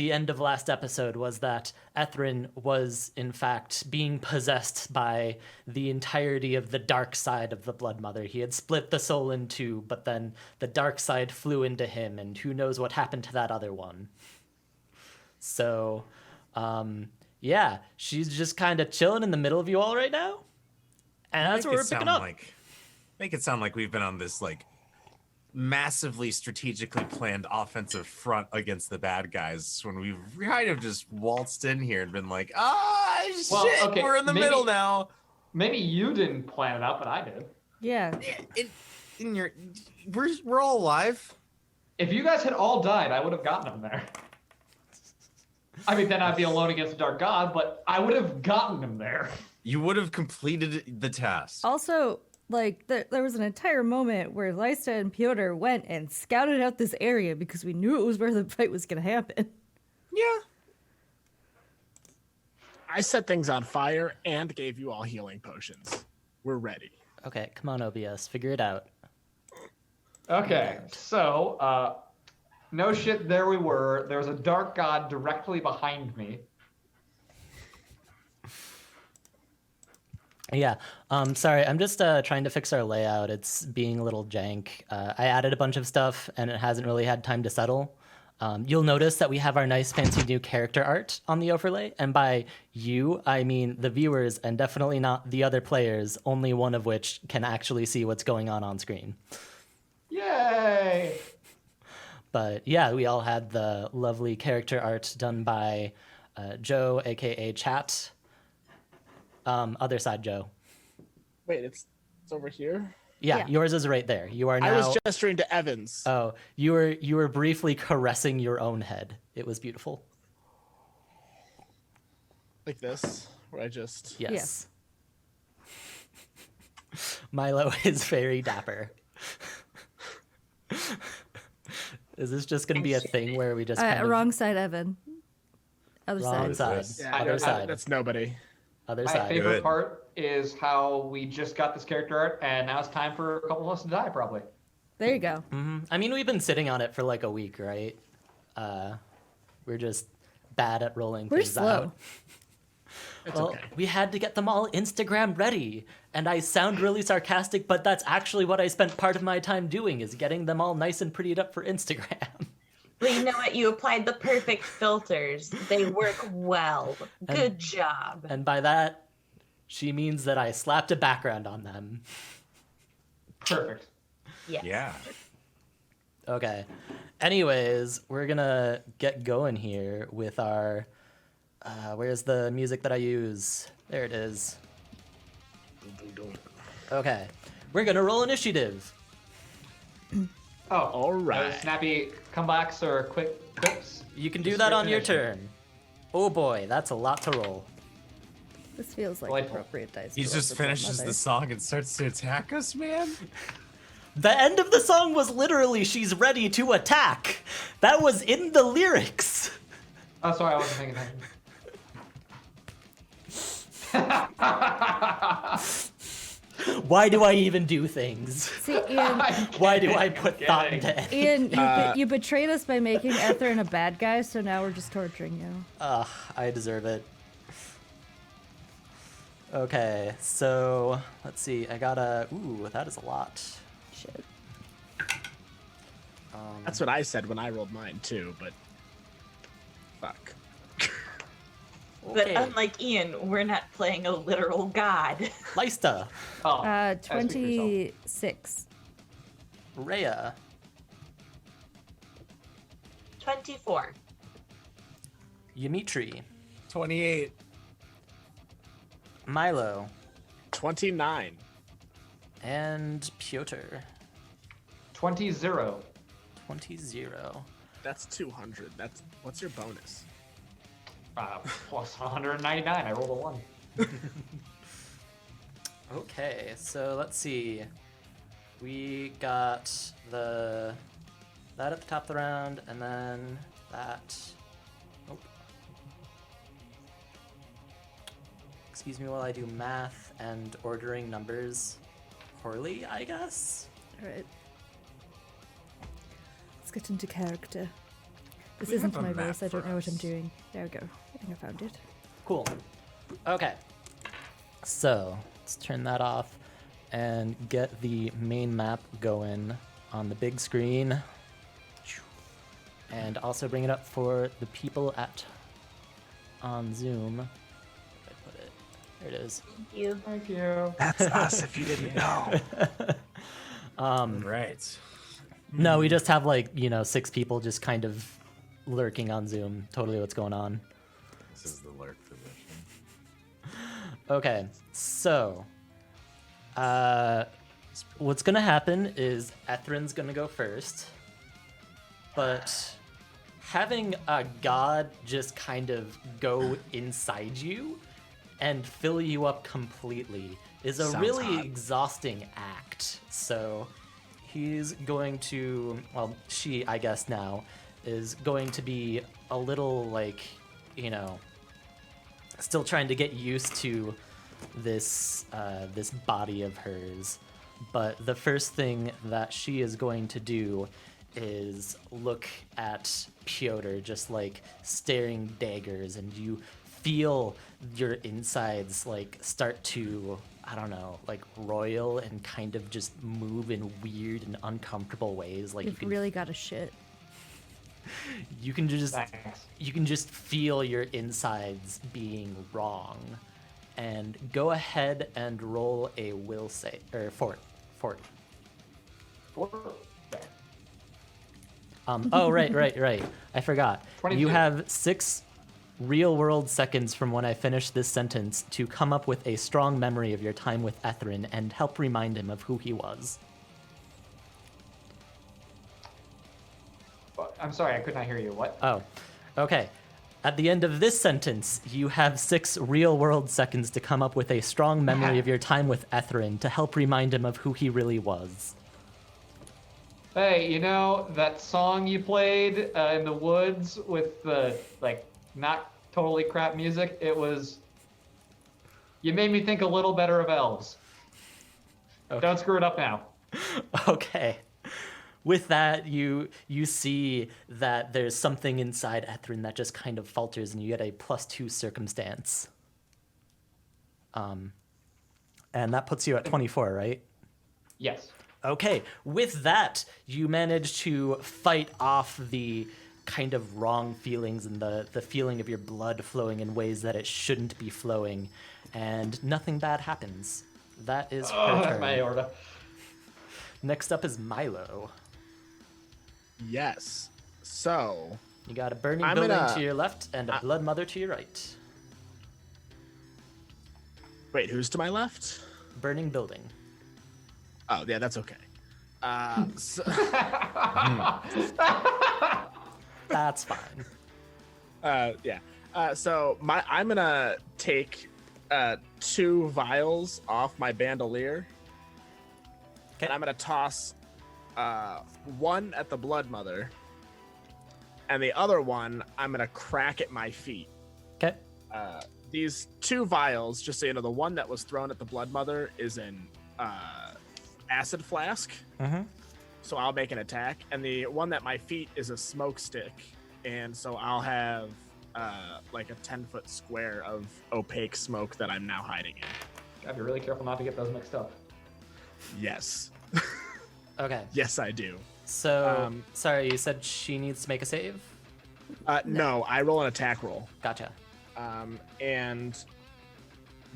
the end of last episode was that Ethren was, in fact, being possessed by the entirety of the dark side of the Blood Mother. He had split the soul in two, but then the dark side flew into him, and who knows what happened to that other one. So, yeah, she's just kind of chilling in the middle of you all right now. And that's what we're picking up. Make it sound like we've been on this, like, massively strategically planned offensive front against the bad guys when we kind of just waltzed in here and been like, shit, okay, we're in the middle now. Maybe you didn't plan it out, but I did. Yeah. We're all alive. If you guys had all died, I would have gotten them there. I mean, then I'd be alone against the Dark God, but I would have gotten him there. You would have completed the task. Also, like, there was an entire moment where Lysta and Piotr went and scouted out this area because we knew it was where the fight was going to happen. Yeah. I set things on fire and gave you all healing potions. We're ready. Okay, come on, OBS. Figure it out. Okay, so, no shit, there we were. There was a Dark God directly behind me. Yeah, sorry, I'm just trying to fix our layout. It's being a little jank. I added a bunch of stuff, and it hasn't really had time to settle. You'll notice that we have our nice fancy new character art on the overlay, and by you, I mean the viewers, and definitely not the other players, only one of which can actually see what's going on screen. Yay! But yeah, we all had the lovely character art done by Joe, aka Chat. Other side, Joe. Wait, it's over here? Yeah, yours is right there. You are now. I was gesturing to Evans. Oh, you were briefly caressing your own head. It was beautiful. Like this, where I just. Yes. Milo is very dapper. Is this just going to be a thing where we just kind of... Wrong side, Evan. Other Wrong side. side. Yeah, Other side. That's nobody. Other My side. favorite part is how we just got this character art, and now it's time for a couple of us to die, probably. There you go. Mm-hmm. I mean, we've been sitting on it for like a week, right? We're just bad at rolling We're things slow. out. It's Well, okay. we had to get them all Instagram ready. And I sound really sarcastic, but that's actually what I spent part of my time doing, is getting them all nice and prettied up for Instagram. But you know what? You applied the perfect filters. They work well. Good job. And by that, she means that I slapped a background on them. Perfect. Yes. Yeah. Okay. Anyways, we're gonna get going here with our... where's the music that I use? There it is. Okay. We're gonna roll initiative. Oh, All right. Snappy comebacks or quick quips? You can do Just that quick on your initiative. turn. Oh boy, that's a lot to roll. This feels like Delightful. appropriate dice. He roll just for Blood finishes Mother. the song and starts to attack us, man. The end of the song was literally "She's ready to attack." That was in the lyrics. Oh, sorry, I wasn't paying attention. Why do I even do things? See, Ian, Why do I put thought into it? Ian, you betrayed us by making Ethren a bad guy, so now we're just torturing you. Ugh, I deserve it. Okay, so let's see. I got a... Ooh, that is a lot. Shit. That's what I said when I rolled mine too, but fuck. But Okay. unlike Ian, we're not playing a literal god. Lysta, Oh, I speak for yourself. 26. Rhea, 24. Ymitri, 28. Milo, 29. and Piotr, 20-0. 20-0. That's 200. What's your bonus? Plus 199. I rolled a 1. Okay, so let's see. We got that at the top of the round, and then that. Nope. Excuse me while I do math and ordering numbers poorly, I guess. All right. Let's get into character. This We isn't have a my map voice. I don't for know what I'm us. doing. There we go. I think I found it. Cool. Okay. So let's turn that off and get the main map going on the big screen. And also bring it up for the people on Zoom. Where did I put it? There it is. Thank you. Thank you. That's us if you didn't know. Right. No, we just have 6 people just kind of lurking on Zoom. Totally what's going on. This is the lurk position. Okay, so what's gonna happen is Ethren's gonna go first, but having a god just kind of go inside you and fill you up completely is a Sounds really hot. exhausting act. So he's going to, well, she, I guess now, is going to be a little still trying to get used to this this body of hers. But the first thing that she is going to do is look at Piotr, just staring daggers, and you feel your insides start to, I don't know, roil and kind of just move in weird and uncomfortable ways. You've really got a shit. You can just Thanks. you can just feel your insides being wrong. And go ahead and roll a will save or fort. There. Oh, right. I forgot. 22. You have 6 real-world seconds from when I finish this sentence to come up with a strong memory of your time with Ethren and help remind him of who he was. I'm sorry, I could not hear you. What? Oh, okay. At the end of this sentence, you have 6 real-world seconds to come up with a strong memory of your time with Ethren to help remind him of who he really was. Hey, you know that song you played in the woods with the not totally crap music? It was. You made me think a little better of elves. Okay. Don't screw it up now. Okay. With that, you see that there's something inside Ethren that just kind of falters, and you get a +2 circumstance. And that puts you at 24, right? Yes. Okay. With that, you manage to fight off the kind of wrong feelings and the feeling of your blood flowing in ways that it shouldn't be flowing, and nothing bad happens. That is her Oh, that's turn. my aorta. Next up is Milo. Yes. So, You got a burning I'm building gonna- to your left and a blood mother to your right. wait, who's to my left? Burning building. Oh, yeah, that's okay. So, That's fine. yeah. So I'm gonna take 2 vials off my bandolier, Okay. and I'm gonna toss one at the blood mother, and the other one I'm gonna crack at my feet. Okay. These 2 vials, just so you know, the one that was thrown at the blood mother is an acid flask. Mm-hmm. So I'll make an attack, and the one at my feet is a smoke stick, and so I'll have a 10-foot square of opaque smoke that I'm now hiding in. Gotta be really careful not to get those mixed up. Yes. Okay. Yes, I do. So, sorry, you said she needs to make a save? No, I roll an attack roll, Gotcha. and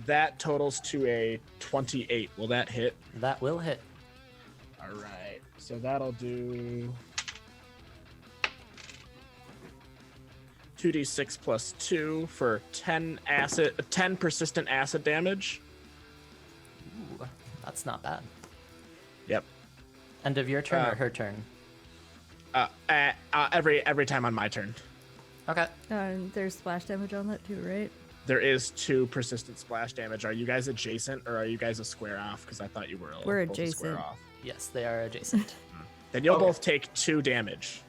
that totals to a 28. Will that hit? That will hit. All right. So that'll do 2d6 plus 2 for 10 persistent acid damage. Ooh, that's not bad. Yep. End of your turn or her turn? Every time on my turn. Okay. And there's splash damage on that too, right? There is 2 persistent splash damage. Are you guys adjacent or are you guys a square off? Because I thought you were We're both a square adjacent. off. Yes, they are adjacent. Then you'll Okay. both take 2 damage.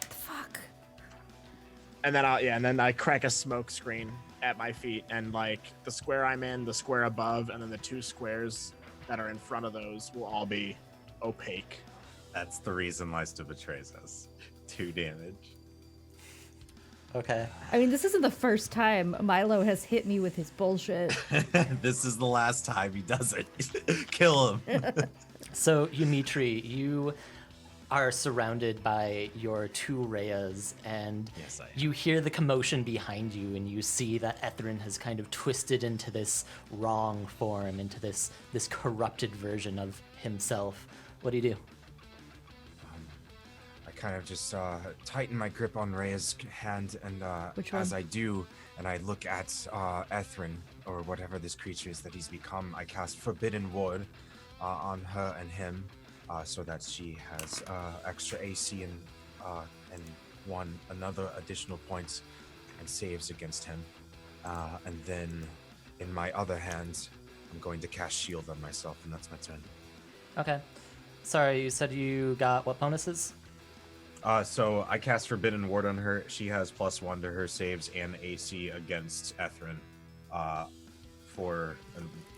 Fuck. And then I crack a smoke screen at my feet, and the square I'm in, the square above, and then the 2 squares that are in front of those will all be opaque. That's the reason Lysta betrays us. 2 damage. Okay. I mean, this isn't the first time Milo has hit me with his bullshit. This is the last time he does it. Kill him. So, Dimitri, you are surrounded by your 2 Reyas, and Yes, I am. you hear the commotion behind you, and you see that Ethren has kind of twisted into this wrong form, into this corrupted version of himself. What do you do? I kind of just tighten my grip on Rhea's hand, and Which as one? I do, and I look at Ethren, or whatever this creature is that he's become, I cast Forbidden Ward on her and him, so that she has extra AC and another additional points and saves against him. And then in my other hand, I'm going to cast Shield on myself, and that's my turn. Okay. Sorry, you said you got what bonuses? So I cast Forbidden Ward on her. She has +1 to her saves and AC against Ethren, for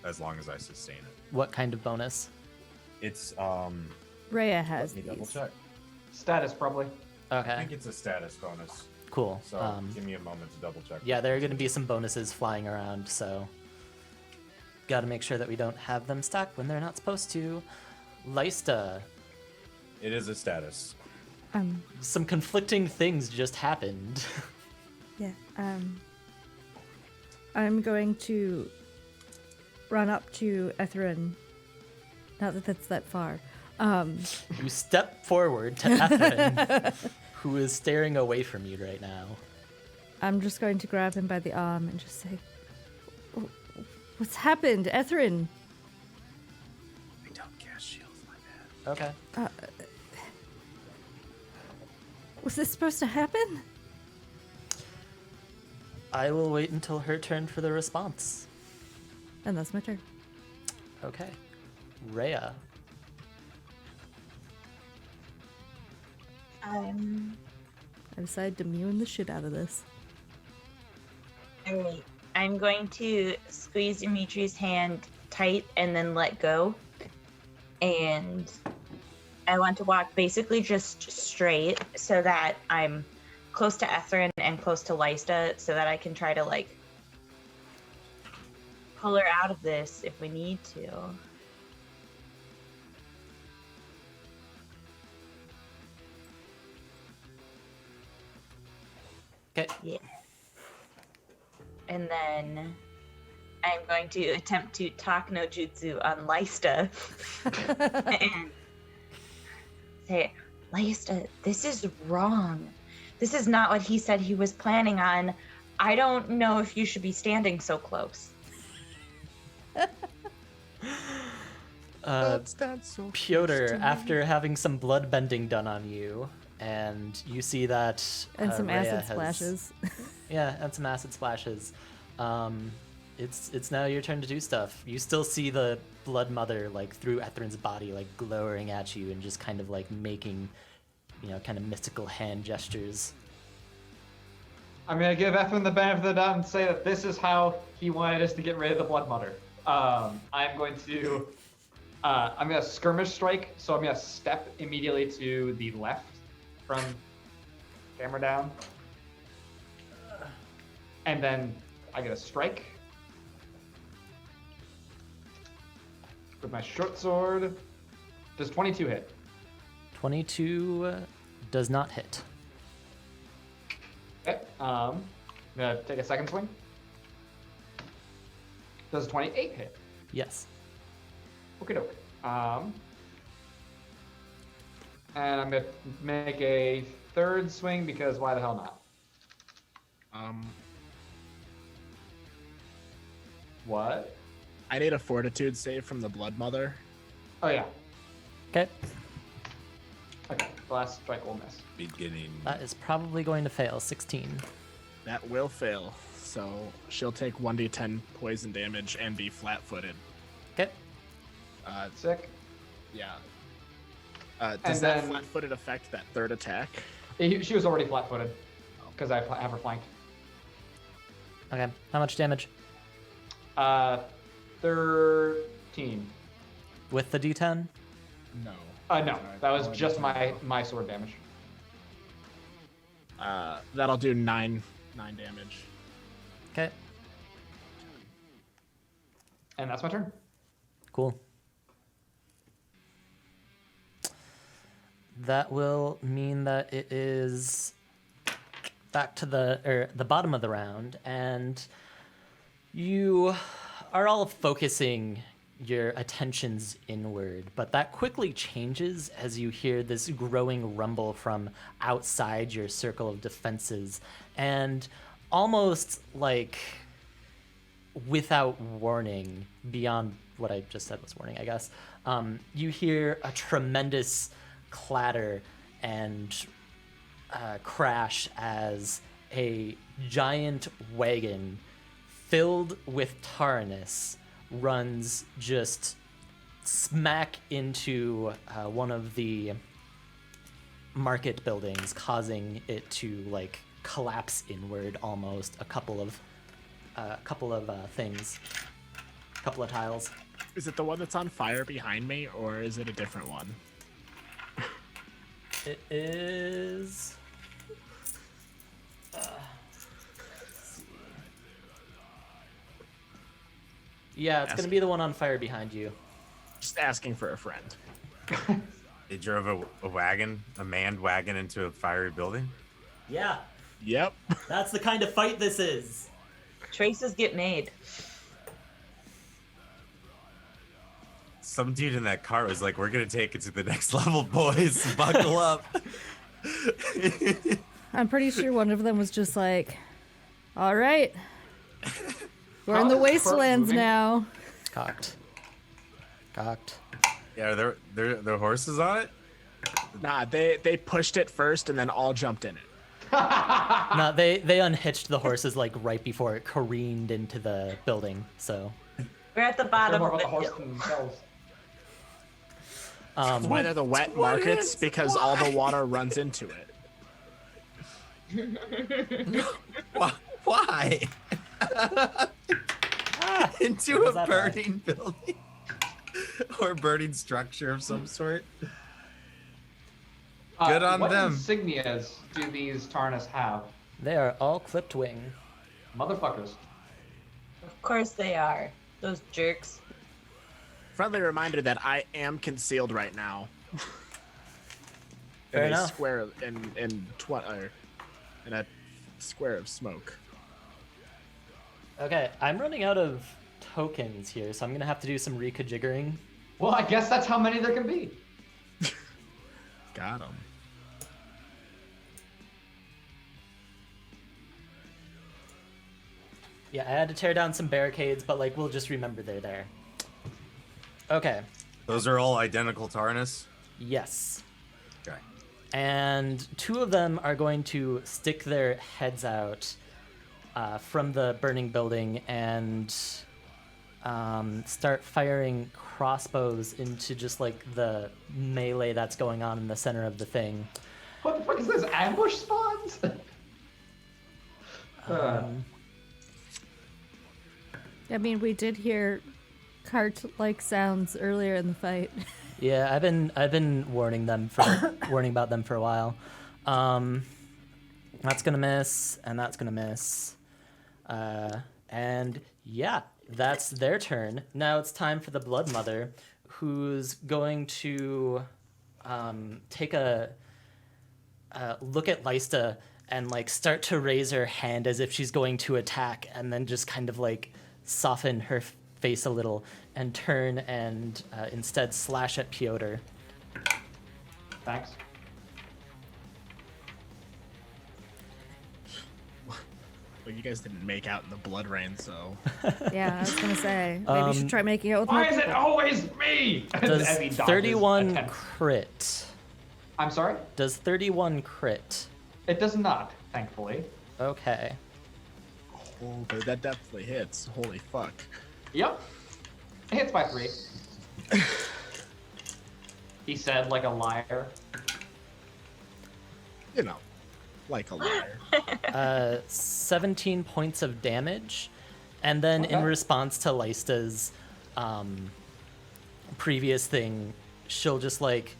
as long as I sustain it. What kind of bonus? It's Rhea has let me double these. check. Status, probably. I Okay, think it's a status bonus. cool. So give me a moment to double check. Yeah, there are going to be some bonuses flying around, so got to make sure that we don't have them stacked when they're not supposed to. Lysta, It is a status. some conflicting things just happened. Yeah. I'm going to run up to Ethren. Not that that's that far. You step forward to Ethren, who is staring away from you right now. I'm just going to grab him by the arm and just say, "What's happened, Ethren?" I don't cast shields, my bad. Okay. Was this supposed to happen? I will wait until her turn for the response. And that's my turn. Okay. Rhea. I decided to mune the shit out of this. Alright. I'm going to squeeze Dimitri's hand tight and then let go. And I want to walk basically just straight so that I'm close to Ethren and close to Lysta so that I can try to like pull her out of this if we need to. Okay. Yeah. And then I'm going to attempt to talk no jutsu on Lysta and say, Lysta, this is wrong. This is not what he said he was planning on. I don't know if you should be standing so close. Piotr, after having some blood bending done on you, and you see that And some Rhea acid has- splashes. Yeah, and some acid splashes. It's now your turn to do stuff. You still see the Blood Mother like through Ethren's body, like glowering at you and just kind of like making, kind of mystical hand gestures. I'm gonna give Ethren the benefit of the doubt and say that this is how he wanted us to get rid of the Blood Mother. I'm going to skirmish strike, so I'm gonna step immediately to the left from camera down, and then I get a strike with my short sword. Does 22 hit? 22 does not hit. Okay. I'm gonna take a second swing. Does 28 hit? Yes. Okay, doke. And I'm gonna make a third swing because why the hell not? What? I need a fortitude save from the Blood Mother. Oh yeah. Okay. Okay. The last strike will miss. Beginning. That is probably going to fail. 16. That will fail. So she'll take 1d10 poison damage and be flat-footed. Okay. Sick. Yeah. And Does that then- flat-footed affect that third attack? She was already flat-footed because I have her flanked. Okay. How much damage? 13. With the D10? No. No, that was just my sword damage. That'll do 9 damage. Okay, And that's my turn. cool. That will mean that it is back to the bottom of the round, and you are all focusing your attentions inward, but that quickly changes as you hear this growing rumble from outside your circle of defenses, and almost like without warning, beyond what I just said was warning, I guess, you hear a tremendous clatter and crash as a giant wagon filled with Taranis runs just smack into one of the market buildings, causing it to like collapse inward almost. A couple of things, a couple of tiles. Is it the one that's on fire behind me, or is it a different one? It is. Yeah, it's gonna be the one on fire behind you. Just asking for a friend. They drove a wagon, a manned wagon, into a fiery building. Yeah, Yep. that's the kind of fight this is. Choices get made. Some dude in that car was like, "We're gonna take it to the next level, boys. Buckle up." I'm pretty sure one of them was just like, all right, we're in the wastelands moving? now. Cocked. Yeah, are there horses on it? Nah, they pushed it first and then all jumped in it. No, they unhitched the horses like right before it careened into the building. So We're at the They're bottom more of about the the horse hill. than themselves. Why they're the wet markets? Because all the water runs into it. Why? Into What was a that burning building or burning structure of some sort. Good on what them. insignias do these Tarnas have? they are all clipped wing. Motherfuckers. Of course they are. Those jerks. Friendly reminder that I am concealed right now. Fair in a enough. square in a square of smoke. Okay, I'm running out of tokens here, so I'm gonna have to do some reconfiguring. Well, I guess that's how many there can be. Got him. Yeah, I had to tear down some barricades, but like we'll just remember they're there. Okay. Those are all identical Tarnus. Yes. Okay. And two of them are going to stick their heads out from the burning building and start firing crossbows into just like the melee that's going on in the center of the thing. What the fuck is this? Ambush spawns? I mean, we did hear cart-like sounds earlier in the fight. Yeah, I've been warning about them for a while. That's gonna miss, and that's gonna miss. And yeah, that's their turn. Now it's time for the Blood Mother, who's going to take a look at Lysta and like start to raise her hand as if she's going to attack, and then just kind of like soften her face a little and turn and instead slash at Piotr. Thanks. Well, you guys didn't make out in the blood rain, so Yeah, I was gonna say maybe you should try making out with more Why is it people. always me? Does As he dodges 31 attempts. crit? I'm sorry? Does 31 crit? It does not, thankfully. Okay. oh, but that definitely hits. Holy fuck! Yep. It hits by 3. He said like a liar. You know, like a liar. 17 points of damage, and then in Okay. response to Lysta's previous thing, she'll just like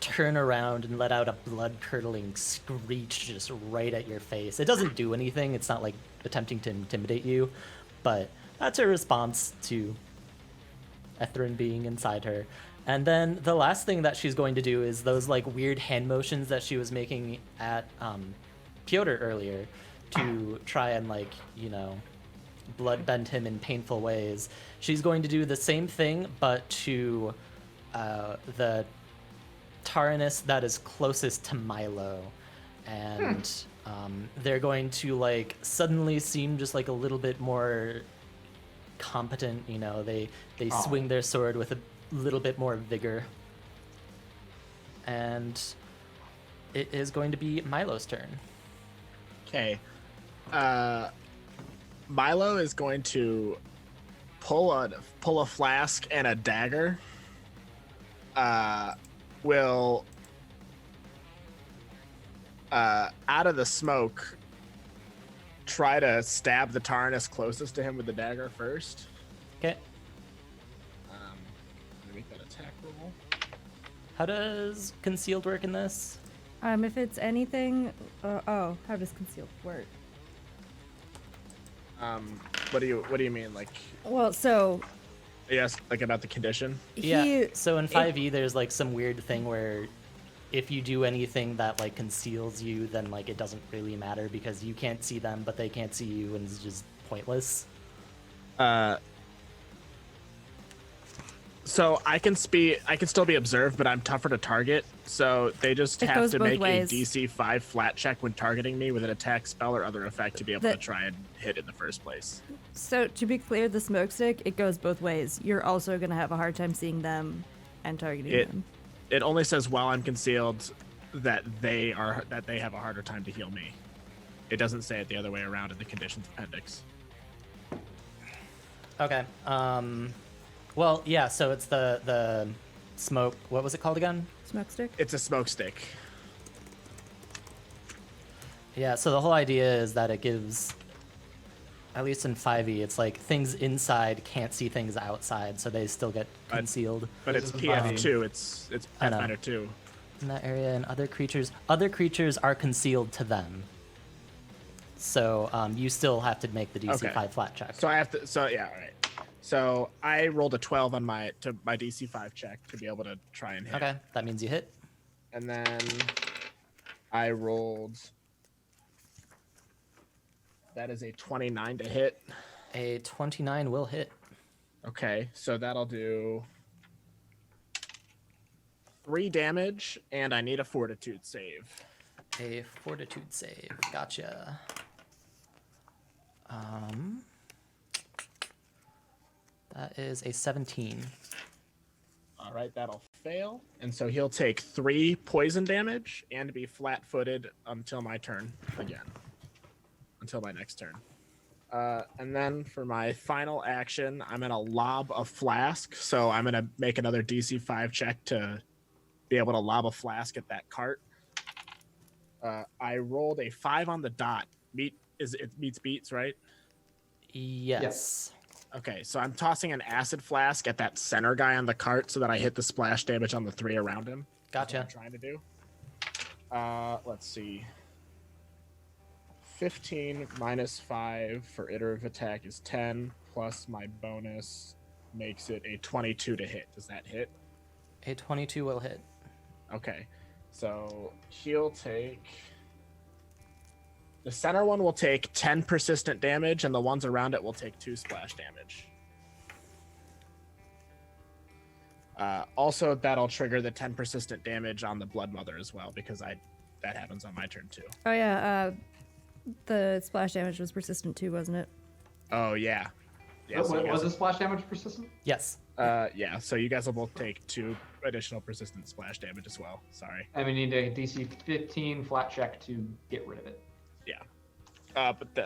turn around and let out a blood-curdling screech just right at your face. It doesn't do anything. It's not like attempting to intimidate you, but that's her response to Ethren being inside her. And then the last thing that she's going to do is those like weird hand motions that she was making at Piotr earlier to try and like, you know, bloodbend him in painful ways. She's going to do the same thing, but to the Taranis that is closest to Milo. And they're going to like suddenly seem just like a little bit more competent, you know, they swing their sword with a little bit more vigor. And it is going to be Milo's turn. Okay. Milo is going to pull a flask and a dagger. Will out of the smoke try to stab the Taranis closest to him with the dagger first. Okay. Let me make that attack roll. How does concealed work in this? If it's anything, how does concealed work? What do you mean? Like, Well, so yes, like about the condition? Yeah. So in 5e, there's like some weird thing where if you do anything that like conceals you, then like it doesn't really matter because you can't see them, but they can't see you, and it's just pointless. So I can still be observed, but I'm tougher to target. So they just It have goes to both make ways. a DC 5 flat check when targeting me with an attack, spell, or other effect to be able to That- try and hit in the first place. So to be clear, the smoke stick, it goes both ways. You're also gonna have a hard time seeing them and targeting them. It only says while I'm concealed that they have a harder time to heal me. It doesn't say it the other way around in the conditions appendix. Okay. Well, yeah. So it's the smoke. What was it called again? Smoke stick. It's a smoke stick. Yeah. So the whole idea is that it gives, at least in 5e, it's like things inside can't see things outside, so they still get concealed. But This it's is PF2. It's I know. Pathfinder 2. In that area, and other creatures are concealed to them. So you still have to make the DC Okay. 5 flat check. So I have to. So yeah, all right. So I rolled a 12 on my DC 5 check to be able to try and hit. Okay, that means you hit. And then I rolled. That is a 29 to hit. A 29 will hit. Okay, so that'll do 3 damage, and I need a fortitude save. A fortitude save. Gotcha. That is a 17. All right, that'll fail. And so he'll take 3 poison damage and be flat-footed until my turn again. Until my next turn. And then for my final action, I'm going to lob a flask. So I'm going to make another DC 5 check to be able to lob a flask at that cart. I rolled a 5 on the dot. It meets beats, right? Yes. Okay, so I'm tossing an acid flask at that center guy on the cart so that I hit the splash damage on the 3 around him. That's what Gotcha. I'm trying to do. Let's see. 15 minus 5 for iterative attack is 10, plus my bonus makes it a 22 to hit. Does that hit? A 22 will hit. Okay, so he'll take... The center one will take 10 persistent damage, and the ones around it will take 2 splash damage. Also, that'll trigger the 10 persistent damage on the Blood Mother as well, because that happens on my turn too. Oh yeah, the splash damage was persistent too, wasn't it? Oh yeah. Yeah, so you was guys- the splash damage persistent? Yes. yeah, so you guys will both take 2 additional persistent splash damage as well. Sorry. And we need a DC 15 flat check to get rid of it.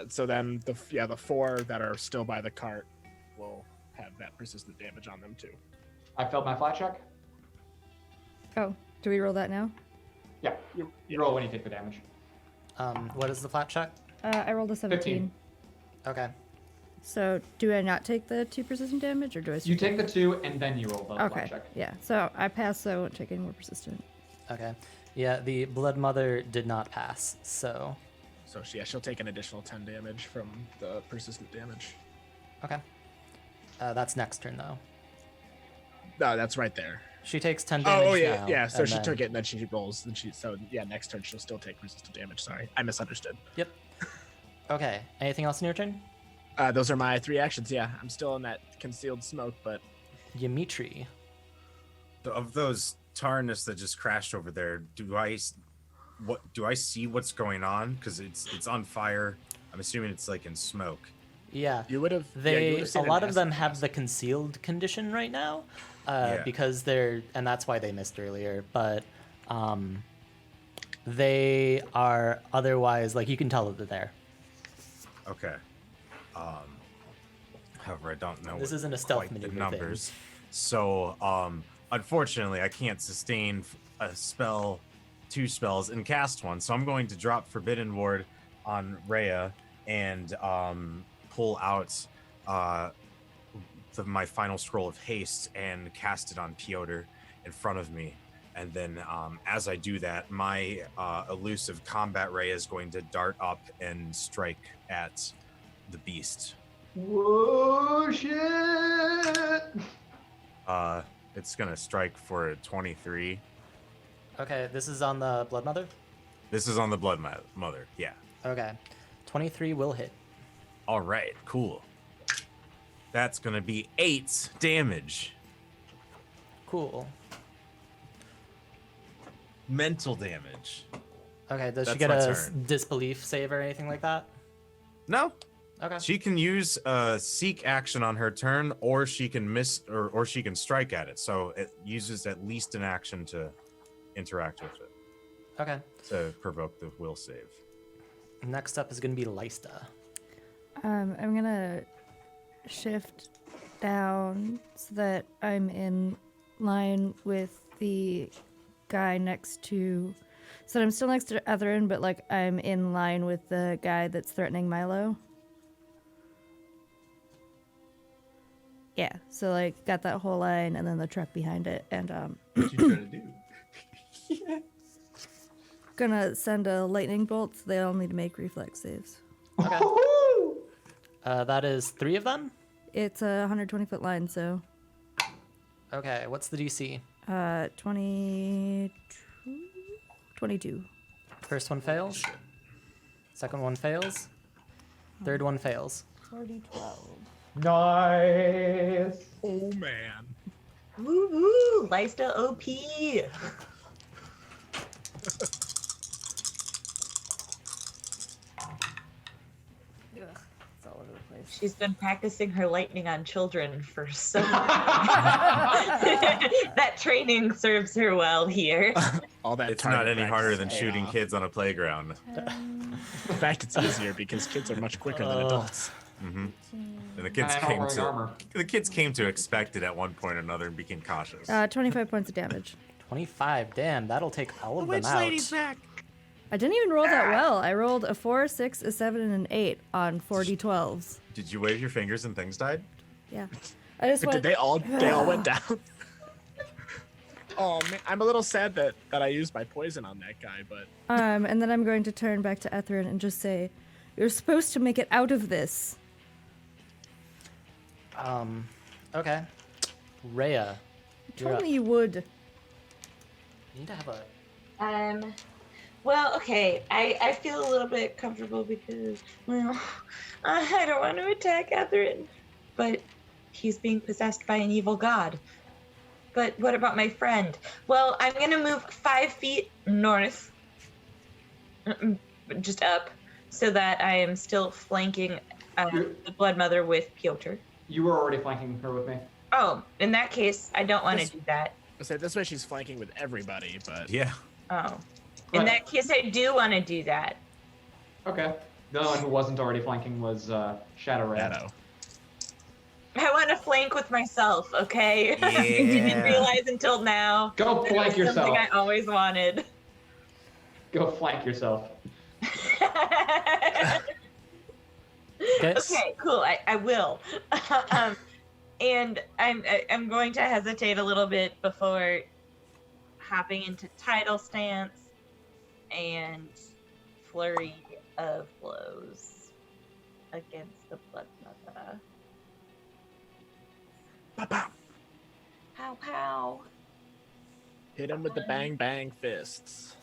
So then the 4 that are still by the cart will have that persistent damage on them too. I failed my flat check? Oh, do we roll that now? Yeah. You roll when you take the damage. What is the flat check? I rolled a 17. 15. Okay. So do I not take the 2 persistent damage, or do I? You take the 2 and then you roll the Okay. flat check. Yeah. So I pass, so I won't take any more persistent. Okay. Yeah, the Blood Mother did not pass, so... So she'll take an additional 10 damage from the persistent damage. Okay. That's next turn, though. No, that's right there. She takes 10 damage Oh yeah, now, yeah. So and she then- took it, and then she rolls. Next turn she'll still take resistant damage. Sorry, I misunderstood. Yep. Okay. Anything else in your turn? Those are my 3 actions. Yeah, I'm still in that concealed smoke, but Dimitri. Of those Tarnus that just crashed over there, do I see what's going on? Because it's on fire. I'm assuming it's like in smoke. Yeah. you would have. A lot of them have the concealed condition right now, because and that's why they missed earlier. But they are otherwise, like, you can tell that they're there. Okay. However, I don't know. This what isn't a stealth quite the maneuver numbers. So, unfortunately, I can't sustain a spell, 2 spells, and cast one. So I'm going to drop Forbidden Ward on Rhea and pull out my final scroll of haste and cast it on Piotr in front of me. And then as I do that, my elusive combat ray is going to dart up and strike at the beast. Whoa, shit! It's going to strike for a 23. Okay, this is on the Blood Mother? This is on the Blood Mother, yeah. Okay. 23 will hit. All right, cool. That's going to be 8 damage. Cool. Mental damage. Okay, does she That's get my a turn. disbelief save or anything like that? No, Okay. she can use a seek action on her turn, or she can miss, or she can strike at it. So it uses at least an action to interact with it Okay. to provoke the will save. Next up is going to be Lysta. I'm gonna shift down so that I'm in line with the guy next to. So I'm still next to Ethren, but like I'm in line with the guy that's threatening Milo. Yeah, so like got that whole line and then the truck behind it, and What you trying to do? gonna send a lightning bolt. So they all need to make reflex saves. Okay. That is 3 of them? It's a 120-foot line, so Okay, what's the DC? 22. First one fails. Second one fails. Third one fails. 40, 12. Nice. Oh man. Woo! Lysta OP. It's all over the place. She's been practicing her lightning on children for so long. That training serves her well here. All that. It's not target any harder than practice shooting payoff. kids on a playground. In fact, it's easier because kids are much quicker than adults. And the kids I don't came wear to armor. the kids came to expect it at one point or another and became cautious. 25 points of damage. 25. Damn, that'll take all of them out. back. I didn't even roll that well. I rolled a 4, 6, a 7, and an 8 on 4d12s. Did you wave your fingers and things died? Yeah. I just Did went. they all went down? Oh man, I'm a little sad that I used my poison on that guy, but And then I'm going to turn back to Ethren and just say, "You're supposed to make it out of this." Okay. Rhea. You You're told up. me you would. You need to have a... Well, okay. I feel a little bit comfortable because, well, I don't want to attack Ethren, but he's being possessed by an evil god. But what about my friend? Well, I'm gonna move 5 feet north, just up, so that I am still flanking the Blood Mother with Piotr. You were already flanking her with me. Oh, in that case, I don't want to do that. I say this way she's flanking with everybody, but Yeah. Oh, in that case, I do want to do that. Okay. The only one who wasn't already flanking was Shadow Ray. Shadow. I want to flank with myself, okay? I Yeah. didn't realize until now. Go that it flank was yourself. Something I always wanted. Go flank yourself. Okay. Okay, cool. I will. And I'm going to hesitate a little bit before hopping into tidal stance and flurry of blows against the blood mother. Pow, pow. Pow pow. Hit him with the bang bang fists.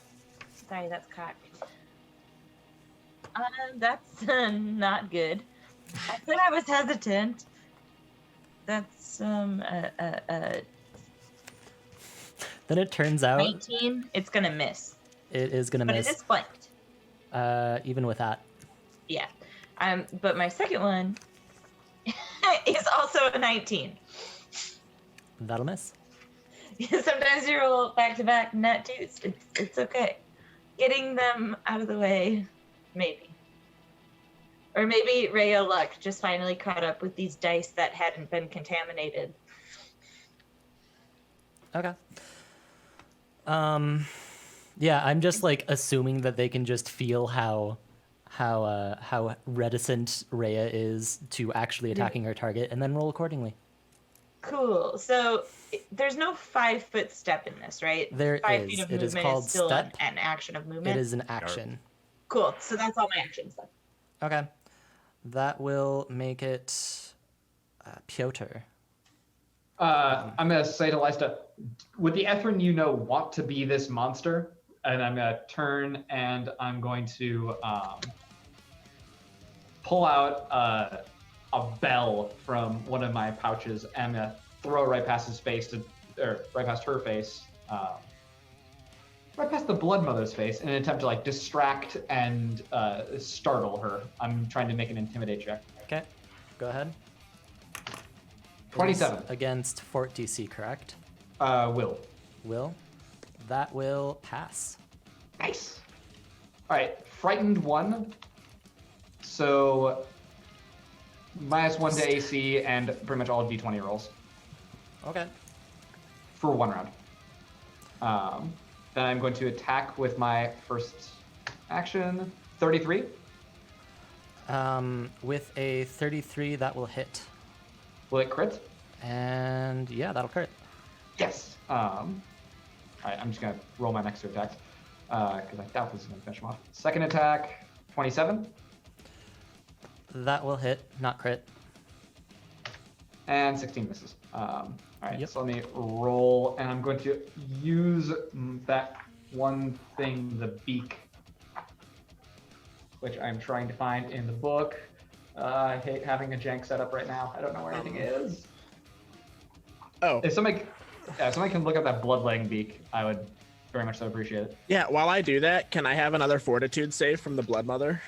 Sorry, that's cocked. That's not good. I said I was hesitant. That's Then it turns out 19. It's gonna miss, it is gonna but miss. it is flanked. Even with that. Yeah. But my second one is also a 19. That'll miss. Sometimes you roll back to back nat twos. It's okay. Getting them out of the way, maybe. Or maybe Rayo luck just finally caught up with these dice that hadn't been contaminated. Okay. Yeah, I'm just like assuming that they can just feel how reticent Rhea is to actually attacking her target, and then roll accordingly. Cool. So there's no 5 foot step in this, right? There 5 is. feet of It is movement called is still step. an action of movement. It is an action. Cool. So that's all my actions then. Okay. That will make it Piotr. I'm gonna say to Lysta, would the Ethren you know want to be this monster? And I'm gonna turn and I'm going to pull out a bell from one of my pouches and I'm gonna throw it right past his face or right past her face, right past the blood mother's face in an attempt to like distract and startle her. I'm trying to make an intimidate check. Okay. Go ahead. 27. It is against Fort DC, correct? Will. Will. That will pass. Nice. All right, frightened 1. So -1 to AC and pretty much all D20 rolls Okay. for 1 round. Then I'm going to attack with my first action, 33. With a 33, that will hit. Will it crit? And yeah, that'll crit. Yes. All right, I'm just gonna roll my next 2 attacks because I doubt this is gonna finish him off. Second attack, 27, That will hit, not crit. and 16 misses. All right, Yep. so let me roll, and I'm going to use that one thing, the beak, which I'm trying to find in the book. I hate having a jank setup right now. I don't know where anything is. Oh, If somebody can look at that bloodletting beak, I would very much so appreciate it. yeah. While I do that, can I have another fortitude save from the blood mother?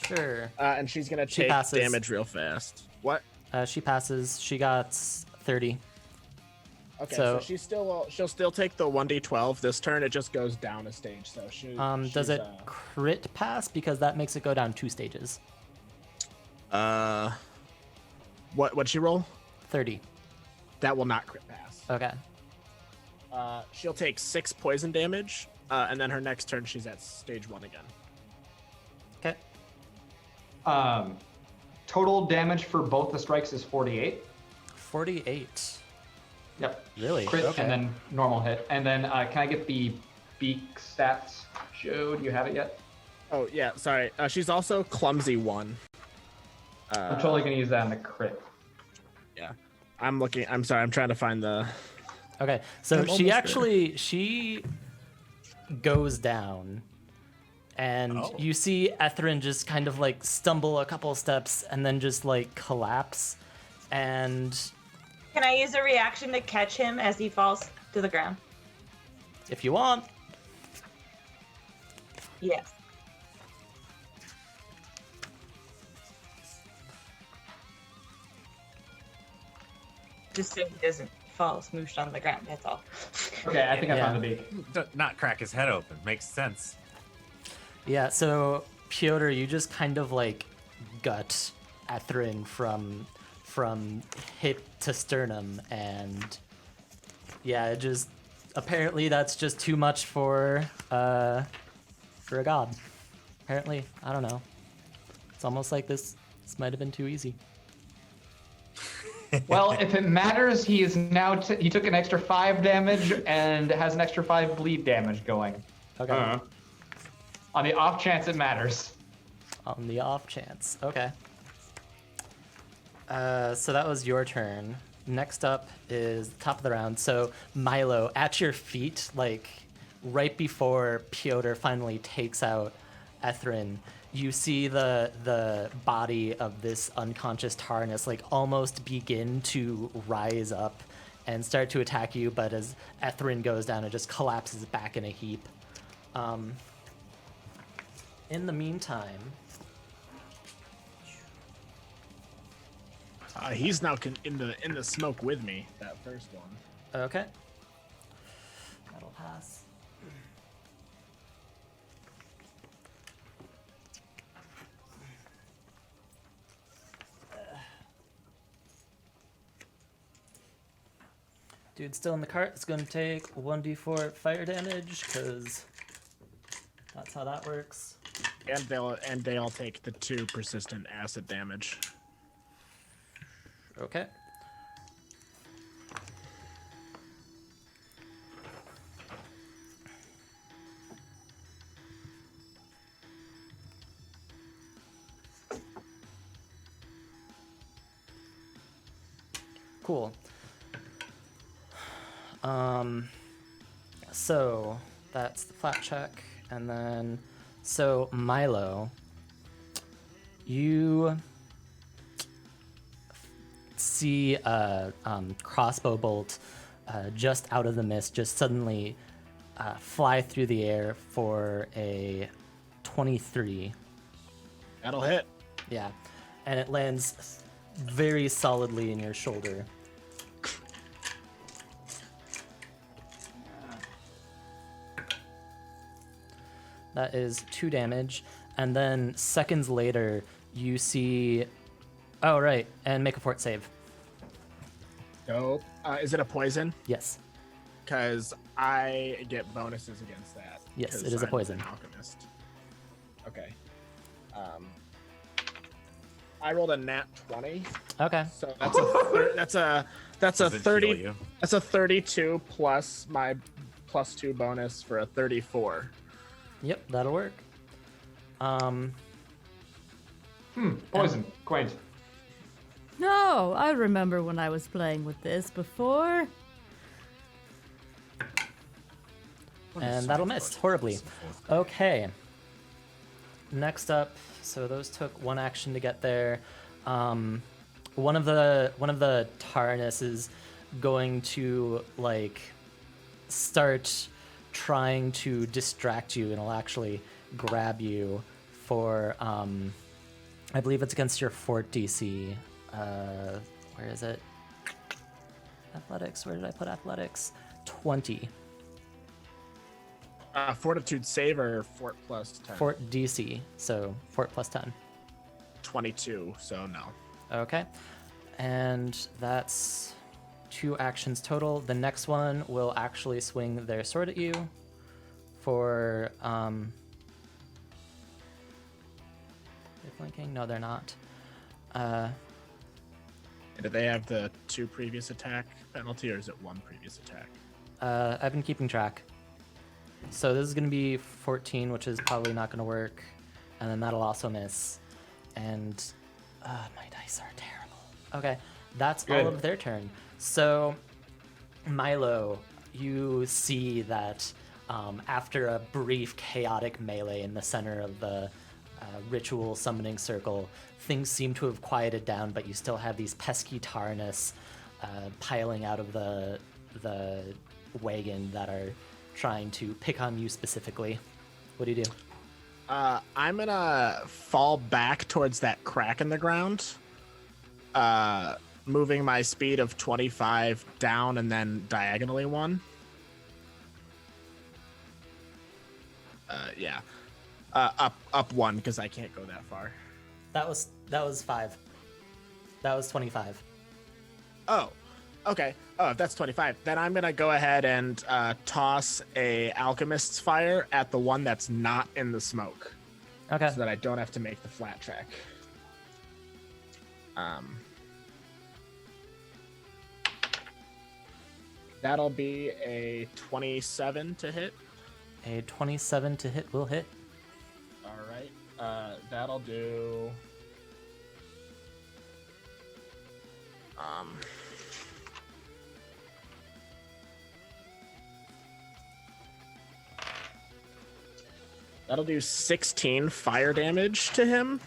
Sure. And she's gonna She take passes. damage real fast. What? She passes. She got 30. Okay, So- so she'll still take the 1d12 this turn. It just goes down a stage. So Does she's, it crit pass? Because that makes it go down 2 stages. What'd she roll? 30. That will not crit pass. Okay. She'll take 6 poison damage, and then her next turn she's at stage 1 again. Okay. Total damage for both the strikes is 48. 48. Yep. Really? Crit Okay. and then normal hit. And then can I get the beak stats? Joe, do you have it yet? Oh yeah, sorry. She's also clumsy 1. I'm totally gonna use that in the crit. Yeah. I'm sorry. I'm trying to find the. Okay. So I'm she almost there. actually she goes down, and Oh. you see Ethren just kind of like stumble a couple steps and then just like collapse, and Can I use a reaction to catch him as he falls to the ground? if you want, Yes. Just so he doesn't fall smooshed on the ground, that's all. Okay, I think I Yeah. found the beak. Not crack his head open. Makes sense. yeah. So Piotr, you just kind of like gut Ethren from hip to sternum, and yeah, it just apparently that's just too much for a god. Apparently, I don't know. It's almost like this might have been too easy. Well, if it matters, he is now he took an extra 5 damage and has an extra 5 bleed damage going. Okay. On the off chance it matters. On the off chance. Okay. So that was your turn. Next up is top of the round. So Milo, at your feet, like right before Piotr finally takes out Ethren, you see the body of this unconscious Tarnus like almost begin to rise up and start to attack you, but as Ethren goes down, it just collapses back in a heap. In the meantime, he's now in the smoke with me. That first one. okay, that'll pass. Dude still in the cart is going to take 1d4 fire damage, because that's how that works. And they all take the 2 persistent acid damage. Okay. Cool. So that's the flat check, and then so Milo, you see a crossbow bolt just out of the mist, just suddenly fly through the air for a 23. That'll hit. Yeah, and it lands very solidly in your shoulder. That is 2 damage, and then seconds later, you see. Oh right, and make a fort save. Dope. Is it a poison? Yes. Because I get bonuses against that. Yes, 'cause it is a I'm poison. an alchemist. Okay. I rolled a nat 20, Okay. so that's a Does it heal 30. you? That's a 32 plus my +2 bonus for a 34. Yep, that'll work. Poison. Quaint. No, I remember when I was playing with this before. And that'll miss horribly. Okay. Next up, so those took 1 action to get there. One of the Tarnus is going to like start trying to distract you, and it'll actually grab you for I believe it's against your fort DC. Where is it? Athletics. Where did I put athletics? 20. Fortitude save or fort plus 10? Fort DC. So fort plus 10. 22, so no. Okay. And that's 2 actions total. The next one will actually swing their sword at you for they're flanking? No, they're not. Did they have the 2 previous attack penalty, or is it 1 previous attack? I've been keeping track. So this is going to be 14, which is probably not going to work. And then that'll also miss. And my dice are terrible. Okay, that's Good. all of their turn. So, Milo, you see that after a brief chaotic melee in the center of the ritual summoning circle, things seem to have quieted down, but you still have these pesky Tarnus piling out of the wagon that are trying to pick on you specifically. What do you do? I'm gonna fall back towards that crack in the ground, moving my speed of 25 down and then diagonally 1. Yeah. Up 1 because I can't go that far. That was 5. That was 25. Oh, okay. Oh, if that's 25, then I'm gonna go ahead and toss a alchemist's fire at the one that's not in the smoke, Okay. so that I don't have to make the flat track. That'll be a 27 to hit. A 27 to hit will hit. All right. That'll do. That'll do 16 fire damage to him.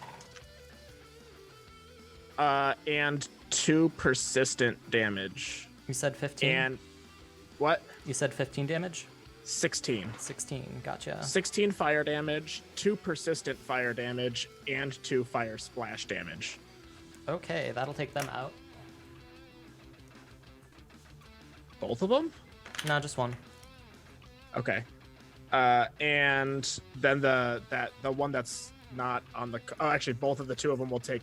And 2 persistent damage. You said 15? And what? You said 15 damage? 16. 16, gotcha. 16 fire damage, 2 persistent fire damage, and 2 fire splash damage. Okay, that'll take them out. Both of them? No, just one. Okay. And then the one that's not on the. Oh, actually, both of the 2 of them will take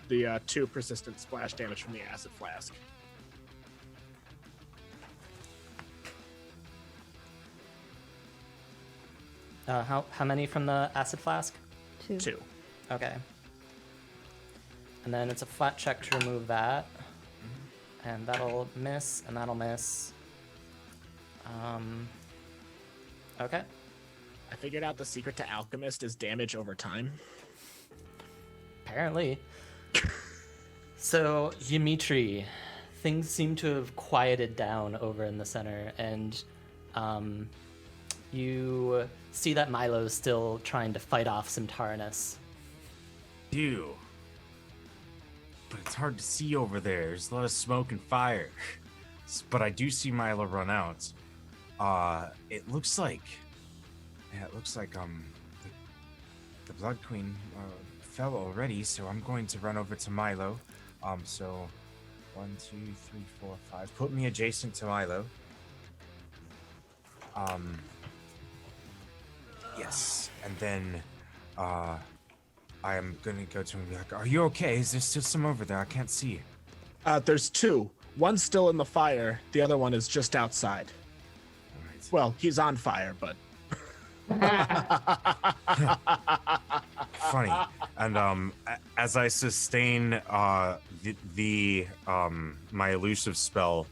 the 2 persistent splash damage from the acid flask. How many from the acid flask? 2. 2. Okay. And then it's a flat check to remove that. And that'll miss, and that'll miss. Okay. I figured out the secret to Alchemist is damage over time. Apparently. So, Dimitri, things seem to have quieted down over in the center, and you see that Milo's still trying to fight off some Tarnus. Dude. But it's hard to see over there. There's a lot of smoke and fire. But I do see Milo run out. It looks like the Blood Queen fell already, so I'm going to run over to Milo. So 1, 2, 3, 4, 5. Put me adjacent to Milo. Yes, and then I am gonna go to him and be like, "Are you okay? Is there still some over there? I can't see." There's 2. One's still in the fire. The other one is just outside. All right. Well, he's on fire, but. Funny. And as I sustain my elusive spell,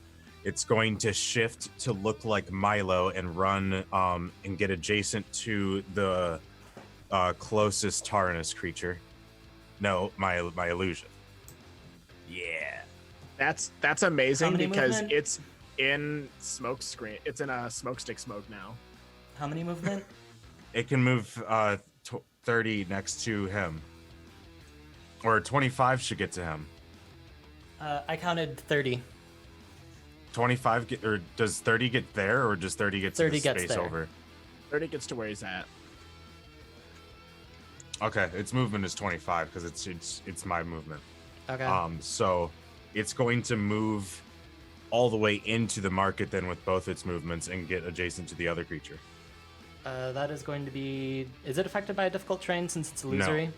it's going to shift to look like Milo and run and get adjacent to the closest Tarnus creature. No, my illusion. Yeah. That's amazing How many because movement? it's in smoke screen. It's in a smoke stick smoke now. How many movement? It can move 30 next to him. Or 25 should get to him. I counted 30. 25 get, or does 30 get there, or does 30 get to 30 the gets space there. over? 30 gets to where he's at. Okay, its movement is 25 because it's my movement. Okay. So it's going to move all the way into the market then with both its movements and get adjacent to the other creature. That is going to be... Is it affected by a difficult terrain since it's illusory?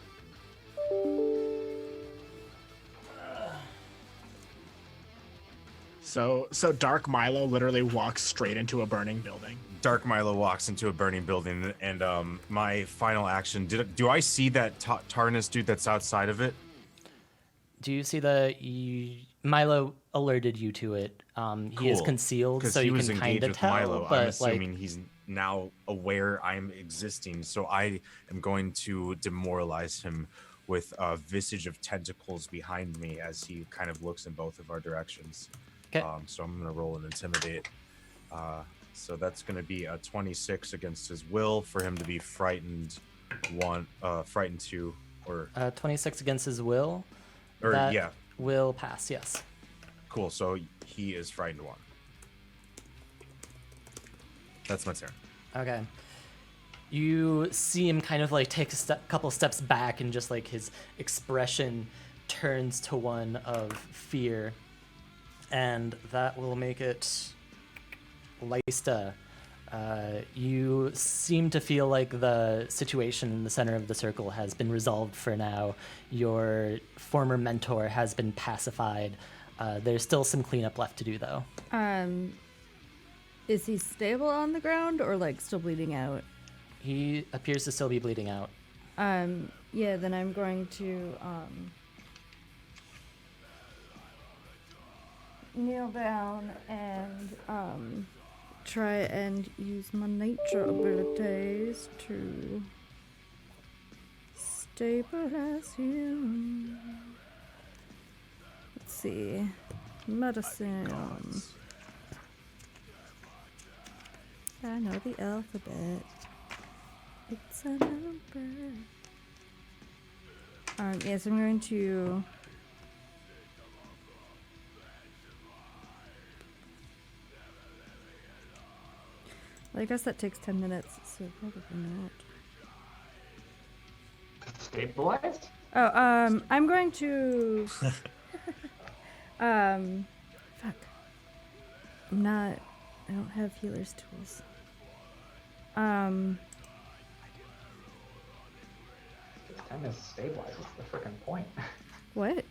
So Dark Milo literally walks straight into a burning building. Dark Milo walks into a burning building, and my final action. Do I see that Tarnus dude that's outside of it? Do you see Milo alerted you to it. He is Cool. concealed, 'Cause so he you was can engaged kind of with tell. Milo. But I'm assuming he's now aware I'm existing, so I am going to demoralize him with a visage of tentacles behind me as he kind of looks in both of our directions. Okay. So I'm going to roll an intimidate. So that's going to be a 26 against his will for him to be frightened 2, or 26 against his will. or That yeah, will pass. Yes. cool. So he is frightened 1. That's my turn. Okay. You see him kind of like take a couple steps back, and just like his expression turns to one of fear, and that will make it Lysta. You seem to feel like the situation in the center of the circle has been resolved for now. Your former mentor has been pacified. There's still some cleanup left to do, though. Is he stable on the ground or like still bleeding out? He appears to still be bleeding out. Yeah, then I'm going to kneel down and try and use my nature abilities to stabilize him. Let's see. Medicine. I know the alphabet. It's a number. Yes, I'm going to. Well, I guess that takes 10 minutes, so probably not. Stabilized? Oh, I'm going to. Fuck. I'm not. I don't have healer's tools. It's 10 minutes to stabilize. What's the freaking point? What?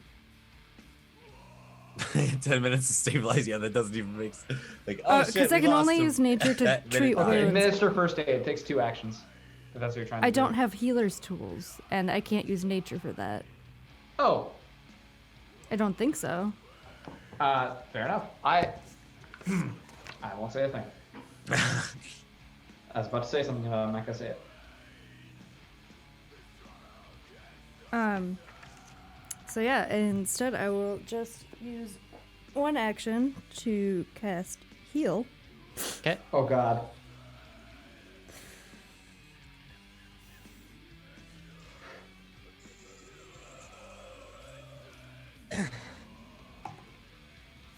10 minutes to stabilize. Yeah, that doesn't even make sense. Like, Oh, oh, shit, because I we can lost only him. use nature to That minute- treat okay. Okay, wounds. administer first aid. It takes 2 actions. If that's what you're trying to I do. don't have healer's tools, and I can't use nature for that. Oh, I don't think so. fair enough. I won't say a thing. I was about to say something, I'm not gonna say it. So yeah, instead I will just use 1 action to cast heal. Okay. Oh god.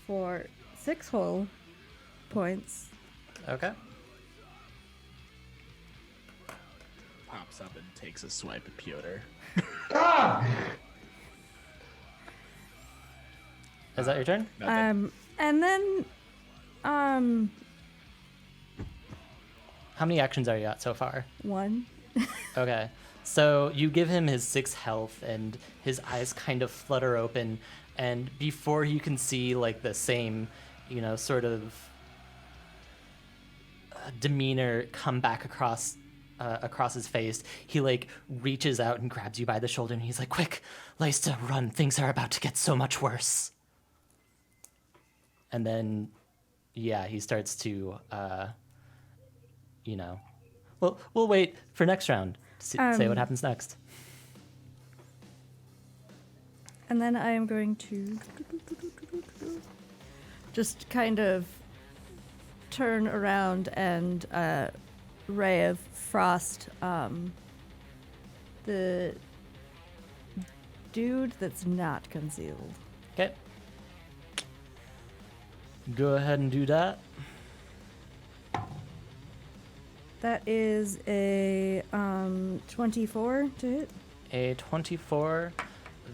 For 6 whole points. Okay. Pops up and takes a swipe at Piotr. Ah! Is that your turn? Nothing. And then, How many actions are you at so far? 1. Okay. So you give him his 6 health, and his eyes kind of flutter open, and before you can see like the same, sort of demeanor come back across his face, he like reaches out and grabs you by the shoulder, and he's like, "Quick, Leista, run! Things are about to get so much worse." And then, yeah, he starts to, Well, we'll wait for next round to say what happens next. And then I am going to just kind of turn around and Ray of Frost the dude that's not concealed. Okay. Go ahead and do that. That is a 24 to hit. A 24,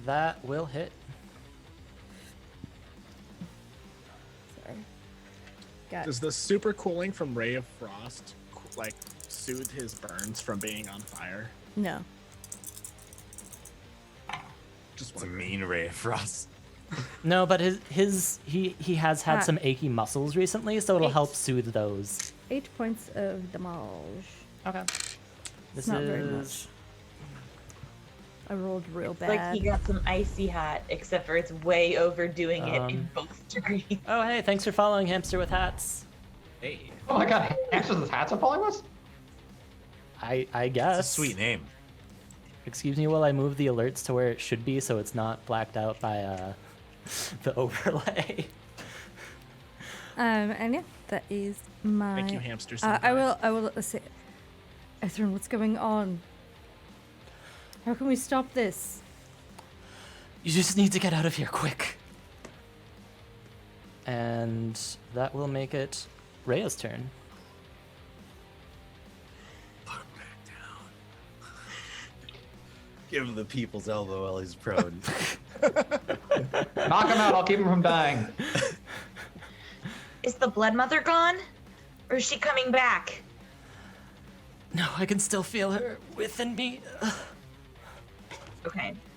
that will hit. Sorry. Got Does the super cooling from Ray of Frost like soothe his burns from being on fire? no. Just It's a wondering. mean ray of frost. No, but he has had Ah. some achy muscles recently, so it'll Eight. help soothe those. 8 points of damage. Okay. This not is very much. I rolled real It's bad. like he got some icy hot, except for it's way overdoing it in both degrees. Oh, hey, thanks for following Hamster with Hats. Hey, Oh my god, Hamsters with hats are following us? I guess. that's a sweet name. Excuse me while I move the alerts to where it should be so it's not blacked out by the overlay. And yeah, that is my. Thank you, hamster. I will say, Ethren, what's going on? How can we stop this? You just need to get out of here quick. And that will make it Rhea's turn. Put him back down. Give him the people's elbow while he's prone. Knock him out, I'll keep him from dying. Is the Blood Mother gone? Or is she coming back? No, I can still feel her within me.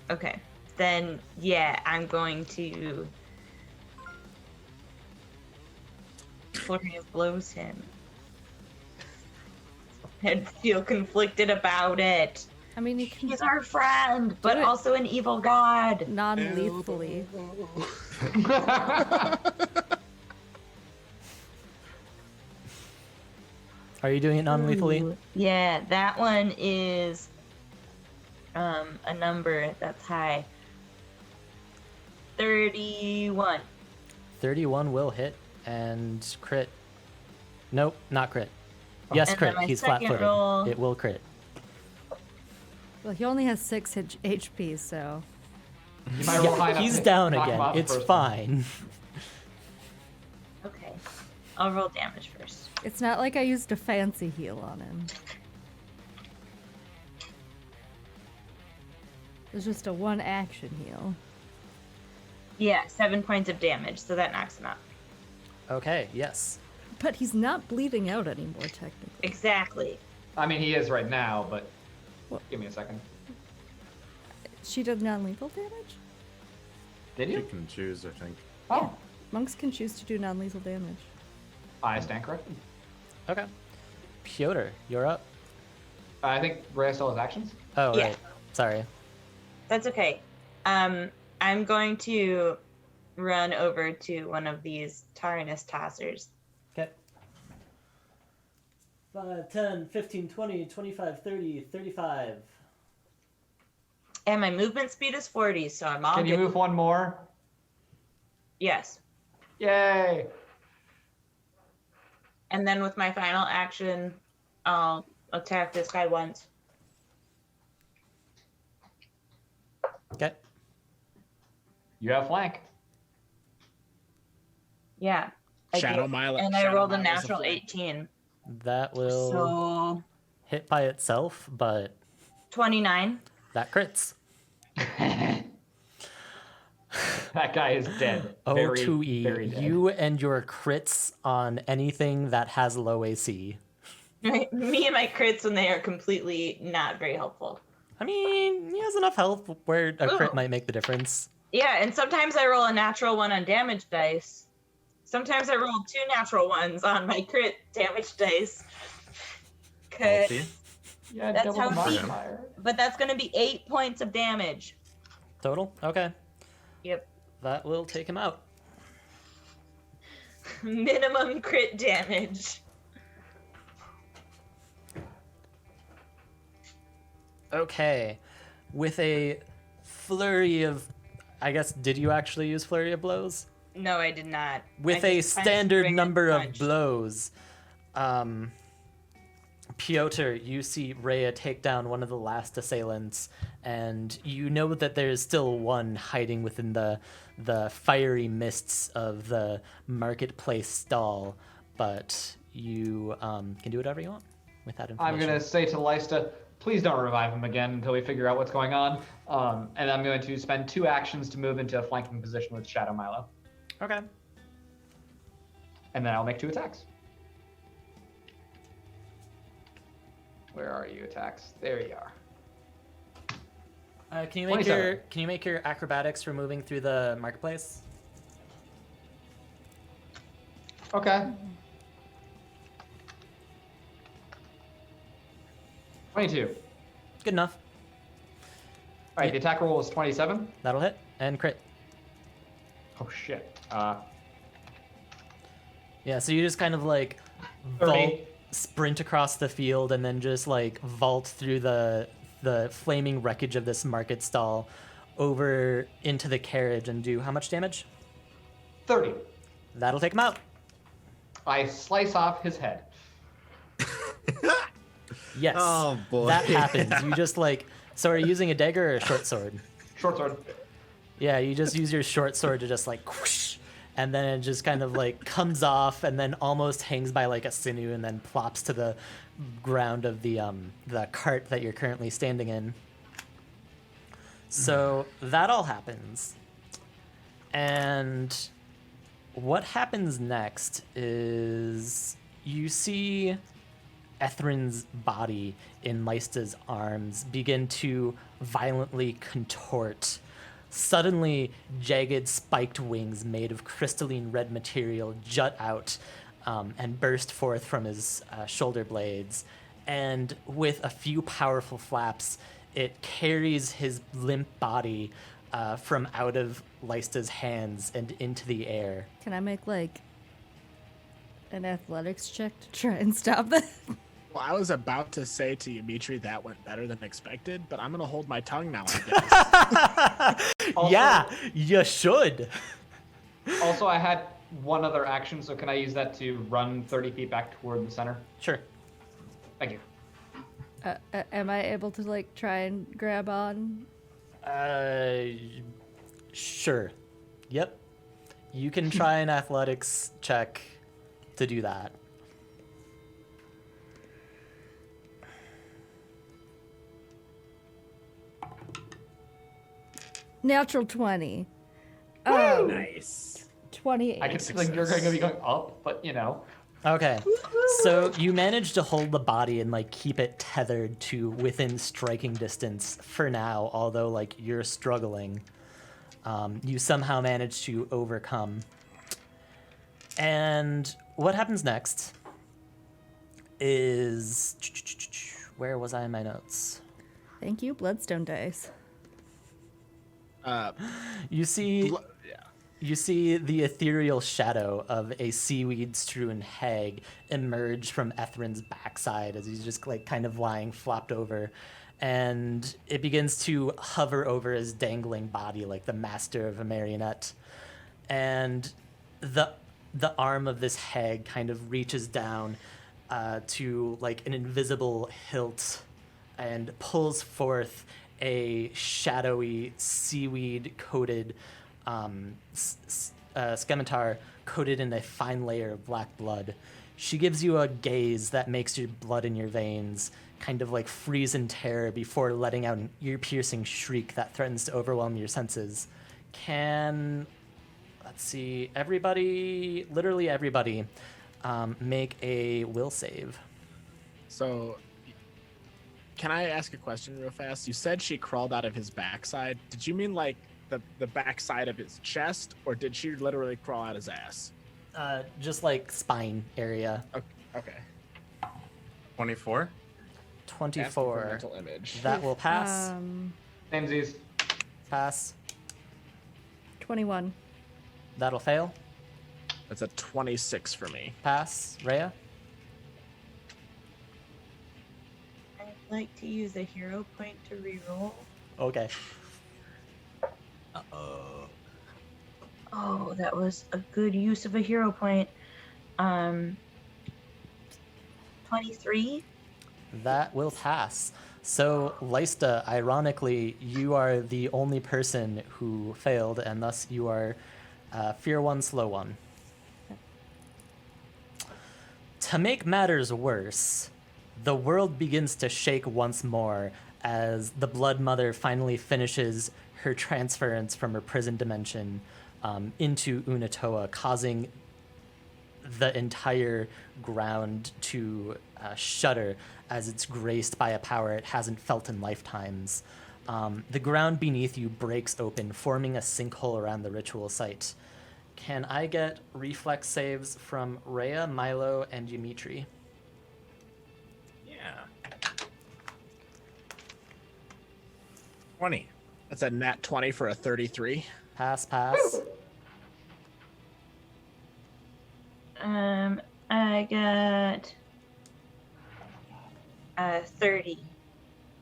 Okay. Then, yeah, I'm going to flurry of blows him. And feel conflicted about it. I mean, you can He's our friend, but it. also an evil god. non-lethally. Are you doing it non-lethally? Ooh, yeah, that one is a number that's high. 31. 31 will hit and crit. Nope, not crit. Yes, And crit. then my He's second flat-footed. roll- It will crit. Well, he only has 6 HP, so You might roll high enough He's to down knock him again. out the It's first one. fine. Okay. I'll roll damage first. it's not like I used a fancy heal on him. It was just a 1-action heal. Yeah, 7 points of damage, so that knocks him out. Okay, yes. But he's not bleeding out anymore, technically. Exactly. I mean, he is right now, but What? give me a second. She did non-lethal damage? Did You you? can choose, I think. Oh, Monks can choose to do non-lethal damage. I stand corrected. Okay. Piotr, you're up. I think Rhea still has actions. Oh, Yeah. right. Sorry. That's okay. I'm going to run over to one of these Tyrannus tossers. Okay. 5, 10, 15, 20, 25, 30, 35. And my movement speed is 40, so I'm all Can you good. move one more? Yes. Yay! And then with my final action, I'll attack this guy once. Okay. You have flank. Yeah. I Shadow do. Milo. And I Shadow rolled a Milo's natural flank. 18. That will So hit by itself, but 29. that crits. That guy is dead. Oh, Very, 2E. very dead. You and your crits on anything that has low AC. Me and my crits when they are completely not very helpful. I mean, he has enough health where a crit Ooh. might make the difference. Yeah, and sometimes I roll a natural 1 on damage dice. Sometimes I roll 2 natural 1s on my crit damage dice. 'Cause- Healthy. Yeah, That's double how the he- modifier. but that's going to be 8 points of damage. Total? Okay. Yep. That will take him out. Minimum crit damage. Okay. With a flurry of... I guess, did you actually use flurry of blows? No, I did not. With I a just punched standard during the number of punch. blows, Piotr, you see Rhea take down one of the last assailants, and you know that there is still one hiding within the fiery mists of the marketplace stall, but you can do whatever you want with that information. I'm gonna say to Lysta, please don't revive him again until we figure out what's going on. And I'm going to spend 2 actions to move into a flanking position with Shadow Milo. Okay. And then I'll make 2 attacks. Where are you, attacks? There you are. Can you make 27. your acrobatics for moving through the marketplace? Okay. 22. Good enough. All right, the attack roll is 27. That'll hit and crit. Oh shit. Yeah, so you just kind of like 30. vault, sprint across the field, and then just like vault through the flaming wreckage of this market stall over into the carriage and do how much damage? 30. That'll take him out. I slice off his head. Yes. Oh, boy. That happens. You just like, so are you using a dagger or a short sword? Short sword. Yeah, you just use your short sword to just like whoosh, and then it just kind of like comes off and then almost hangs by like a sinew and then plops to the ground of the cart that you're currently standing in. So that all happens. And what happens next is you see Ethren's body in Lysta's arms begin to violently contort. Suddenly, jagged spiked wings made of crystalline red material jut out and burst forth from his shoulder blades. And with a few powerful flaps, it carries his limp body from out of Lysta's hands and into the air. Can I make like an athletics check to try and stop that? Well, I was about to say to you, Mitri, that went better than expected, but I'm gonna hold my tongue now, I guess. Also- Yeah, you should. Also, I had one other action, so can I use that to run 30 feet back toward the center? Sure. Thank you. Am I able to like try and grab on? Sure. Yep. You can try an athletics check to do that. Natural 20. Nice. 28. I can think you're going to be going up, but you know. Okay. So you manage to hold the body and like keep it tethered to within striking distance for now, although like you're struggling. You somehow manage to overcome. And what happens next is, where was I in my notes? Thank you, Bloodstone dice. You see Yeah. You see the ethereal shadow of a seaweed-strewn hag emerge from Ethren's backside as he's just like kind of lying flopped over, and it begins to hover over his dangling body like the master of a marionette. And the arm of this hag kind of reaches down to like an invisible hilt and pulls forth a shadowy seaweed-coated scimitar coated in a fine layer of black blood. She gives you a gaze that makes your blood in your veins kind of like freeze in terror before letting out an ear-piercing shriek that threatens to overwhelm your senses. Let's see, everybody, literally everybody, make a will save. So, can I ask a question real fast? You said she crawled out of his backside. Did you mean like the backside of his chest, or did she literally crawl out his ass? Just like spine area. Okay. 24. Asking for 24. mental image. That will pass. Samesies. Pass. 21. That'll fail. That's a 26 for me. Pass. Rhea? I'd like to use a hero point to reroll. Okay. Oh, that was a good use of a hero point. 23. That will pass. So, Lysta, ironically, you are the only person who failed, and thus you are Fear 1, Slow 1. To make matters worse, the world begins to shake once more as the Blood Mother finally finishes her transference from her prison dimension into Unatoa, causing the entire ground to shudder as it's graced by a power it hasn't felt in lifetimes. The ground beneath you breaks open, forming a sinkhole around the ritual site. Can I get reflex saves from Rhea, Milo, and Dimitri? Yeah. 20. That's a nat 20 for a 33. Pass, pass. I got 30.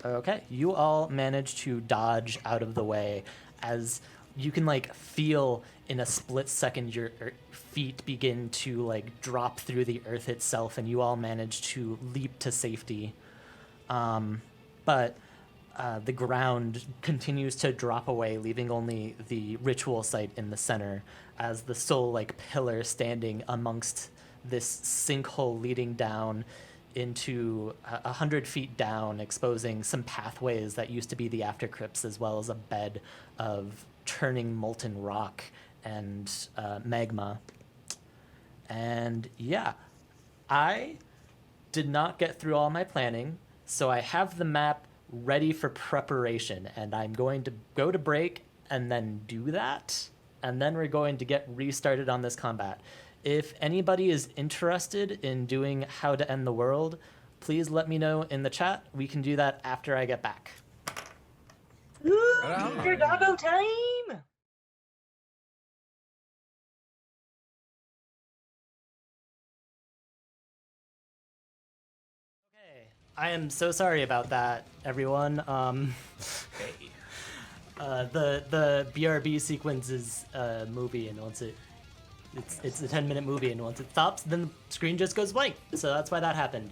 Okay, you all manage to dodge out of the way as you can like feel in a split second your feet begin to like drop through the earth itself, and you all manage to leap to safety. But the ground continues to drop away, leaving only the ritual site in the center as the sole like pillar standing amongst this sinkhole leading down into 100 feet down, exposing some pathways that used to be the after crypts, as well as a bed of churning molten rock and magma. And yeah, I did not get through all my planning, so I have the map ready for preparation, and I'm going to go to break and then do that, and then we're going to get restarted on this combat. If anybody is interested in doing How to End the World, please let me know in the chat. We can do that after I get back. Ooh, on. your doggo time! I am so sorry about that, everyone. The BRB sequence is a movie, and once it's a 10-minute movie, and once it stops, then the screen just goes blank. So that's why that happened.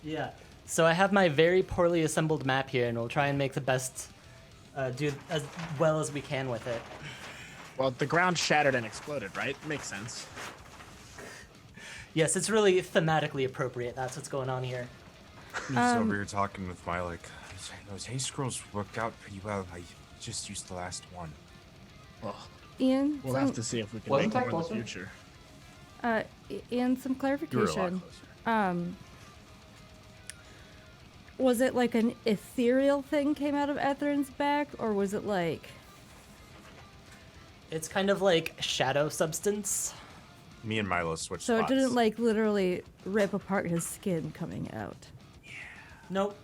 Yeah. So I have my very poorly assembled map here, and we'll try and make the best, do as well as we can with it. Well, the ground shattered and exploded, right? Makes sense. Yes, it's really thematically appropriate. That's what's going on here. He's over here talking with my those haste scrolls worked out pretty well. I just used the last one. Well, Ian, we'll have to see if we can Wasn't make that more in the closer? future. Ian, some You were a lot clarification. closer. Was it like an ethereal thing came out of Ethren's back, or was it like... It's kind of like shadow substance. Me and Milo switched So it spots. didn't like literally rip apart his skin coming out. Nope.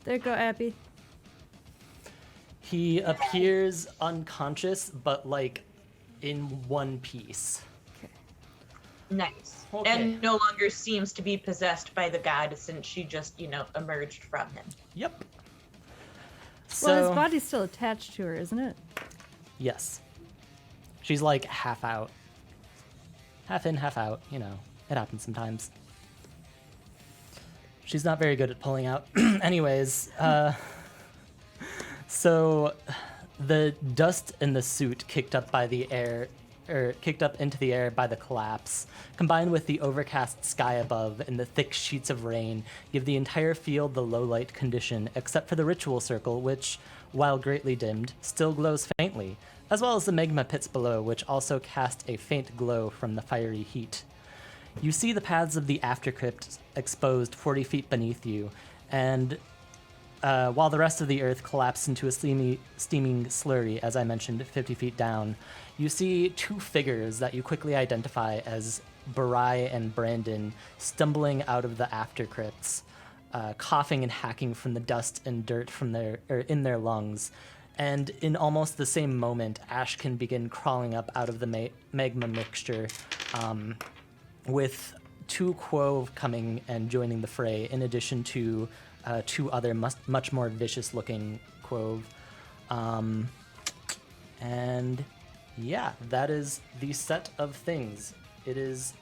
There you go, Abby. He appears unconscious, but like in one piece. Nice. Okay. And no longer seems to be possessed by the god since she just, emerged from him. Yep. Well, his So, body's still attached to her, isn't it? yes. She's like half out. Half in, half out, It happens sometimes. She's not very good at pulling out. Anyways, so the dust in the suit kicked up into the air by the collapse, combined with the overcast sky above and the thick sheets of rain, give the entire field the low light condition, except for the ritual circle, which, while greatly dimmed, still glows faintly, as well as the magma pits below, which also cast a faint glow from the fiery heat. You see the paths of the aftercrypt exposed 40 feet beneath you, and while the rest of the earth collapsed into a steaming slurry, as I mentioned, 50 feet down, you see two figures that you quickly identify as Barai and Brandon stumbling out of the aftercrypts, coughing and hacking from the dust and dirt in their lungs. And in almost the same moment, Ash can begin crawling up out of the magma mixture, with two Quove coming and joining the fray, in addition to two other much more vicious-looking Quove. And yeah, that is the set of things. It is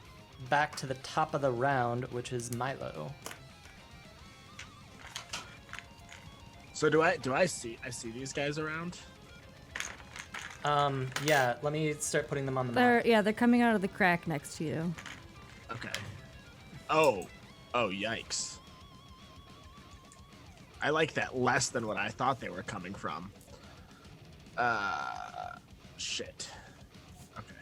back to the top of the round, which is Milo. So do I see these guys around? Yeah, let me start putting them on the map. They're coming out of the crack next to you. Okay. Oh, yikes. I like that less than what I thought they were coming from. Shit. Okay.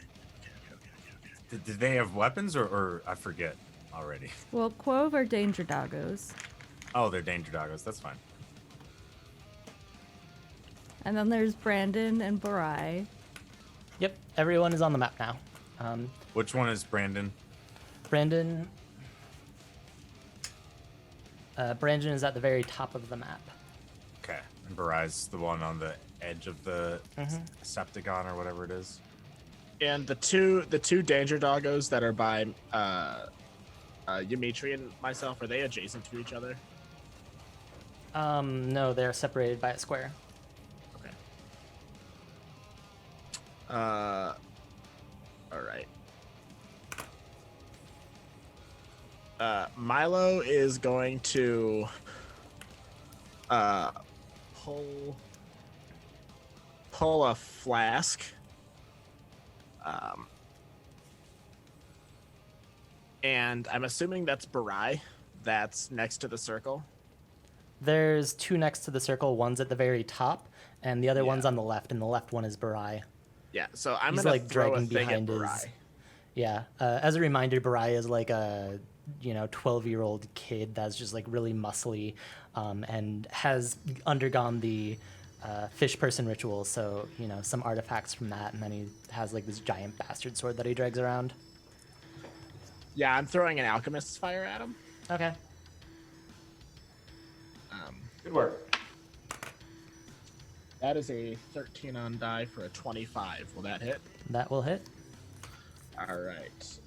Did they have weapons or I forget already? Well, Quove are danger doggos. Oh, they're danger doggos. That's fine. And then there's Brandon and Barai. Yep, everyone is on the map now. Which one is Brandon? Brandon is at the very top of the map. Okay. And Barai's the one on the edge of the Septagon or whatever it is. And the two danger doggos that are by Ymitri and myself, are they adjacent to each other? No, they're separated by a square. Okay. All right. Milo is going to pull a flask. And I'm assuming that's Barai that's next to the circle. There's two next to the circle. One's at the very top, and the other one's on the left, and the left one is Barai. Yeah, so I'm He's gonna like throw a dragging thing at behind his. Barai. Yeah. As a reminder, Barai is like a 12-year-old kid that's just like really muscly, and has undergone the fish person ritual. So some artifacts from that, and then he has like this giant bastard sword that he drags around. Yeah, I'm throwing an alchemist's fire at him. Okay. Good work. That is a 13 on die for a 25. Will that hit? That will hit. All right.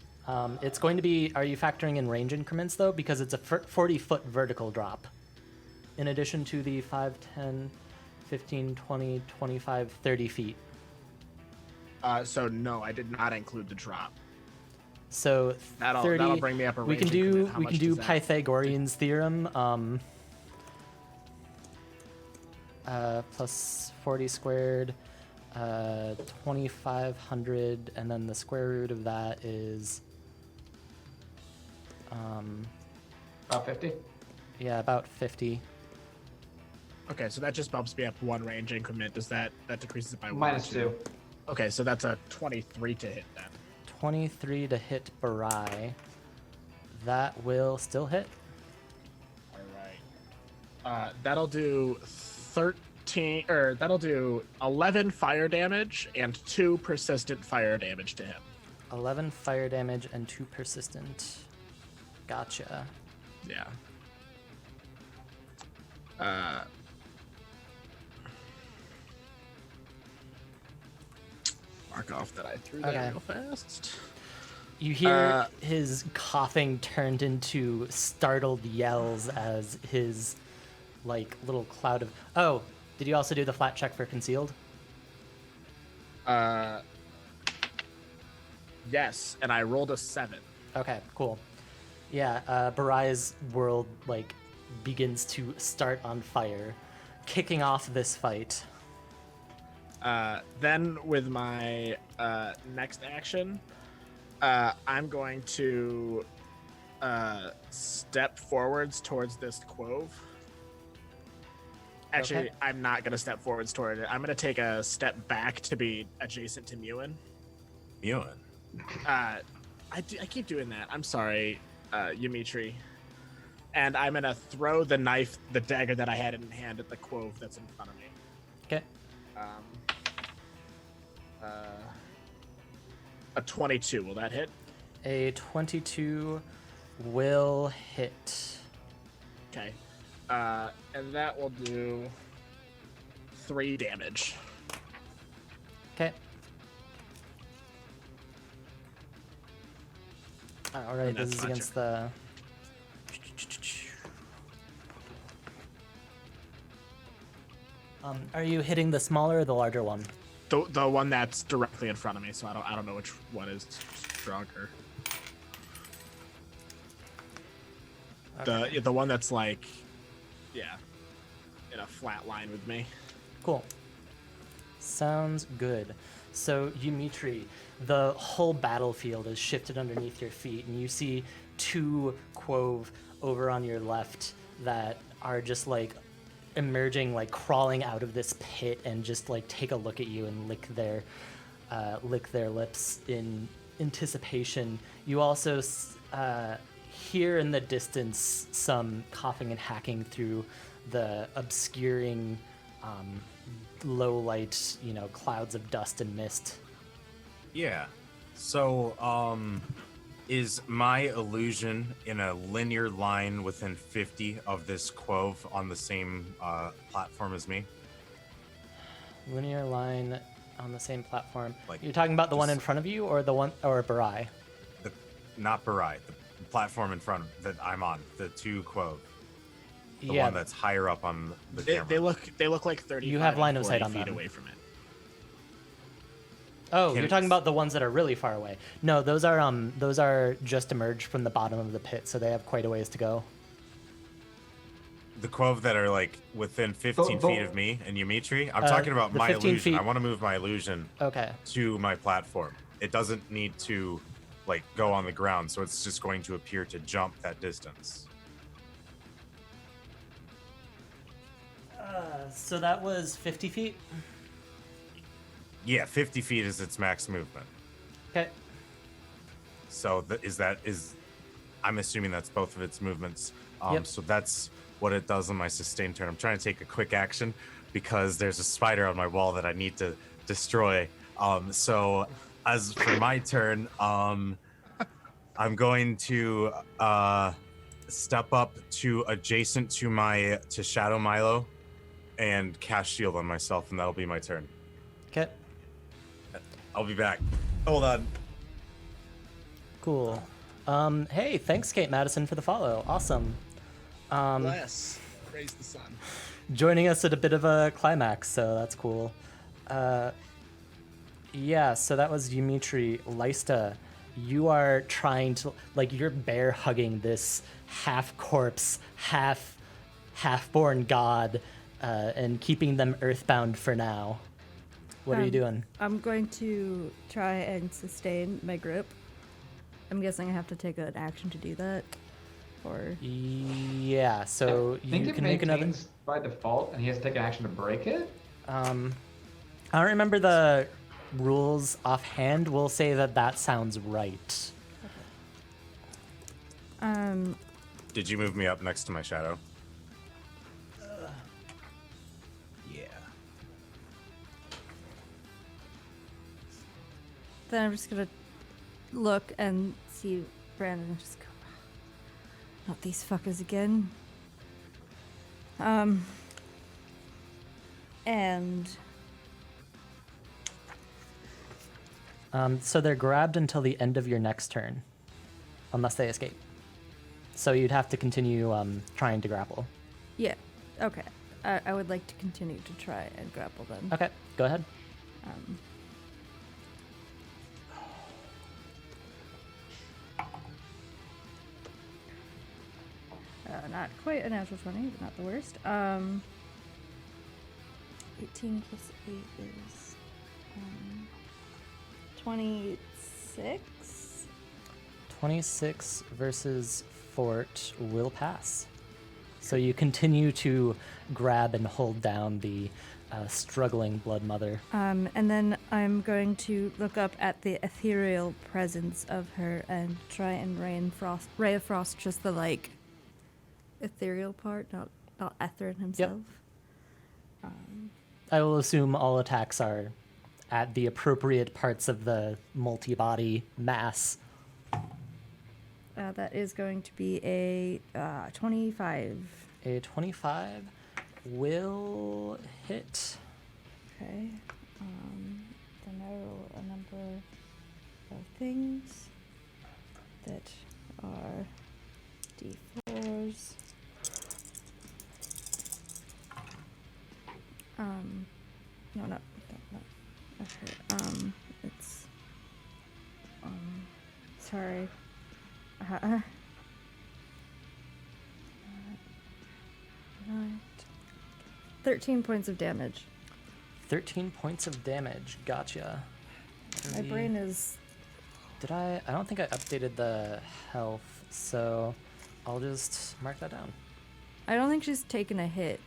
It's going to be, are you factoring in range increments though? Because it's a 40-foot vertical drop. In addition to the 5, 10, 15, 20, 25, 30 feet. So no, I did not include the drop. So That'll 30, that'll bring me up a we range can do increment. How we much can do does that- Pythagorean's theorem. Plus 40 squared, 2,500, and then the square root of that is About 50. yeah, about 50. Okay, so that just bumps me up 1 range increment. Does that decreases it by 1 or Minus 2. Okay, so that's a 23 to hit then. 23 to hit Barai. That will still hit. All right. That'll do 13, or that'll do 11 fire damage and 2 persistent fire damage to him. 11 fire damage and 2 persistent. Gotcha. Yeah. Mark off that I threw that Okay. real fast. You hear his coughing turned into startled yells as his like little cloud of. Oh, did you also do the flat check for concealed? Yes, and I rolled a 7. Okay, cool. Yeah, Barai's world like begins to start on fire, kicking off this fight. Then with my next action, I'm going to step forwards towards this quove. Actually, Okay. I'm not going to step forwards toward it. I'm going to take a step back to be adjacent to Mewan. Ewan. I keep doing that. I'm sorry, Ymitri. And I'm going to throw the knife, the dagger that I had in hand at the quove that's in front of me. Okay. A 22, will that hit? A 22 will hit. Okay. And that will do 3 damage. Okay. All right, And this that's is my against the. Are you hitting the smaller or the larger one? The one that's directly in front of me, so I don't know which one is stronger. Okay. The one that's like, yeah, in a flat line with me. Cool. Sounds good. So, Ymitri, the whole battlefield is shifted underneath your feet, and you see 2 quove over on your left that are just like emerging, like crawling out of this pit, and just like take a look at you and lick their lips in anticipation. You also hear in the distance some coughing and hacking through the obscuring low light, clouds of dust and mist. Yeah. So, is my illusion in a linear line within 50 of this quove on the same platform as me? Linear line on the same platform. Like, You're talking about the one just- in front of you, or the one, or Barai? Not Barai, the platform in front that I'm on, the 2 quove. The Yeah. one that's higher up on the camera. They look like 30. You have line of sight 40 on feet them. away from it. Oh, Can- you're talking about the ones that are really far away. No, those are just emerged from the bottom of the pit, so they have quite a ways to go. The quove that are like within 15 But- feet of me and Ymitri. I'm talking about the my 15 illusion. feet- I want to move my illusion Okay. to my platform. It doesn't need to like go on the ground, so it's just going to appear to jump that distance. So that was 50 feet? Yeah, 50 feet is its max movement. Okay. So I'm assuming that's both of its movements. Yep. So that's what it does on my sustained turn. I'm trying to take a quick action because there's a spider on my wall that I need to destroy. So as for my turn, I'm going to step up to adjacent to Shadow Milo and cast shield on myself, and that'll be my turn. Okay. I'll be back. Hold on. Cool. Hey, thanks, Kate Madison, for the follow. Awesome. Bless. Praise the sun. Joining us at a bit of a climax, so that's cool. Yeah, so that was Dimitri. Lysta, you are trying to, like, you're bear hugging this half corpse, half-born god, and keeping them earthbound for now. What are you doing? I'm going to try and sustain my grip. I'm guessing I have to take an action to do that. Or Yeah, so I think you it can make another. maintains by default, and he has to take an action to break it. I don't remember the rules offhand. We'll say that that sounds right. Did you move me up next to my shadow? Yeah. then I'm just gonna look and see Brandon and just go, not these fuckers again. And So they're grabbed until the end of your next turn, unless they escape. So you'd have to continue trying to grapple. yeah, okay. I would like to continue to try and grapple them. Okay, go ahead. Not quite a natural 20, but not the worst. 18 plus 8 is 26. 26 versus Fort will pass. So you continue to grab and hold down the struggling Blood Mother. And then I'm going to look up at the ethereal presence of her and try and ray of frost just the like ethereal part, not Ethren himself. I will assume all attacks are at the appropriate parts of the multi-body mass. That is going to be a 25. A 25 will hit. Okay. Then I roll a number of things that are d4s. No. Okay. It's. Sorry. 13 points of damage. 13 points of damage. Gotcha. My brain is. Did I don't think I updated the health, so I'll just mark that down. I don't think she's taken a hit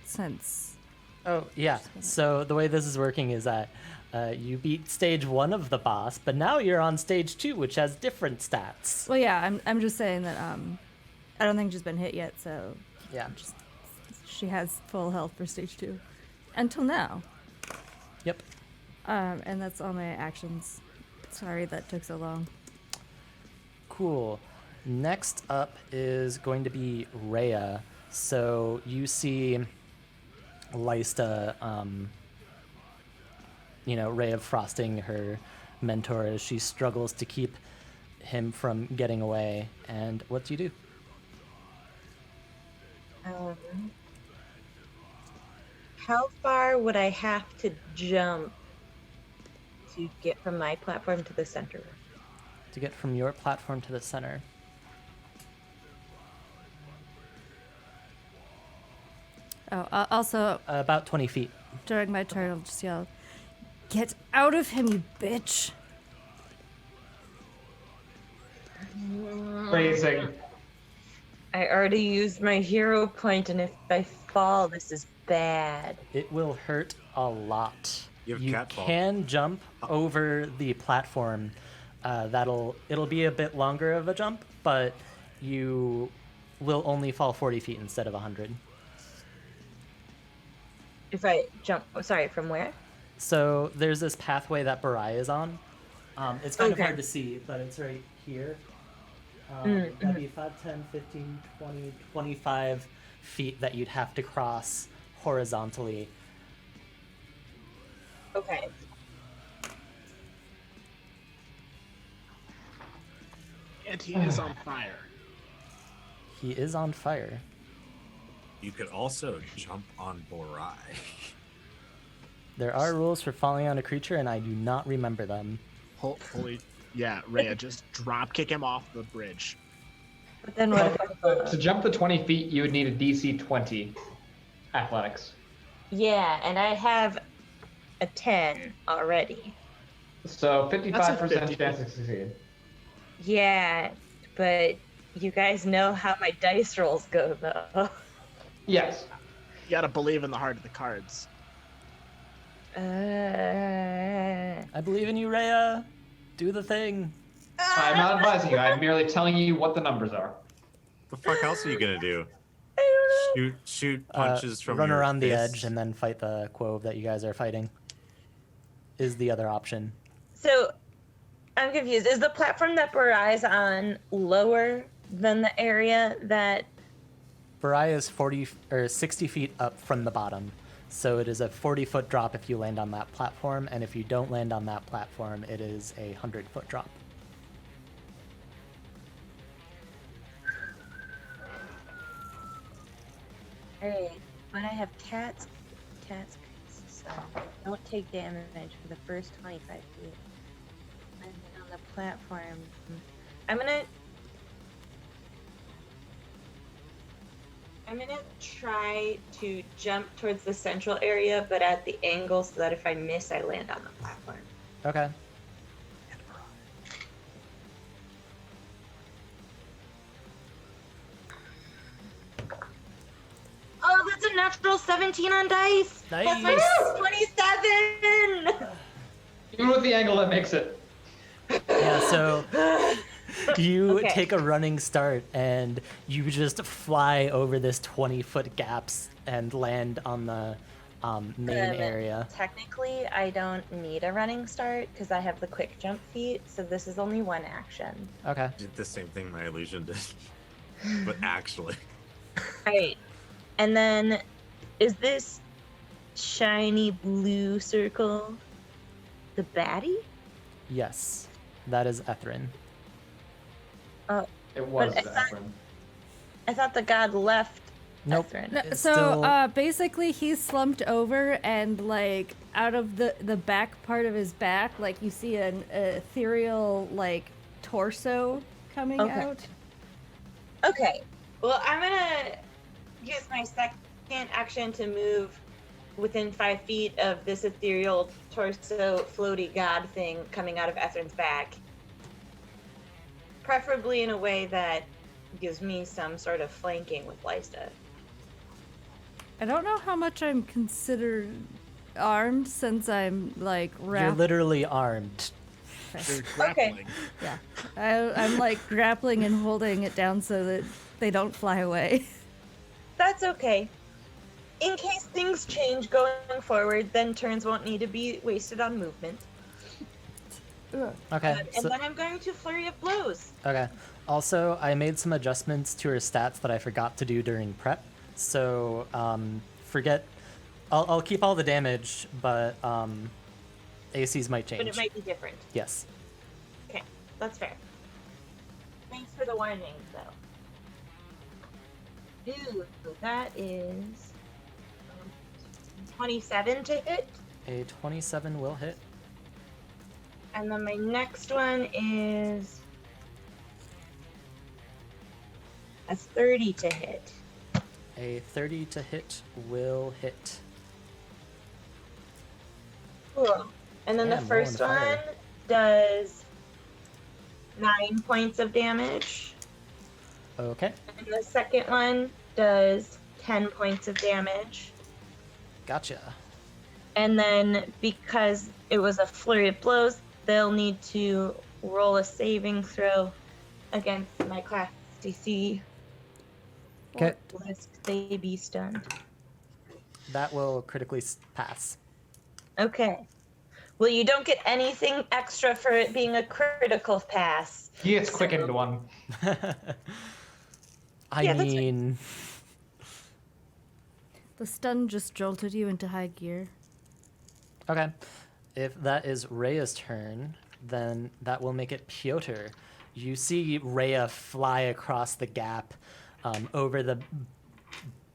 since. Oh, yeah. So the way this is working is that you beat stage 1 of the boss, but now you're on stage 2, which has different stats. Well, yeah, I'm just saying that I don't think she's been hit yet, so Yeah. she has full health for stage 2 until now. Yep. And that's all my actions. Sorry that took so long. Cool. Next up is going to be Rhea. So you see Lysta, Ray of Frosting her mentor as she struggles to keep him from getting away. And what do you do? How far would I have to jump to get from my platform to the center? To get from your platform to the center. Oh, also, About 20 feet. during my turn, I'll just yell, "Get out of him, you bitch!" Phrasing. I already used my hero point, and if I fall, this is bad. It will hurt a lot. You have You catfall. can jump over the platform. It'll be a bit longer of a jump, but you will only fall 40 feet instead of 100. If I jump, sorry, from where? So there's this pathway that Barai is on. It's kind of Okay. hard to see, but it's right here. That'd be 5, 10, 15, 20, 25 feet that you'd have to cross horizontally. Okay. And he is on fire. He is on fire. You could also jump on Borai. There are rules for falling on a creature, and I do not remember them. Holy, yeah, Rhea, just drop kick him off the bridge. But then what? To jump the 20 feet, you would need a DC 20 athletics. Yeah, and I have a 10 already. So 55% 50. chance to succeed. Yeah, but you guys know how my dice rolls go, though. Yes. You gotta believe in the heart of the cards. I believe in you, Rhea. Do the thing. I'm not advising you. I'm merely telling you what the numbers are. The fuck else are you gonna do? Shoot punches from run your around the fist? edge and then fight the Quove that you guys are fighting. Is the other option. So, I'm confused. Is the platform that Barai's on lower than the area that... Barai is 40 or 60 feet up from the bottom. So it is a 40-foot drop if you land on that platform, and if you don't land on that platform, it is a 100-foot drop. Alright, but I have cats, so don't take damage for the first 25 feet. And then on the platform, I'm gonna try to jump towards the central area, but at the angle so that if I miss, I land on the platform. Okay. Oh, that's a natural 17 on dice! That's my Nice. 27! Even with the angle, that makes it. Yeah, so you Okay. take a running start and you just fly over this 20-foot gaps and land on the main area. Technically, I don't need a running start because I have the quick jump feat, so this is only one action. Okay. Did the same thing my illusion did, but actually. Alright, and then is this shiny blue circle the baddie? Yes, that is Ethren. It was But I thought- Ethren. I thought the god left Nope. Ethren. No, It's so still- basically he's slumped over and like out of the back part of his back, like you see an ethereal like torso coming Okay. out. Okay, well, I'm gonna use my second action to move within 5 feet of this ethereal torso floaty god thing coming out of Ethren's back. Preferably in a way that gives me some sort of flanking with Lysta. I don't know how much I'm considered armed since I'm like You're wrapped. literally armed. You're grappling. Yeah, I'm like grappling and holding it down so that they don't fly away. That's okay. In case things change going forward, then turns won't need to be wasted on movement. Okay. And so- then I'm going to flurry of blows. Okay. Also, I made some adjustments to her stats that I forgot to do during prep. So, forget. I'll keep all the damage, but ACs might change. But it might be different. Yes. Okay, that's fair. Thanks for the warning, though. Ooh, that is 27 to hit. A 27 will hit. And then my next one is a 30 to hit. A 30 to hit will hit. Cool. And then Yeah, the I'm first rolling one fire. does 9 points of damage. Okay. And the second one does 10 points of damage. Gotcha. And then because it was a flurry of blows, they'll need to roll a saving throw against my class DC. Okay. Lest they be stunned. That will critically pass. Okay. Well, you don't get anything extra for it being a critical pass. He gets quickened one. I Yeah, that's right. mean, The stun just jolted you into high gear. okay. If that is Rhea's turn, then that will make it Piotr. You see Rhea fly across the gap over the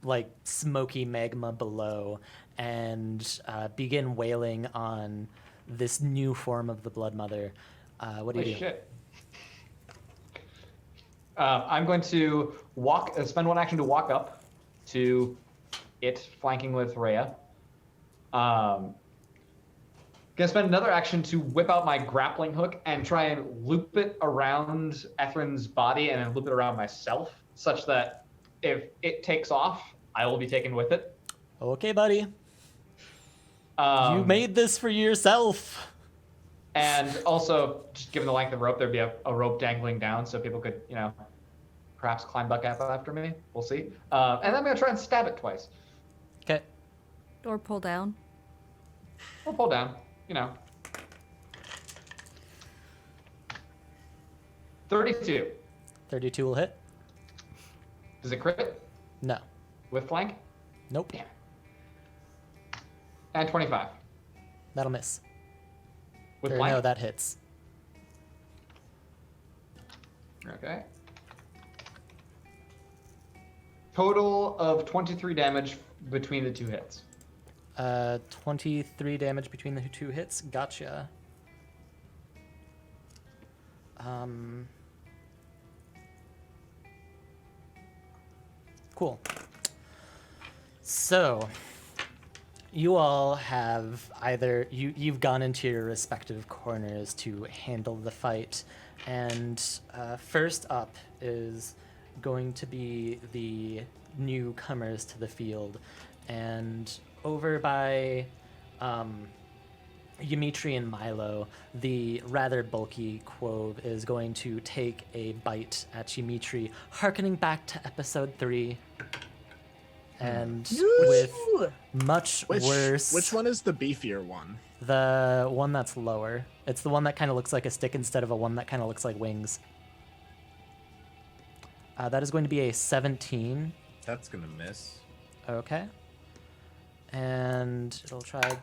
like smoky magma below and begin wailing on this new form of the Blood Mother. What do you Holy do? shit. I'm going to spend one action to walk up to it, flanking with Rhea. Gonna spend another action to whip out my grappling hook and try and loop it around Ethren's body and then loop it around myself, such that if it takes off, I will be taken with it. Okay, buddy. You Um, made this for yourself. And also, just given the length of the rope, there'd be a rope dangling down, so people could, perhaps climb back up after me. We'll see. And then I'm gonna try and stab it twice. Okay. Or pull down. Or pull down. 32. 32 will hit. Does it crit No. with flank? Nope. Damn. And 25 That'll miss. with Or flank. no, that hits. Okay. Total of 23 damage between the two hits. 23 damage between the two hits. Gotcha. Cool. So, you all have either you've gone into your respective corners to handle the fight, and first up is going to be the newcomers to the field, and over by Ymitri and Milo, the rather bulky Quove is going to take a bite at Ymitri, harkening back to episode 3. And with much worse. Which one is the beefier one? The one that's lower. It's the one that kind of looks like a stick instead of a one that kind of looks like wings. That is going to be a 17. That's gonna miss. Okay. And it'll try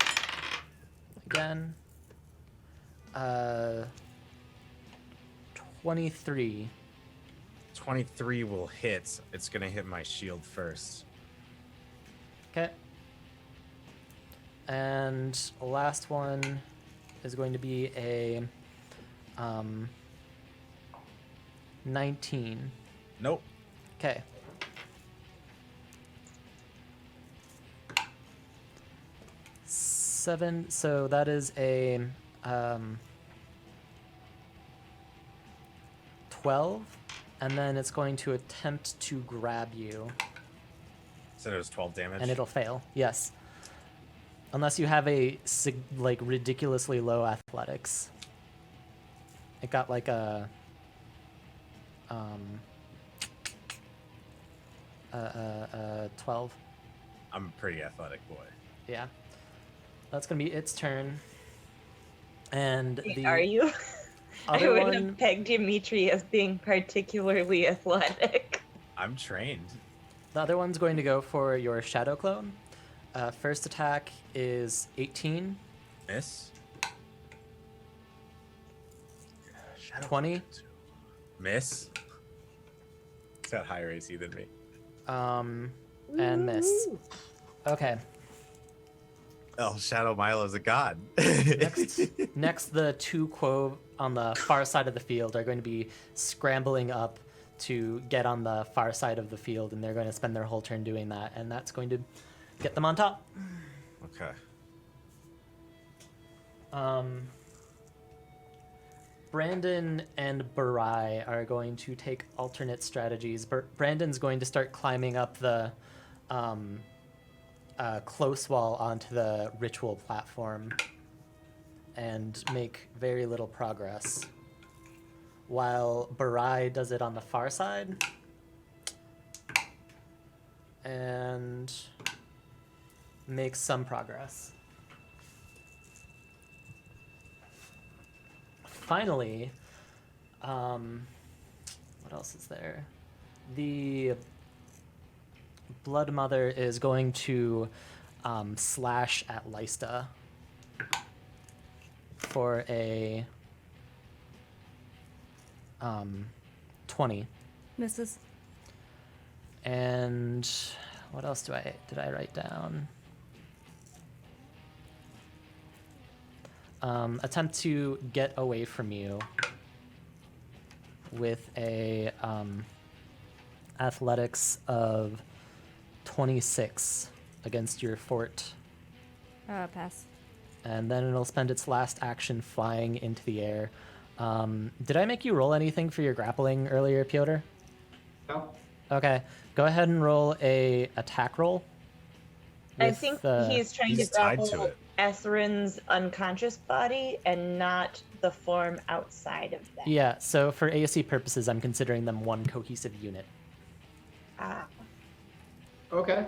again. 23. 23 will hit. It's gonna hit my shield first. Okay. And last one is going to be a 19. Nope. Okay. Seven. So that is a 12, and then it's going to attempt to grab you, Said it was 12 damage. and it'll fail. Yes. Unless you have a ridiculously low athletics. It got like a 12. I'm a pretty athletic boy. Yeah. That's gonna be its turn. And the Are you? I other wouldn't one, have pegged Dimitri as being particularly athletic. I'm trained. the other one's going to go for your shadow clone. First attack is 18, Miss. 20, Miss. It's got higher AC than me. and miss. Okay. Oh, Shadow Milo's a god. Next, the two Quove on the far side of the field are going to be scrambling up to get on the far side of the field, and they're going to spend their whole turn doing that, and that's going to get them on top. Okay. Brandon and Barai are going to take alternate strategies. Brandon's going to start climbing up the close wall onto the ritual platform and make very little progress, while Barai does it on the far side and makes some progress. Finally, what else is there? The Blood Mother is going to slash at Lysta for a 20. Misses. And what else did I write down? Attempt to get away from you with a athletics of 26 against your fort. Pass. And then it'll spend its last action flying into the air. Did I make you roll anything for your grappling earlier, Piotr? No. Okay, go ahead and roll a attack roll. I with, think uh, he's trying he's to tied to grapple it. Ethren's unconscious body and not the form outside of that. Yeah, so for ASC purposes, I'm considering them one cohesive unit. Ah. Okay.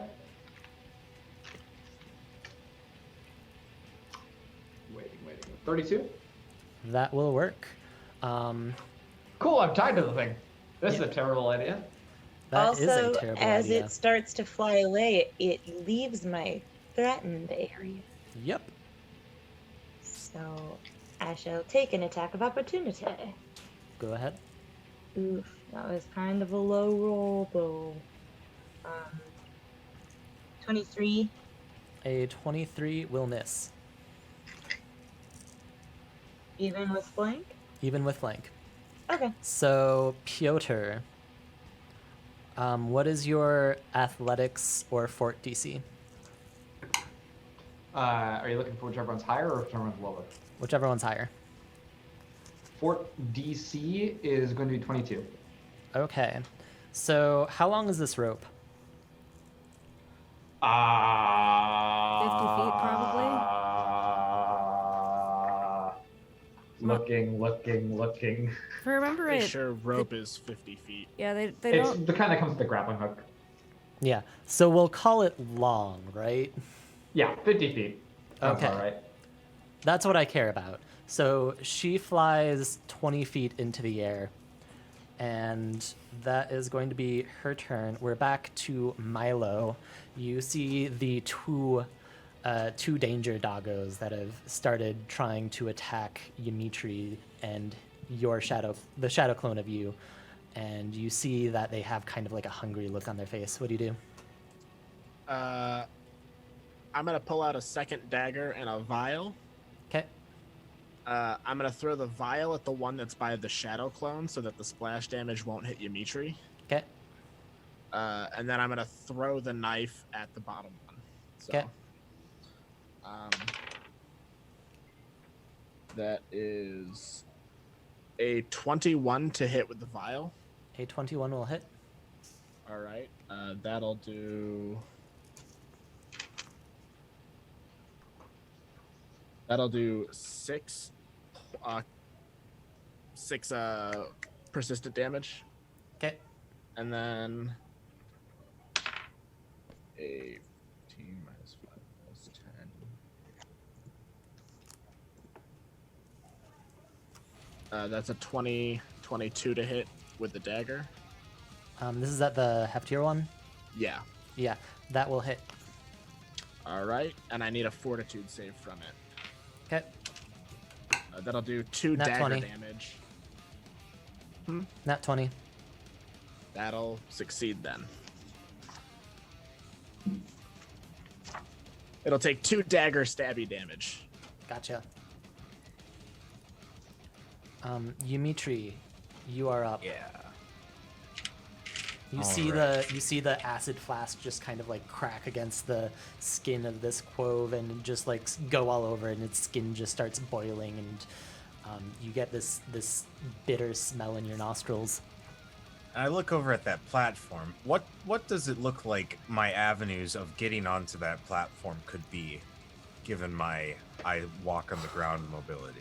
Waiting. 32? That will work. Um, Cool, I'm tied to the thing. This is Yeah. a terrible idea. that is Also, a terrible as idea. it starts to fly away, it leaves my threatened area. Yep. So I shall take an attack of opportunity. Go ahead. Oof, that was kind of a low roll though. 23. A 23 will miss, Even with flank? even with flank. Okay. So, Piotr, what is your athletics or fort DC? Are you looking for whichever one's higher or whichever one's lower? Whichever one's higher. Fort DC is going to be 22. Okay. So, how long is this rope? 50 feet, probably. Looking. If I remember Pretty it, sure rope is 50 feet. yeah, they It's don't. the kind that comes with the grappling hook. Yeah. So, we'll call it long, right? Yeah, 50 feet. Sounds Okay. all right. That's what I care about. So she flies 20 feet into the air, and that is going to be her turn. We're back to Milo. You see the two danger doggos that have started trying to attack Ymitri and the shadow clone of you, and you see that they have kind of like a hungry look on their face. What do you do? I'm gonna pull out a second dagger and a vial. Okay. I'm gonna throw the vial at the one that's by the shadow clone so that the splash damage won't hit Ymitri. Okay. And then I'm gonna throw the knife at the bottom one. So, Okay. That is a 21 to hit with the vial. A 21 will hit. All right. That'll do. That'll do six persistent damage, Okay. and then a 15 minus 5 plus 10. That's a 22 to hit with the dagger. This is at the heftier one. Yeah. Yeah, that will hit. All right, and I need a fortitude save from it. Okay. That'll do 2 Nat dagger 20. damage. Nat 20. That'll succeed then. It'll take 2 dagger stabby damage. Gotcha. Ymitri, you are up. Yeah. You All see right. you see the acid flask just kind of like crack against the skin of this quove and just like go all over it, and its skin just starts boiling, and you get this bitter smell in your nostrils. I look over at that platform. What does it look like my avenues of getting onto that platform could be, given I walk on the ground mobility?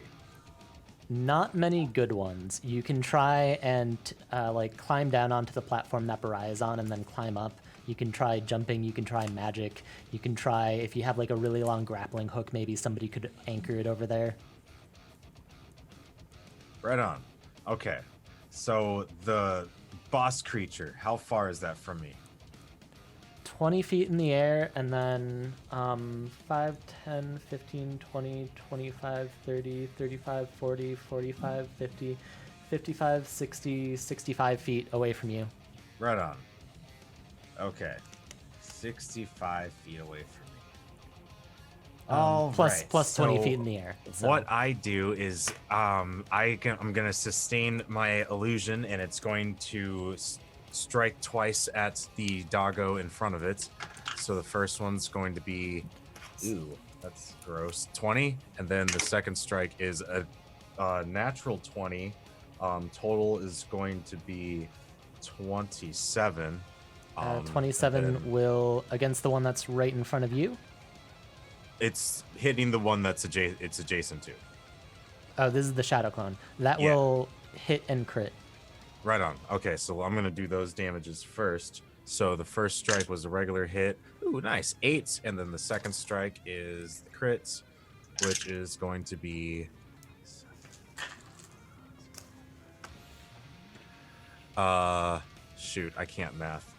Not many good ones. You can try and like climb down onto the platform that Barai is on and then climb up. You can try jumping, you can try magic. You can try, if you have like a really long grappling hook, maybe somebody could anchor it over there. Right on. Okay. So the boss creature, how far is that from me? 20 feet in the air, and then 5, 10, 15, 20, 25, 30, 35, 40, 45, 50, 55, 60, 65 feet away from you. Right on. Okay. 65 feet away from me. Plus 20 So feet in the air. So. What I do is I'm going to sustain my illusion, and it's going to strike twice at the doggo in front of it. So the first one's going to be, ooh, that's gross, 20. And then the second strike is a natural 20. Total is going to be 27. 27 will against the one that's right in front of you. It's hitting the one that's adjacent to. Oh, this is the shadow clone. That Yeah. will hit and crit. Right on. Okay, so I'm gonna do those damages first. So the first strike was a regular hit. Ooh, nice, 8. And then the second strike is the crits, which is going to be. Shoot, I can't math.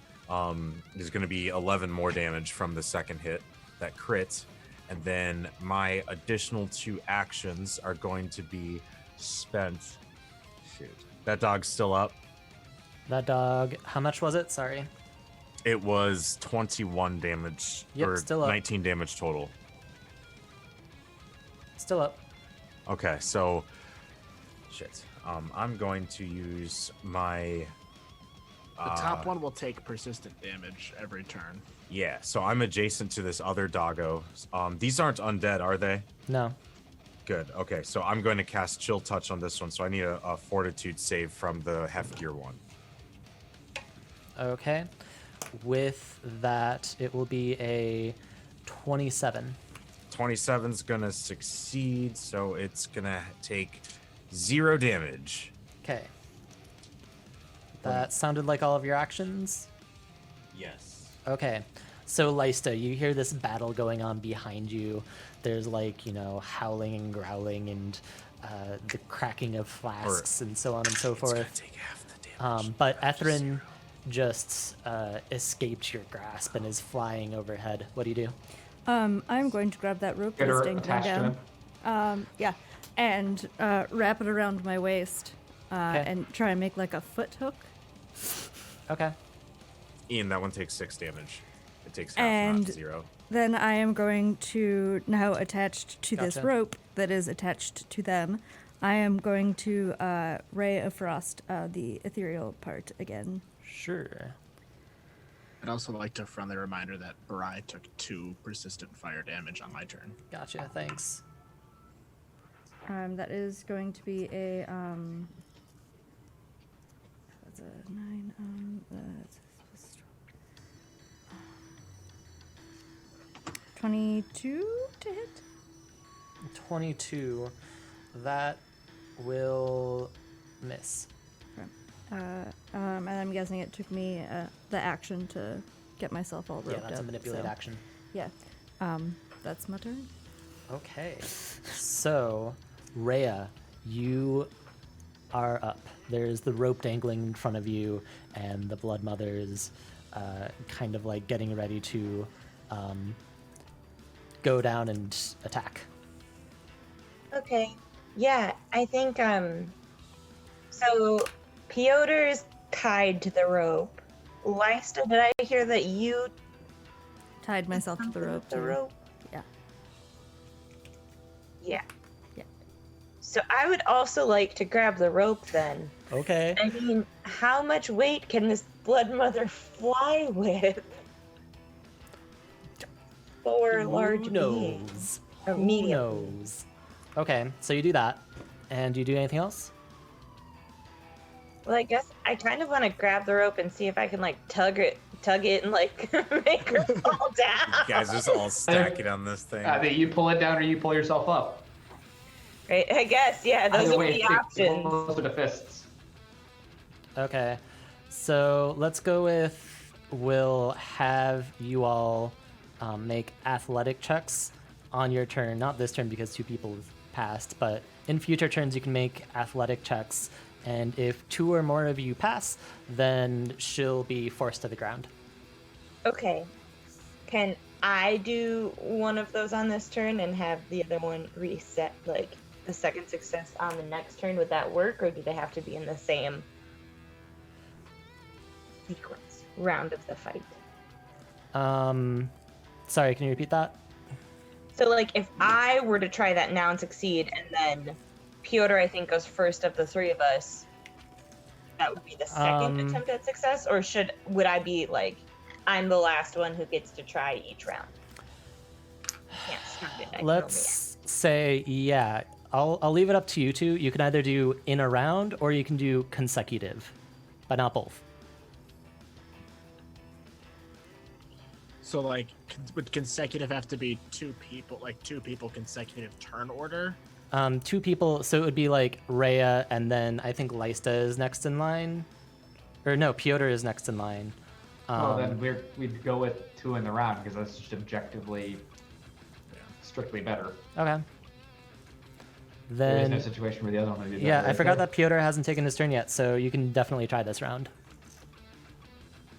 There's gonna be 11 more damage from the second hit, that crit. And then my additional 2 actions are going to be spent. Shoot. That dog's still up. That dog, how much was it? Sorry. It was 21 damage. Yep, or still up. 19 damage total. Still up. Okay, so. Shit. I'm going to use my. The top one will take persistent damage every turn. Yeah, so I'm adjacent to this other doggo. These aren't undead, are they? No. Good. Okay, so I'm going to cast Chill Touch on this one. So I need a Fortitude save from the Hefgear one. Okay. With that, it will be a 27. 27's going to succeed, so it's going to take 0 damage. Okay. That sounded like all of your actions. Yes. Okay. So, Lysta, you hear this battle going on behind you. There's like, howling and growling and the cracking of flasks and so on and so It's going forth. to take half the damage. But Ethren just escaped your grasp and is flying overhead. What do you do? I'm going to grab that rope Get that's her dangling attached to down. him. Yeah, and wrap it around my waist Okay. and try and make like a foot hook. Okay. Ian, that one takes 6 damage. It takes half, And- not 0. Then I am going to, now attached to this Gotcha. rope that is attached to them, I am going to Ray of Frost the ethereal part again. Sure. I'd also like to friendly reminder that Barai took 2 persistent fire damage on my turn. Gotcha. Thanks. That is going to be a that's a 9 that's 22 to hit. 22. That will miss. And I'm guessing it took me the action to get myself all roped Yeah, up. that's a manipulate so, action. Yeah. That's my turn. Okay. So, Rhea, you are up. There's the rope dangling in front of you, and the Blood Mother is kind of like getting ready to go down and attack. Okay. Yeah, I think so Piotr is tied to the rope. Lysta, did I hear that you Tied myself to the rope. The too. rope? Yeah. Yeah. Yeah. So I would also like to grab the rope then. Okay. I mean, how much weight can this Blood Mother fly with? For large Who beings. knows? Or Who medium. knows? Okay, so you do that. And do you do anything else? Well, I guess I kind of want to grab the rope and see if I can like tug it and like make her fall down. You guys just all stacking on this thing. Either you pull it down or you pull yourself up. Right? I guess, yeah, those Either are way, the it's options. closer to fists. Okay. So let's go with we'll have you all make athletic checks on your turn. Not this turn because 2 people have passed, but in future turns you can make athletic checks. And if 2 or more of you pass, then she'll be forced to the ground. Okay. Can I do one of those on this turn and have the other one reset, like the second success on the next turn, would that work, or do they have to be in the same sequence round of the fight? Sorry, can you repeat that? So, like, if I were to try that now and succeed, and then Piotr, I think, goes first of the three of us, that would be the second attempt at success, or would I be like, I'm the last one who gets to try each round? Can't start it. I can Let's say, yeah, I'll leave it up to you two. You can either do in a round or you can do consecutive, but not both. So like, would consecutive have to be two people consecutive turn order? Two people, so it would be like Rhea, and then I think Lysta is next in line. Or no, Piotr is next in line. Well, then we'd go with 2 in the round because that's just objectively strictly better. Okay. There is Then, no situation where the other one would be better. yeah, I right forgot there. that Piotr hasn't taken his turn yet, so you can definitely try this round.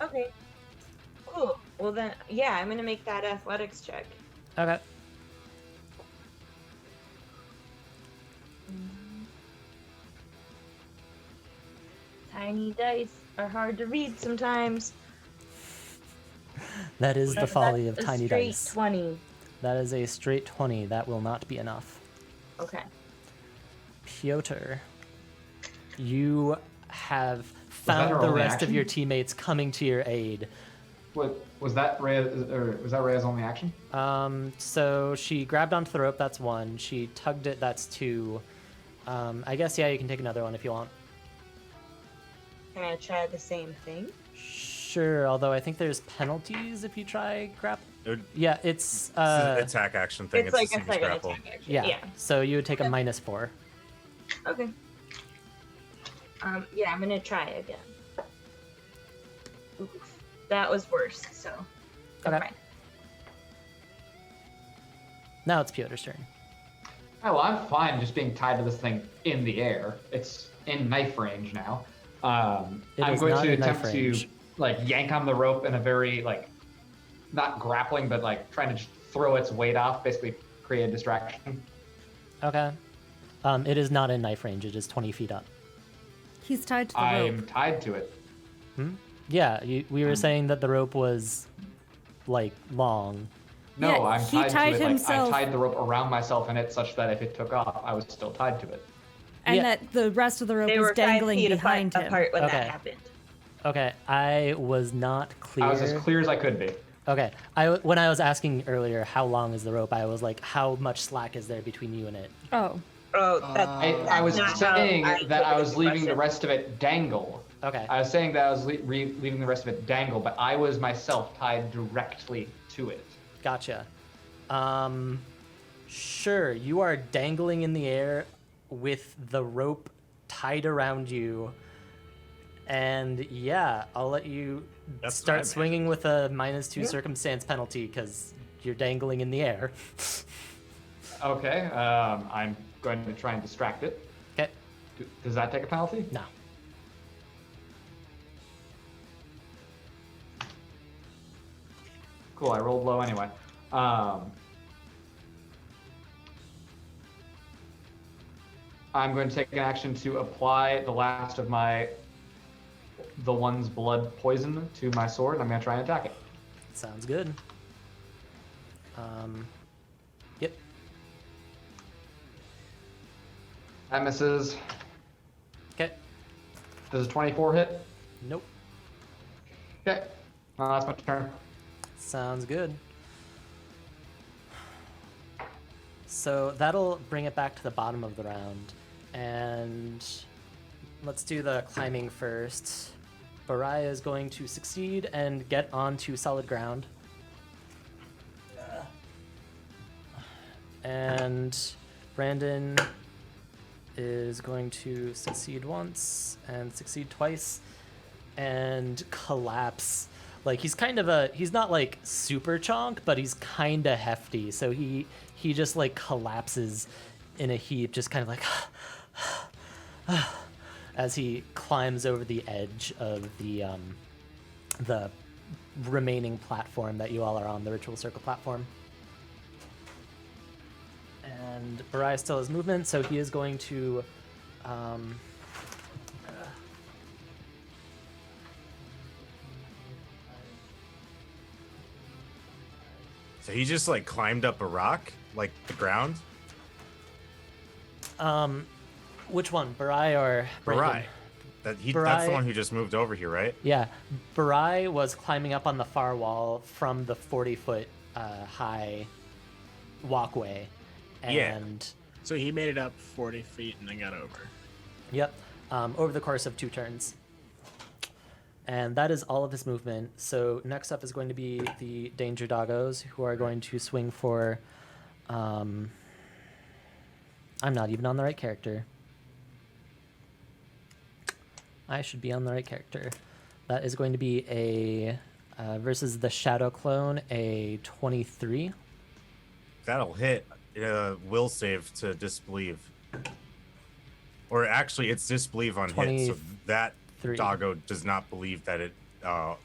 Okay. Cool. Well then, yeah, I'm gonna make that athletics check. Okay. Tiny dice are hard to read sometimes. That is the folly of That's a tiny straight dice. 20. That is a straight 20. That will not be enough. Okay. Piotr, you have that found her the only rest of action? your teammates coming to your aid. What was that Rhea's only action? So she grabbed onto the rope, that's 1. She tugged it, that's 2. I guess, yeah, you can take another one if you want. Can I try the same thing? Sure, although I think there's penalties if you try grapple. It would- Yeah, it's, It's an attack action thing. It's like the it's same as like an grapple. attack action. yeah. So you would take a Okay. -4. Okay. Yeah, I'm gonna try again. Oof, that was worse. So. never Okay. mind. Now it's Piotr's turn. Oh, well, I'm fine just being tied to this thing in the air. It's in knife range now. It I'm is going not to in knife attempt to range. like yank on the rope in a very like not grappling, but like trying to just throw its weight off, basically create a distraction. Okay. It is not in knife range. It is 20 feet up. He's tied to the I'm rope. tied to it. Yeah, we were saying that the rope was, like, long. No, Yeah, I'm he tied tied to it. Like, himself- I tied the rope around myself in it such that if it took off, I was still tied to it. And Yeah. that the rest of the rope They was were 5 dangling feet behind him. apart when Okay. that happened. Okay, I was not clear. I was as clear as I could be. Okay, when I was asking earlier how long is the rope, I was like, how much slack is there between you and it? Oh, Oh, I was not how saying I that I took was the leaving the question. rest of it dangle. Okay, I was saying that I was leaving the rest of it dangle, but I was myself tied directly to it. gotcha. Sure, you are dangling in the air with the rope tied around you. And yeah, I'll let you That's start what I swinging with a -2 circumstance penalty because you're dangling in the air. Okay, I'm going to try and distract it. Okay, Does that take a penalty? no. Cool, I rolled low anyway. I'm going to take an action to apply the last of the one's blood poison to my sword, and I'm going to try and attack it. Sounds good. Yep. That misses. Okay. Does a 24 hit? Nope. Okay. That's my turn. Sounds good. So that'll bring it back to the bottom of the round. And let's do the climbing first. Baraya is going to succeed and get onto solid ground. And Brandon is going to succeed once and succeed twice and collapse. Like he's not like super chonk, but he's kind of hefty. So he just like collapses in a heap, just kind of like as he climbs over the edge of the remaining platform that you all are on, the ritual circle platform. And Barai still has movement, so he is going to. So he just like climbed up a rock, like the ground. Which one, Barai or Barai. Brayden? That's the Barai- one who just moved over here, right? Yeah, Barai was climbing up on the far wall from the 40-foot high walkway, Yeah. and So he made it up 40 feet and then got over. yep, over the course of 2 turns. And that is all of his movement. So next up is going to be the Danger Doggos, who are going to swing for. I'm not even on the right character. I should be on the right character. That is going to be a versus the Shadow Clone, a 23. That'll hit. Will save to disbelieve. Or actually, it's disbelieve on hit, so that 23. doggo does not believe that it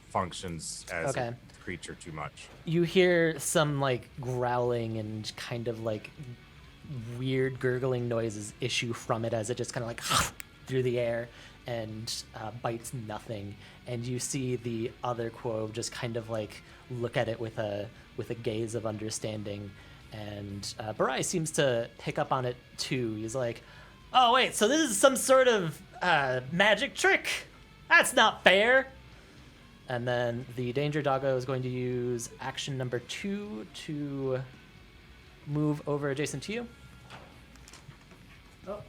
functions as Okay. a creature too much. You hear some like growling and kind of like weird gurgling noises issue from it as it just kind of like through the air and bites nothing. And you see the other Quo just kind of like look at it with a gaze of understanding. And Barai seems to pick up on it too. He's like, "Oh wait, so this is some sort of magic trick? That's not fair." And then the Danger Doggo is going to use action number 2 to move over adjacent to you. Oh.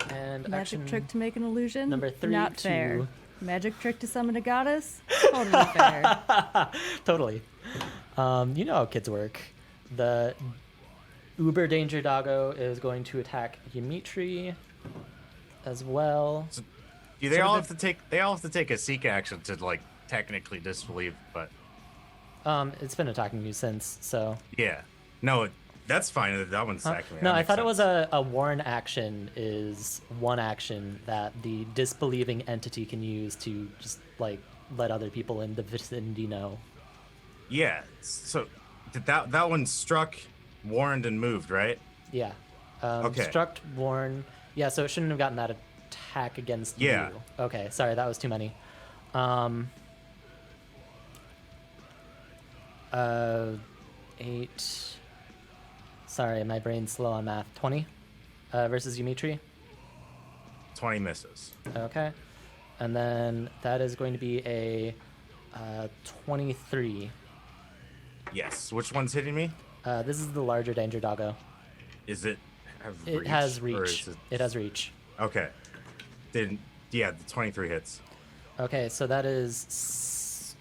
And Magic action trick to make an illusion? number 3 Not to fair. Magic trick to summon a goddess? Totally fair. Totally. You know how kids work. The Uber Danger Doggo is going to attack Dimitri as well. Do they all have to take? They all have to take a seek action to like technically disbelieve, but It's been attacking you since, so. yeah, no, that's fine. That one's Huh? attacking me. No, That I makes thought it was sense. a warn action is one action that the disbelieving entity can use to just like let other people in the vicinity know. Yeah. So did that one struck, warned, and moved, right? Yeah. Okay. Struck, warn. Yeah, so it shouldn't have gotten that attack against Yeah. you. Okay, sorry, that was too many. 8. Sorry, my brain's slow on math. 20 versus Dimitri. 20 misses. Okay. And then that is going to be a 23. Yes. Which one's hitting me? This is the larger Danger Doggo. Is it? Have It has or reach. is It has reach. Okay. Then yeah, the 23 hits. Okay, so that is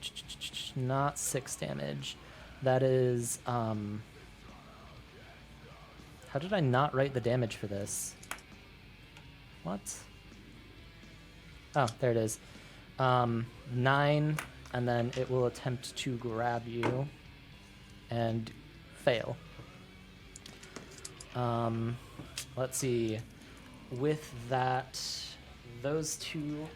not 6 damage. That is how did I not write the damage for this? What? Oh, there it is. 9, and then it will attempt to grab you and fail. Let's see. With that, those two.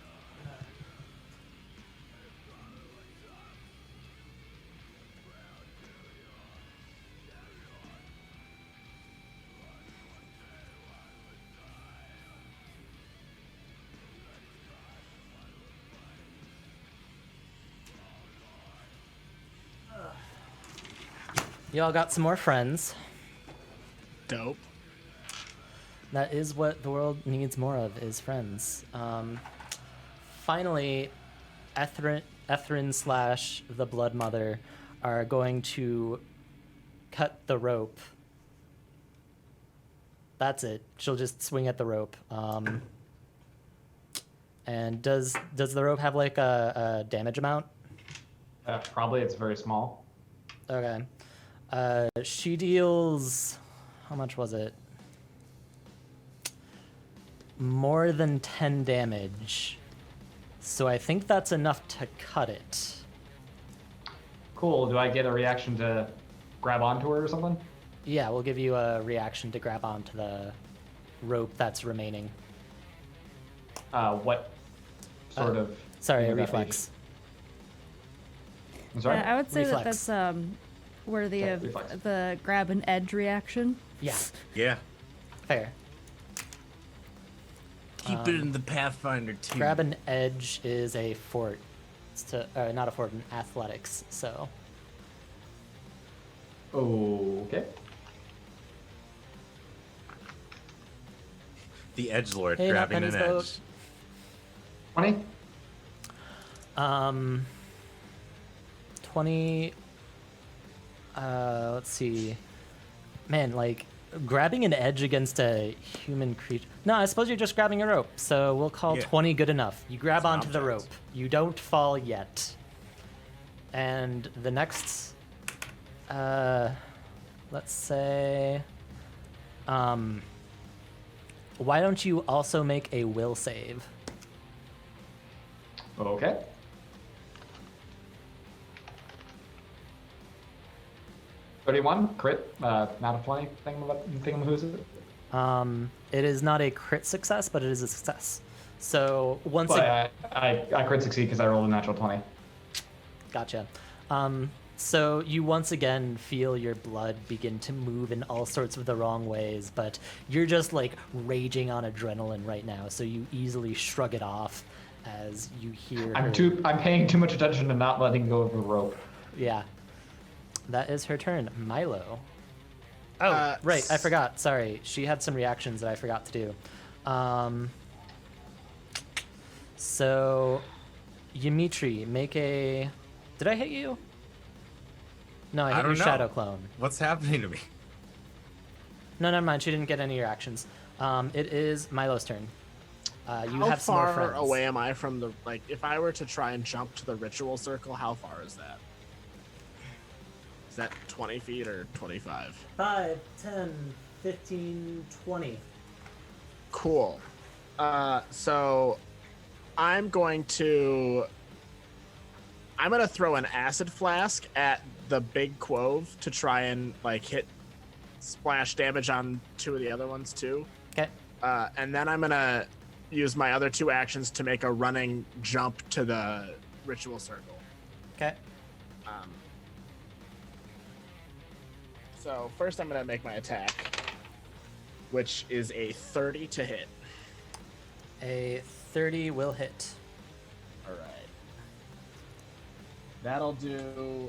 Y'all got some more friends. Dope. That is what the world needs more of, is friends. Finally, Ethren slash the Blood Mother are going to cut the rope. That's it. She'll just swing at the rope. And does the rope have like a damage amount? Probably it's very small. Okay. She deals, how much was it? More than 10 damage. So I think that's enough to cut it. Cool. Do I get a reaction to grab onto her or something? Yeah, we'll give you a reaction to grab onto the rope that's remaining. What sort of? Sorry, thing a would that be? reflex. I'm sorry. I would say Reflex. that that's worthy Okay, of reflex. the grab an edge reaction. Yeah, Yeah. fair. Keep it in the Pathfinder team. Grab an edge is a fort. It's not a fort, an athletics. So Okay. The edgelord Hey, not grabbing an Penny's boat. edge. 20. 20. Let's see. Man, like grabbing an edge against a human creature. No, I suppose you're just grabbing a rope. So we'll call Yeah. 20 good enough. You grab It's an onto the rope. object. You don't fall yet. And the next, let's say, why don't you also make a will save? Okay. $31 crit, not a 20 thing. Who's it? It is not a crit success, but it is a success. So once But I crit succeed because I rolled a natural 20. Gotcha. So you once again feel your blood begin to move in all sorts of the wrong ways, but you're just like raging on adrenaline right now, so you easily shrug it off as you hear her. I'm paying too much attention to not letting go of the rope. Yeah. That is her turn. Milo. Oh, right, I forgot. Sorry. She had some reactions that I forgot to do. So Ymitri, make a... Did I hit you? No, I hit don't your know. shadow clone. What's happening to me? No, never mind. She didn't get any of your actions. It is Milo's turn. You How have some more far friends. away am I from the, like, if I were to try and jump to the ritual circle, how far is that? Is that 20 feet or 25? 5, 10, 15, 20. Cool. So I'm going to throw an acid flask at the big quove to try and like hit splash damage on two of the other ones too. Okay. And then I'm gonna use my other two actions to make a running jump to the ritual circle. Okay. So first I'm gonna make my attack, which is a 30 to hit. A 30 will hit. All right. That'll do.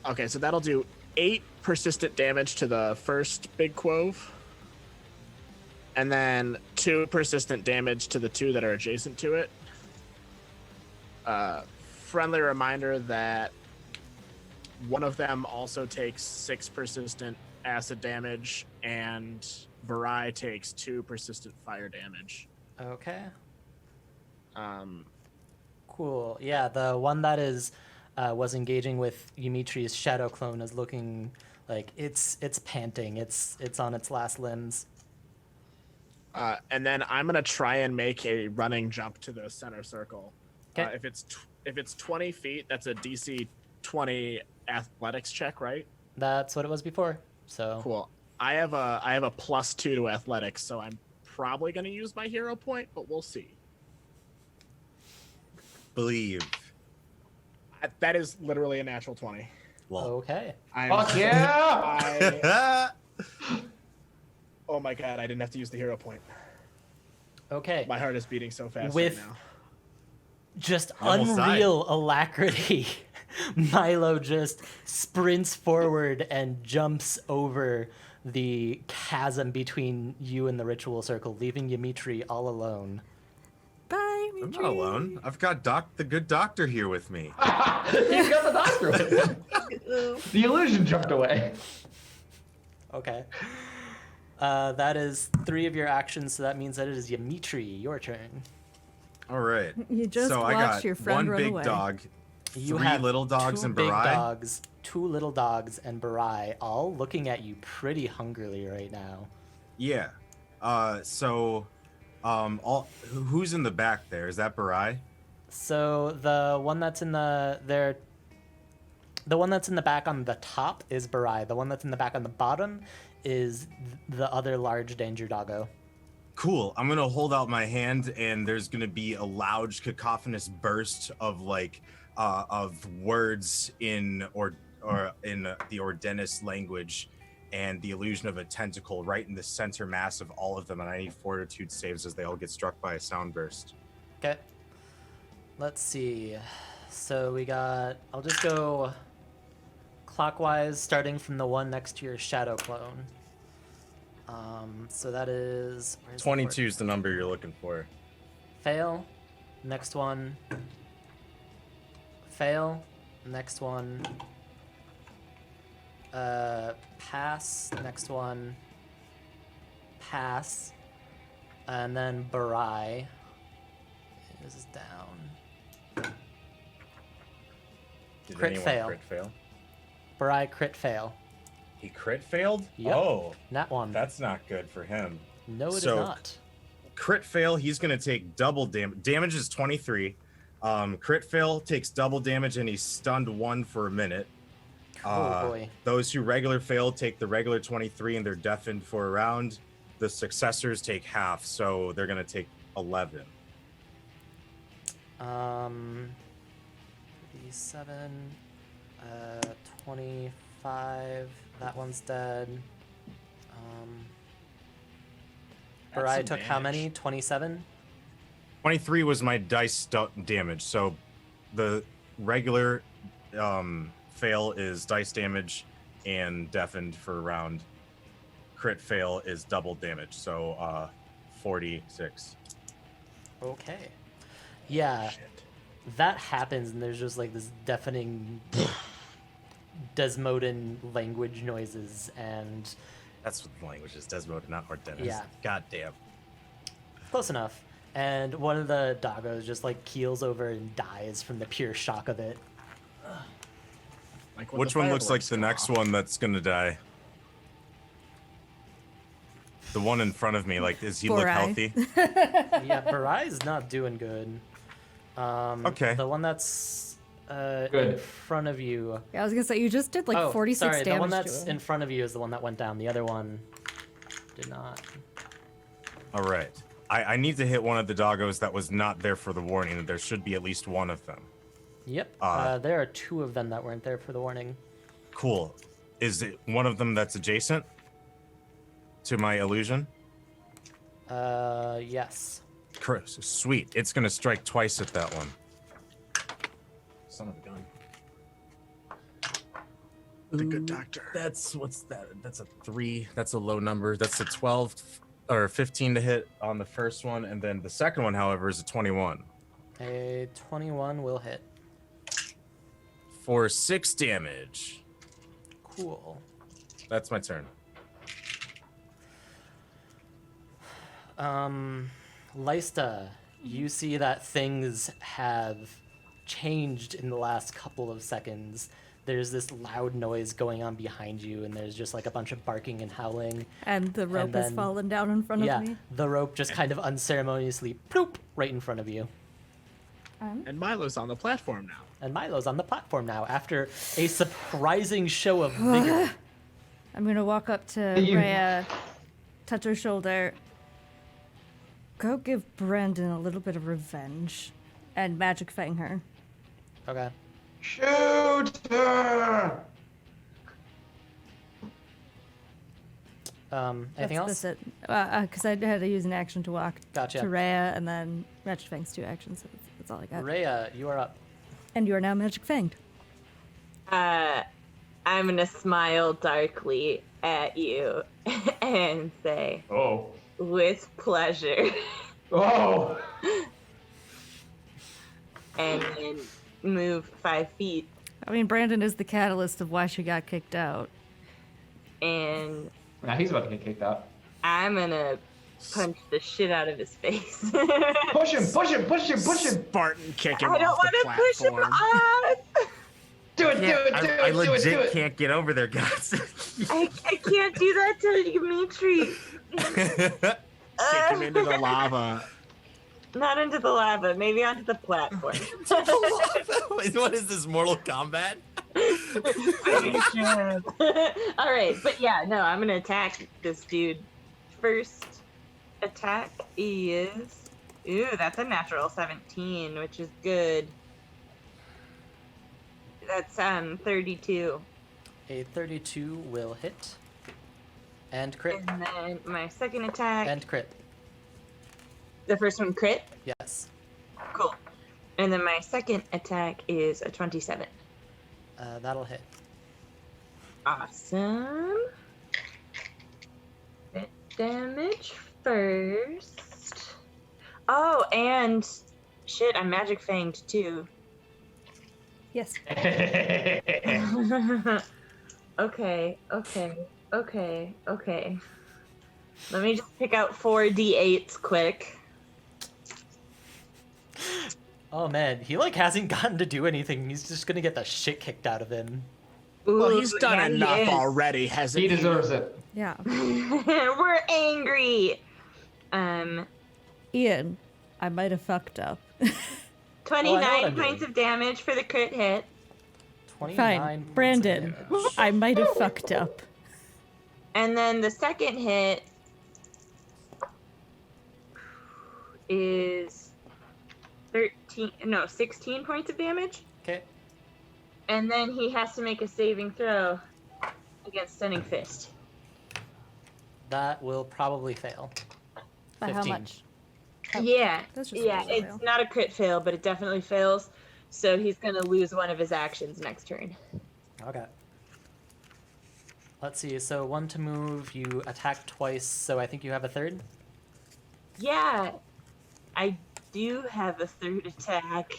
Okay, so that'll do 8 persistent damage to the first big quove, and then 2 persistent damage to the 2 that are adjacent to it. Friendly reminder that one of them also takes 6 persistent acid damage, and Barai takes 2 persistent fire damage. Okay. Um, Cool. Yeah, the one that is was engaging with Ymitri's shadow clone is looking like it's panting. It's on its last limbs. and then I'm gonna try and make a running jump to the center circle. Okay. If it's 20 feet, that's a DC 20 athletics check, right? That's what it was before. So Cool. I have a +2 to athletics, so I'm probably gonna use my hero point, but we'll see. Believe. That is literally a natural 20. Well. okay. Fuck yeah! Oh my god, I didn't have to use the hero point. Okay. My heart is beating so fast With- right now. Just I almost unreal alacrity. Milo just sprints forward and jumps over the chasm between you and the ritual circle, leaving Ymitri all alone. Bye, I'm Mitri. not alone. I've got the good doctor here with me. You've got the doctor with you. The illusion jumped away. Okay. That is 3 of your actions, so that means that it is Ymitri, your turn. All right. You just so I watched got your friend one run big away. dog, You 3 have little dogs, 2 and big Barai. dogs, 2 little dogs, and Barai, all looking at you pretty hungrily right now. Yeah. Who's in the back there? Is that Barai? So the one that's in the one that's in the back on the top is Barai. The one that's in the back on the bottom is the other large danger doggo. Cool. I'm gonna hold out my hand, and there's gonna be a loud, cacophonous burst of like of words in or in the Ordenis language, and the illusion of a tentacle right in the center mass of all of them. And I need fortitude saves as they all get struck by a sound burst. Okay. Let's see. So we got. I'll just go clockwise, starting from the one next to your shadow clone. So that is 22 is the number you're looking for. Fail. Next one. Fail. Next one. Pass. Next one. Pass. And then Barai is down. Did Crit anyone fail. crit fail? Barai crit fail. He crit failed? Yep. Oh, Nat one. that's not good for him. No, it is So- not. Crit fail, he's going to take double damage. Damage is 23. Crit fail takes double damage and he's stunned 1 for a minute. Oh boy. Those who regular fail take the regular 23 and they're deafened for a round. The successors take half, so they're going to take 11. 37, 25. That one's dead. That's Barai some took how damage. many? 27? 23 was my dice damage, so the regular fail is dice damage and deafened for a round. Crit fail is double damage, so 46. Okay. Yeah, Shit. that happens, and there's just like this deafening Desmodan language noises, and That's what the language is, Desmond, not Ordenis. Yeah. God damn. close enough. And one of the doggos just like keels over and dies from the pure shock of it. Like when Which the one looks like fireworks the go next off. one that's gonna die? The one in front of me, like, does he look Borai. healthy? Yeah, Barai's not doing good. Okay. The one that's in Good. front of you. Yeah, I was gonna say you just did like oh, 46 sorry, damage the one to that's him. in front of you is the one that went down. The other one did not. All right. I need to hit one of the doggos that was not there for the warning. There should be at least one of them. Yep. Uh, There are 2 of them that weren't there for the warning. Cool. Is it one of them that's adjacent to my illusion? Yes. Chris, sweet. It's gonna strike twice at that one. Son of a gun. The good doctor. That's what's that? That's a 3. That's a low number. That's a 12 or 15 to hit on the first one, and then the second one, however, is a 21 A 21 will hit. for 6 damage. Cool. That's my turn. Lysta, you see that things have changed in the last couple of seconds. There's this loud noise going on behind you, and there's just like a bunch of barking and howling. And the rope has then- fallen down in front Yeah, of me. the rope just kind of unceremoniously ploop right in front of you. And Milo's on the platform now. And Milo's on the platform now after a surprising show of vigor. I'm gonna walk up to You- Rhea, touch her shoulder. Go give Brandon a little bit of revenge, and magic fang her. Okay. Shoot her! Anything else? That's it. Because I had to use an action to walk Gotcha. to Rhea, and then magic fang's 2 actions. So that's all I got. Rhea, you are up. And you are now magic fanged. I'm gonna smile darkly at you and say, Oh. with pleasure, Oh! and then move 5 feet. I mean, Brandon is the catalyst of why she got kicked out. And Now he's about to get kicked out. I'm gonna punch the shit out of his face. Push him! Push him! Push him! Push him! Spartan kick him I don't off the want to push him platform. off. Do it! Do Yeah, it! Do I it! Do legit it! Do it! can't get over there, guys. I can't do that to Dimitri. Kick him into the lava. Not into the lava, maybe onto the platform. What is this, Mortal Kombat? All right, but yeah, no, I'm gonna attack this dude. First attack is, ooh, that's a natural 17, which is good. That's 32. A 32 will hit. And crit. And then my second attack. And crit. The first one crit. Yes. Cool. And then my second attack is a 27. That'll hit. Awesome. Hit damage first. Oh, and shit, I'm magic fanged too. Yes. Okay. Let me just pick out 4 d8s quick. Oh man, he like hasn't gotten to do anything. He's just gonna get the shit kicked out of him. Well, he's done yeah, he enough is. already, hasn't He he? deserves it. Yeah. We're angry. Ian, I might have fucked up. 29 I'm points doing. of damage for the crit hit. 29 Fine. points of Brandon, damage. I might have fucked up. And then the second hit is 16 points of damage. Okay. And then he has to make a saving throw against Stunning Fist. That will probably fail. By how 15. much? Oh, Yeah, that's just yeah, a fail. it's not a crit fail, but it definitely fails. So he's gonna lose one of his actions next turn. Okay. Let's see. So 1 to move, you attack twice, so I think you have a third? Yeah, I do have a third attack.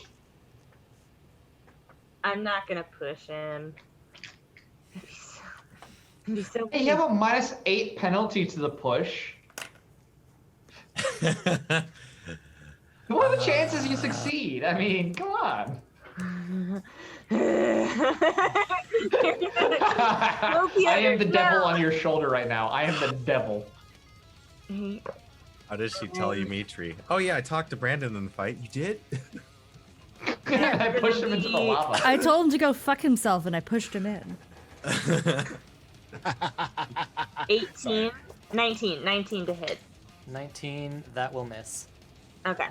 I'm not gonna push him. It'd be so Hey, you have a -8 penalty to the push. What are the chances you succeed? I mean, come on. I am the devil on your shoulder right now. I am the devil. How does she tell you, Mitri? Oh yeah, I talked to Brandon in the fight. You did? I pushed him into the lava. I told him to go fuck himself and I pushed him in. 19 to hit. 19, that will miss. Okay.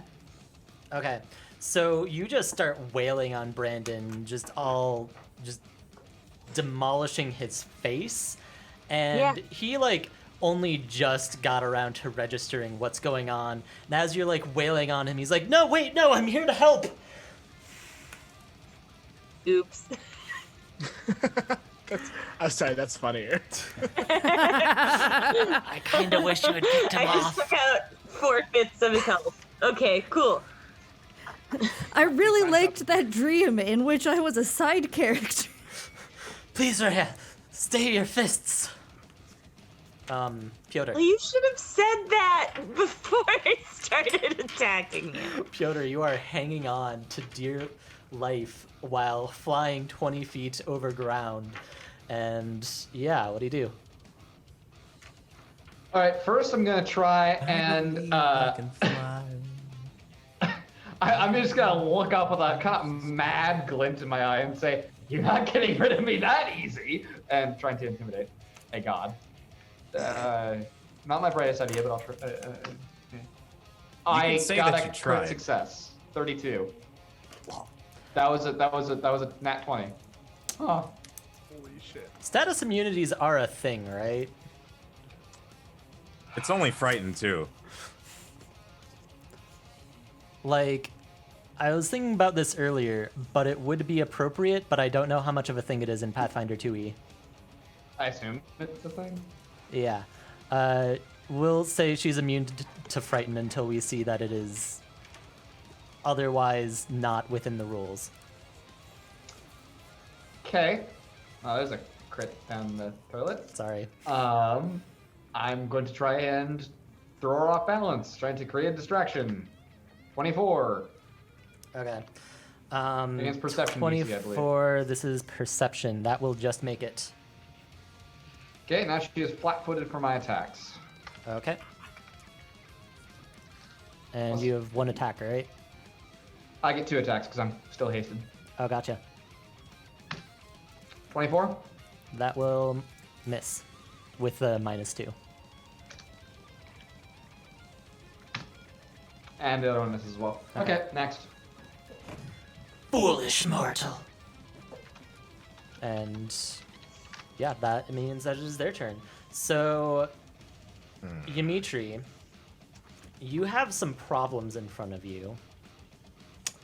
Okay. So you just start wailing on Brandon, just demolishing his face. And Yeah. he like only just got around to registering what's going on. And as you're like wailing on him, he's like, "No, wait, no, I'm here to help." Oops. I'm sorry, that's funnier. I kind of wish you had kicked him I just took out 4/5 of his health. Okay, cool. I really liked that dream in which I was a side character. Please, Rhea, stay your fists. Piotr. Well, you should have said that before I started attacking you. Piotr, you are hanging on to dear life while flying 20 feet over ground. And yeah, what do you do? All right, first I'm gonna try and I'm just gonna look up with a kind of mad glint in my eye and say, "You're not getting rid of me that easy," and trying to intimidate a god. Not my brightest idea, but I'll try. I say got that a you crit tried. success, 32. That was a nat 20. Oh, Holy shit. Status immunities are a thing, right? It's only frightened too. Like, I was thinking about this earlier, but it would be appropriate, but I don't know how much of a thing it is in Pathfinder 2e. I assume it's a thing. Yeah. We'll say she's immune to frighten until we see that it is otherwise not within the rules. Okay. Oh, there's a crit down the toilet. Sorry. I'm going to try and throw her off balance, trying to create a distraction. 24. Okay. Against perception DC, I believe. 24, this is perception. That will just make it. Okay, now she is flat-footed for my attacks. Okay. And you have 1 attack, right? I get 2 attacks because I'm still hasted. Oh, gotcha. 24. That will miss with the -2. And the other one misses as well. Okay, next. Foolish mortal. And yeah, that means that it is their turn. So, Dimitri, you have some problems in front of you.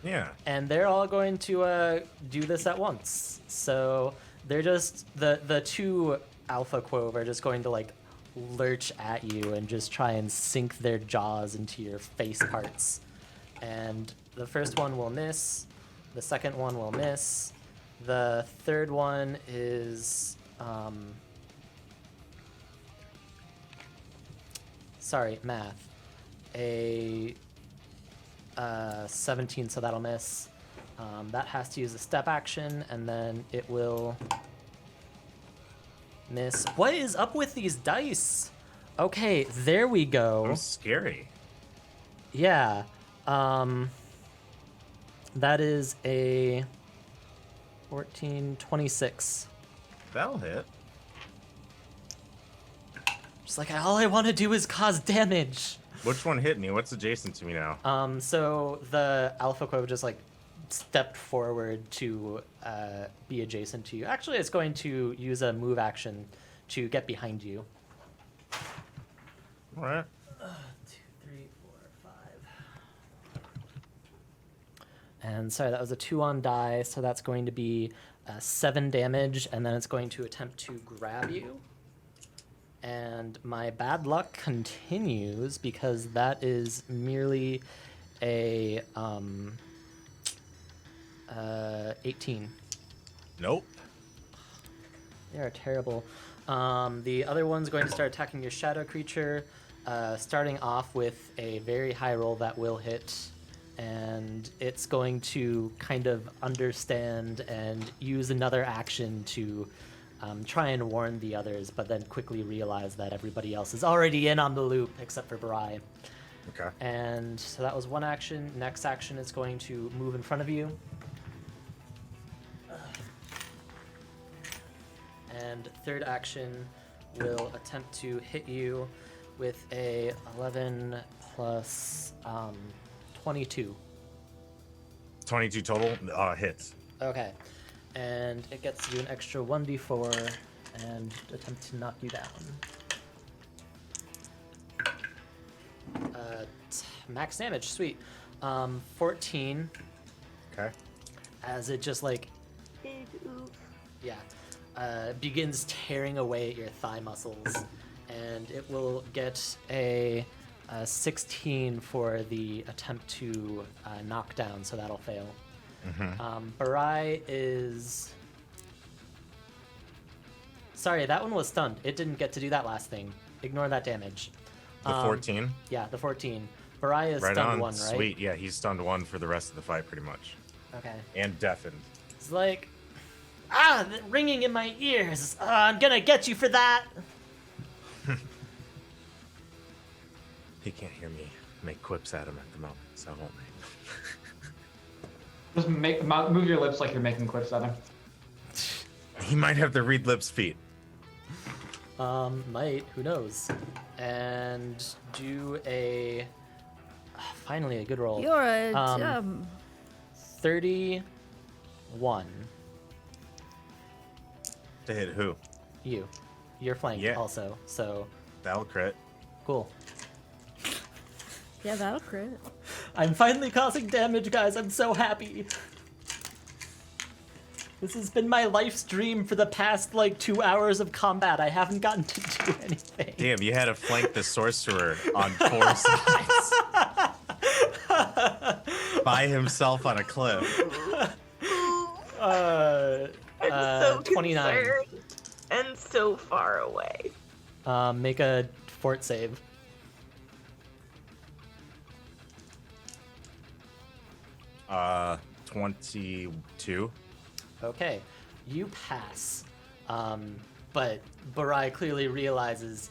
Yeah. And they're all going to do this at once. So they're just the two Alpha Quove are just going to like lurch at you and just try and sink their jaws into your face parts. And the first one will miss. The second one will miss. The third one is sorry, math. A 17, so that'll miss. That has to use a step action, and then it will miss. What is up with these dice? Okay, there we That go. was scary. Yeah. That is a 14, 26. That'll hit. Just like, all I want to do is cause damage. Which one hit me? What's adjacent to me now? So the Alpha Quove just like stepped forward to be adjacent to you. Actually, it's going to use a move action to get behind you. All right. 2, 3, 4, 5. And sorry, that was a 2 on die, so that's going to be 7 damage, and then it's going to attempt to grab you. And my bad luck continues because that is merely a 18. Nope. They are terrible. The other one's going to start attacking your shadow creature, starting off with a very high roll that will hit, and it's going to kind of understand and use another action to try and warn the others, but then quickly realize that everybody else is already in on the loop except for Barai. Okay. And so that was one action. Next action is going to move in front of you. And third action will attempt to hit you with a 11 plus 22. 22 total hits. Okay. And it gets you an extra 1d4 and attempt to knock you down. Max damage, sweet. 14 Okay. as it just like, yeah, begins tearing away at your thigh muscles. And it will get a 16 for the attempt to knock down, so that'll fail. Barai is... Sorry, that one was stunned. It didn't get to do that last thing. Ignore that damage. The 14. Yeah, the 14. Barai is Right stunned on. 1, right? Sweet. Yeah, he's stunned 1 for the rest of the fight, pretty much. Okay. And deafened. It's like, the ringing in my ears. I'm gonna get you for that. He can't hear me make quips at him at the moment, so I won't make. Just move your lips like you're making quips at him. He might have the read lips feet. Might, who knows? And do a... finally, a good roll. You're a 31. To hit who? You. You're flanked Yeah. also, so That'll crit. cool. Yeah, that'll crit. I'm finally causing damage, guys. I'm so happy. This has been my life's dream for the past, 2 hours of combat. I haven't gotten to do anything. Damn, you had to flank the sorcerer on 4 sides. By himself on a cliff. I'm so 29. concerned and so far away. Make a fort save. Uh, 22. Okay, you pass. But Barai clearly realizes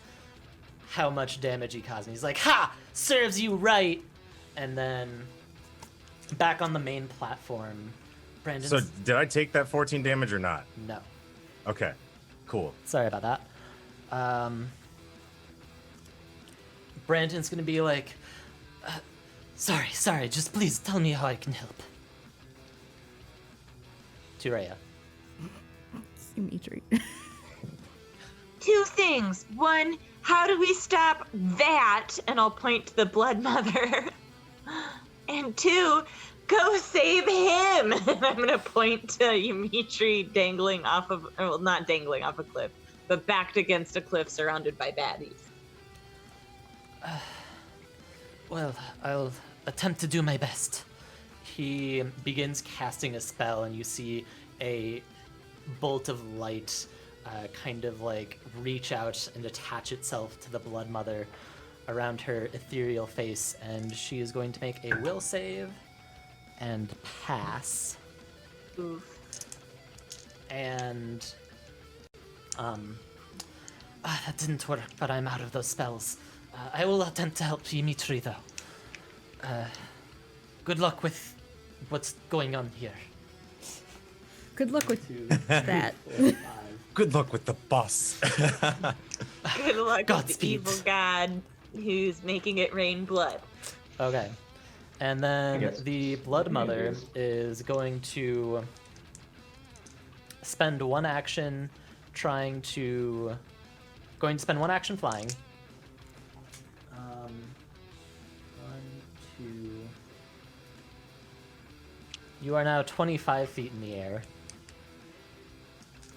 how much damage he caused. And he's like, ha! Serves you right! And then back on the main platform, Brandon's... So, did I take that 14 damage or not? No. Okay, cool. Sorry about that. Brandon's gonna be like, sorry, just please tell me how I can help. To Rhea. Dimitri. Two things. One, how do we stop that? And I'll point to the Blood Mother. And two, go save him. And I'm gonna point to Dimitri dangling off of, well, not dangling off a cliff, but backed against a cliff surrounded by baddies. Well, I'll attempt to do my best. He begins casting a spell, and you see a bolt of light kind of like reach out and attach itself to the Blood Mother around her ethereal face, and she is going to make a will save and pass. Oof. And that didn't work, but I'm out of those spells. I will attempt to help Dimitri, though. Good luck with what's going on here. Good luck with that. Good luck with the boss. Good luck with the Godspeed. evil god who's making it rain blood. Okay. And then guess. the Blood Mother is going to spend one action spend one action flying. 1, 2. You are now 25 feet in the air.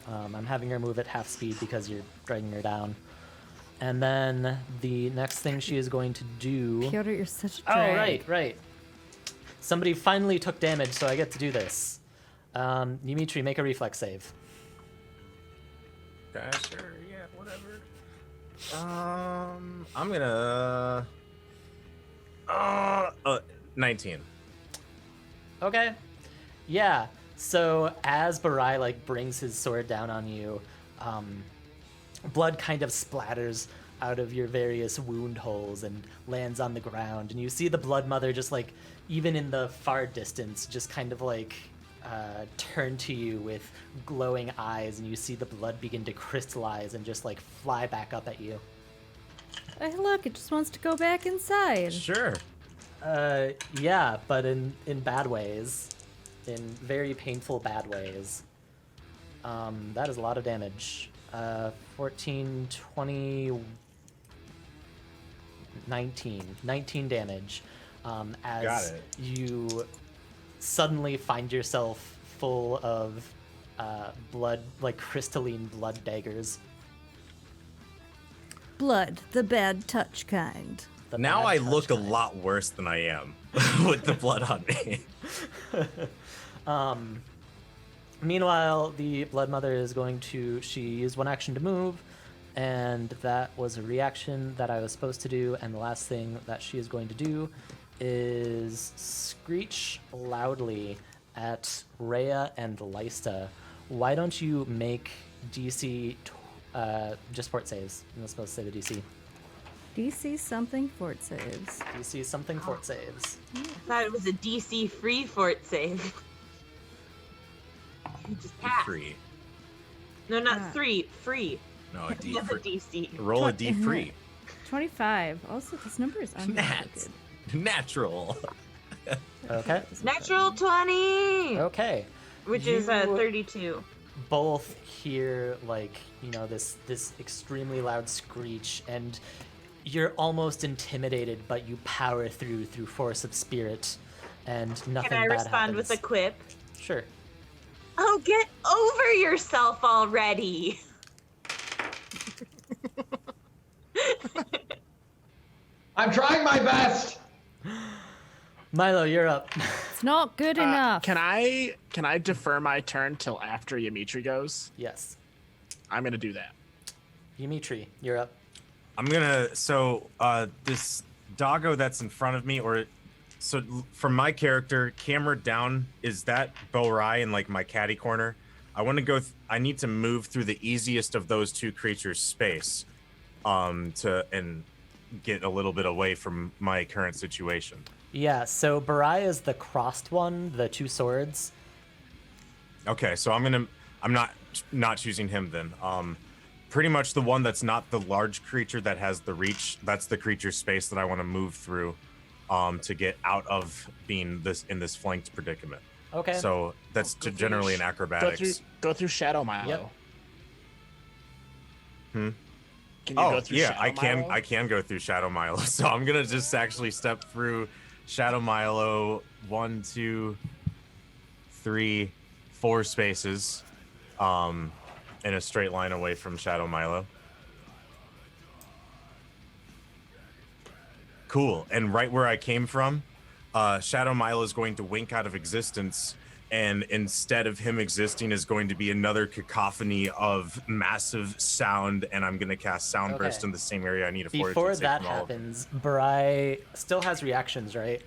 I'm having her move at half speed because you're dragging her down. And then the next thing she is going to do... Piotr, you're such a Oh, drag. right. Somebody finally took damage, so I get to do this. Dimitri, make a reflex save. Okay, sure, yeah, whatever. I'm gonna 19. Okay. Yeah. So as Barai like brings his sword down on you, blood kind of splatters out of your various wound holes and lands on the ground, and you see the Blood Mother just like, even in the far distance, just kind of like turn to you with glowing eyes, and you see the blood begin to crystallize and just like fly back up at you. Hey, look, it just wants to go back inside. Sure. Yeah, but in bad ways. In very painful bad ways. That is a lot of damage. 14, 20, 19 damage. Got As it. you suddenly find yourself full of blood, like crystalline blood daggers. Blood, the bad touch kind. The Now bad I touch look a kind. lot worse than I am with the blood on me. Meanwhile, the Blood Mother is going to, she used one action to move, and that was a reaction that I was supposed to do, and the last thing that she is going to do is screech loudly at Rhea and Lysta. Why don't you make DC, just fort saves? I'm not supposed to say the DC. DC something fort saves. DC something fort saves. I thought it was a DC free fort save. You just passed. Free. No, not Ah. 3, free. No, a D Not a free. DC. Roll a D free. 25. Also, this number is Nats. Natural. Okay. Natural 20! Okay. Which is You- 32. Both hear like, you know, this extremely loud screech, and you're almost intimidated, but you power through force of spirit, and nothing Can I bad respond with a happens. quip? Sure. Oh, get over yourself already! I'm trying my best. Milo, you're up. It's not good enough. Can I defer my turn till after Dimitri goes? Yes. I'm gonna do that. Dimitri, you're up. I'm gonna this doggo that's in front of me, or so from my character, camera down, is that Borai in like my caddy corner? I want to go. I need to move through the easiest of those two creatures' space, and get a little bit away from my current situation. Yeah, so Barai is the crossed one, the two swords. Okay, so I'm not choosing him then. Pretty much the one that's not the large creature that has the reach. That's the creature space that I want to move through, to get out of being in this flanked predicament. Okay. So that's Go through generally in Go through, acrobatics. go through Shadow Milo. Yep. Hmm. Can you go through yeah, Shadow I can. Milo? I can go through Shadow Milo. So I'm gonna just actually step through Shadow Milo 1, 2, 3, 4 spaces, in a straight line away from Shadow Milo. Cool. And right where I came from, Shadow Milo is going to wink out of existence, and instead of him existing is going to be another cacophony of massive sound, and I'm going to cast Sound Okay. Burst in the same area. I need a Before fortitude save that from all of them. happens, Barai still has reactions, right?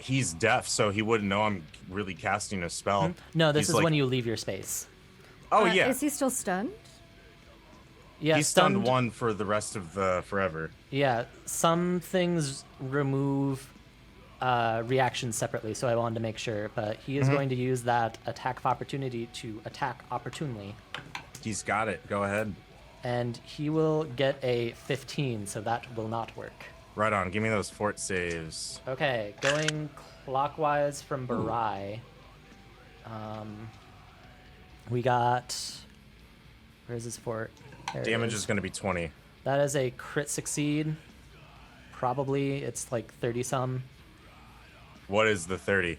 He's deaf, so he wouldn't know I'm really casting a spell. No, this He's is like, when you leave your space. Oh, yeah. Is he still stunned? Yeah, He's stunned 1 for the rest of forever. Yeah, some things remove reactions separately, so I wanted to make sure. But he is going to use that attack of opportunity to attack opportunely. He's got it. Go ahead. And he will get a 15, so that will not work. Right on. Give me those fort saves. Okay, going clockwise from Barai. We got... Where's his fort? There it Damage is going to be 20. That is a crit succeed. Probably. It's like 30-some. What is the 30?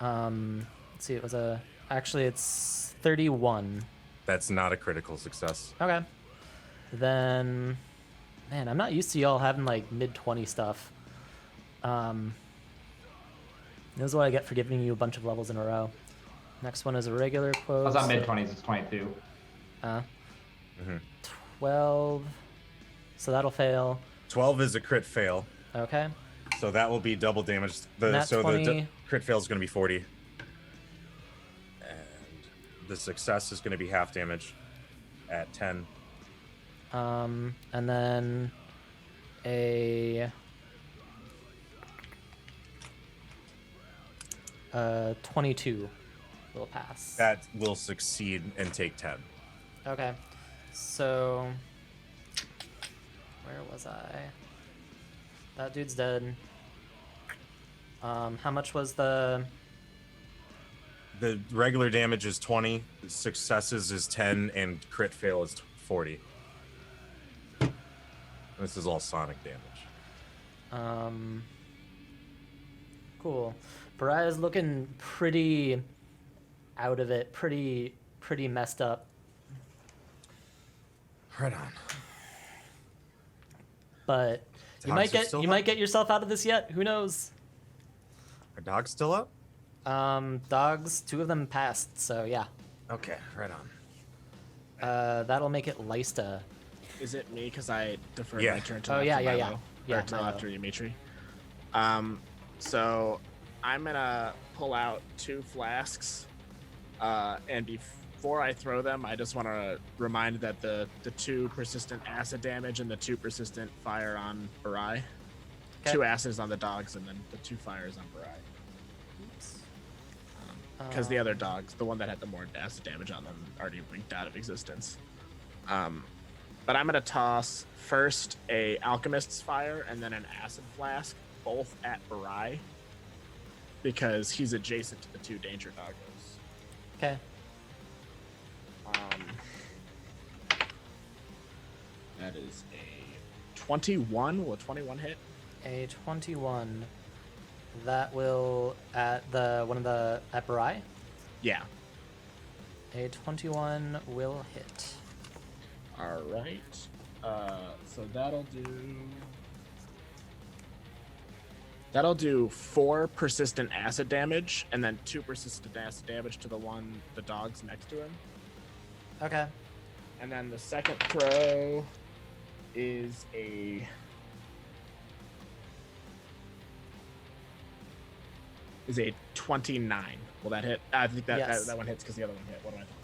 Let's see, it was a... Actually, it's 31. That's not a critical success. Okay. Then... Man, I'm not used to y'all having, like, mid-20 stuff. This is what I get for giving you a bunch of levels in a row. Next one is a regular quote. I was on mid-20s, it's 22. 12. So that'll fail. 12 is a crit fail, Okay. so that will be double damage. Nat 20. The crit fail is going to be 40. And the success is going to be half damage at 10. And then a 22 will pass. That will succeed and take 10. Okay. So where was I? That dude's dead. How much was the... The regular damage is 20, successes is 10, and crit fail is 40. This is all sonic damage. Cool. Baraya is looking pretty out of it, pretty messed up. Right on. But you might get yourself out of this yet. Who knows? Are dogs still up? Dogs, 2 of them passed, so yeah. Okay, right on. That'll make it Lysta. Is it me? Because I deferred Yeah. my turn to Yeah, Milo, yeah. or till Milo. after Dimitri. So I'm gonna pull out 2 flasks, and before I throw them, I just want to remind that the 2 persistent acid damage and the 2 persistent fire on Barai. Okay. 2 acids on the dogs, and then the 2 fires on Barai. Because the other dogs, the one that had the more acid damage on them, already winked out of existence. But I'm gonna toss first a alchemist's fire and then an acid flask, both at Barai, because he's adjacent to the 2 danger doggos. Okay. That is a 21. Will a 21 hit? A 21. That will at Barai. Yeah. A 21 will hit. All right. So that'll do 4 persistent acid damage, and then 2 persistent acid damage to the dogs next to him. Okay. And then the second throw is a 29. Will that hit? I think Yes. that one hits because the other one hit. What am I talking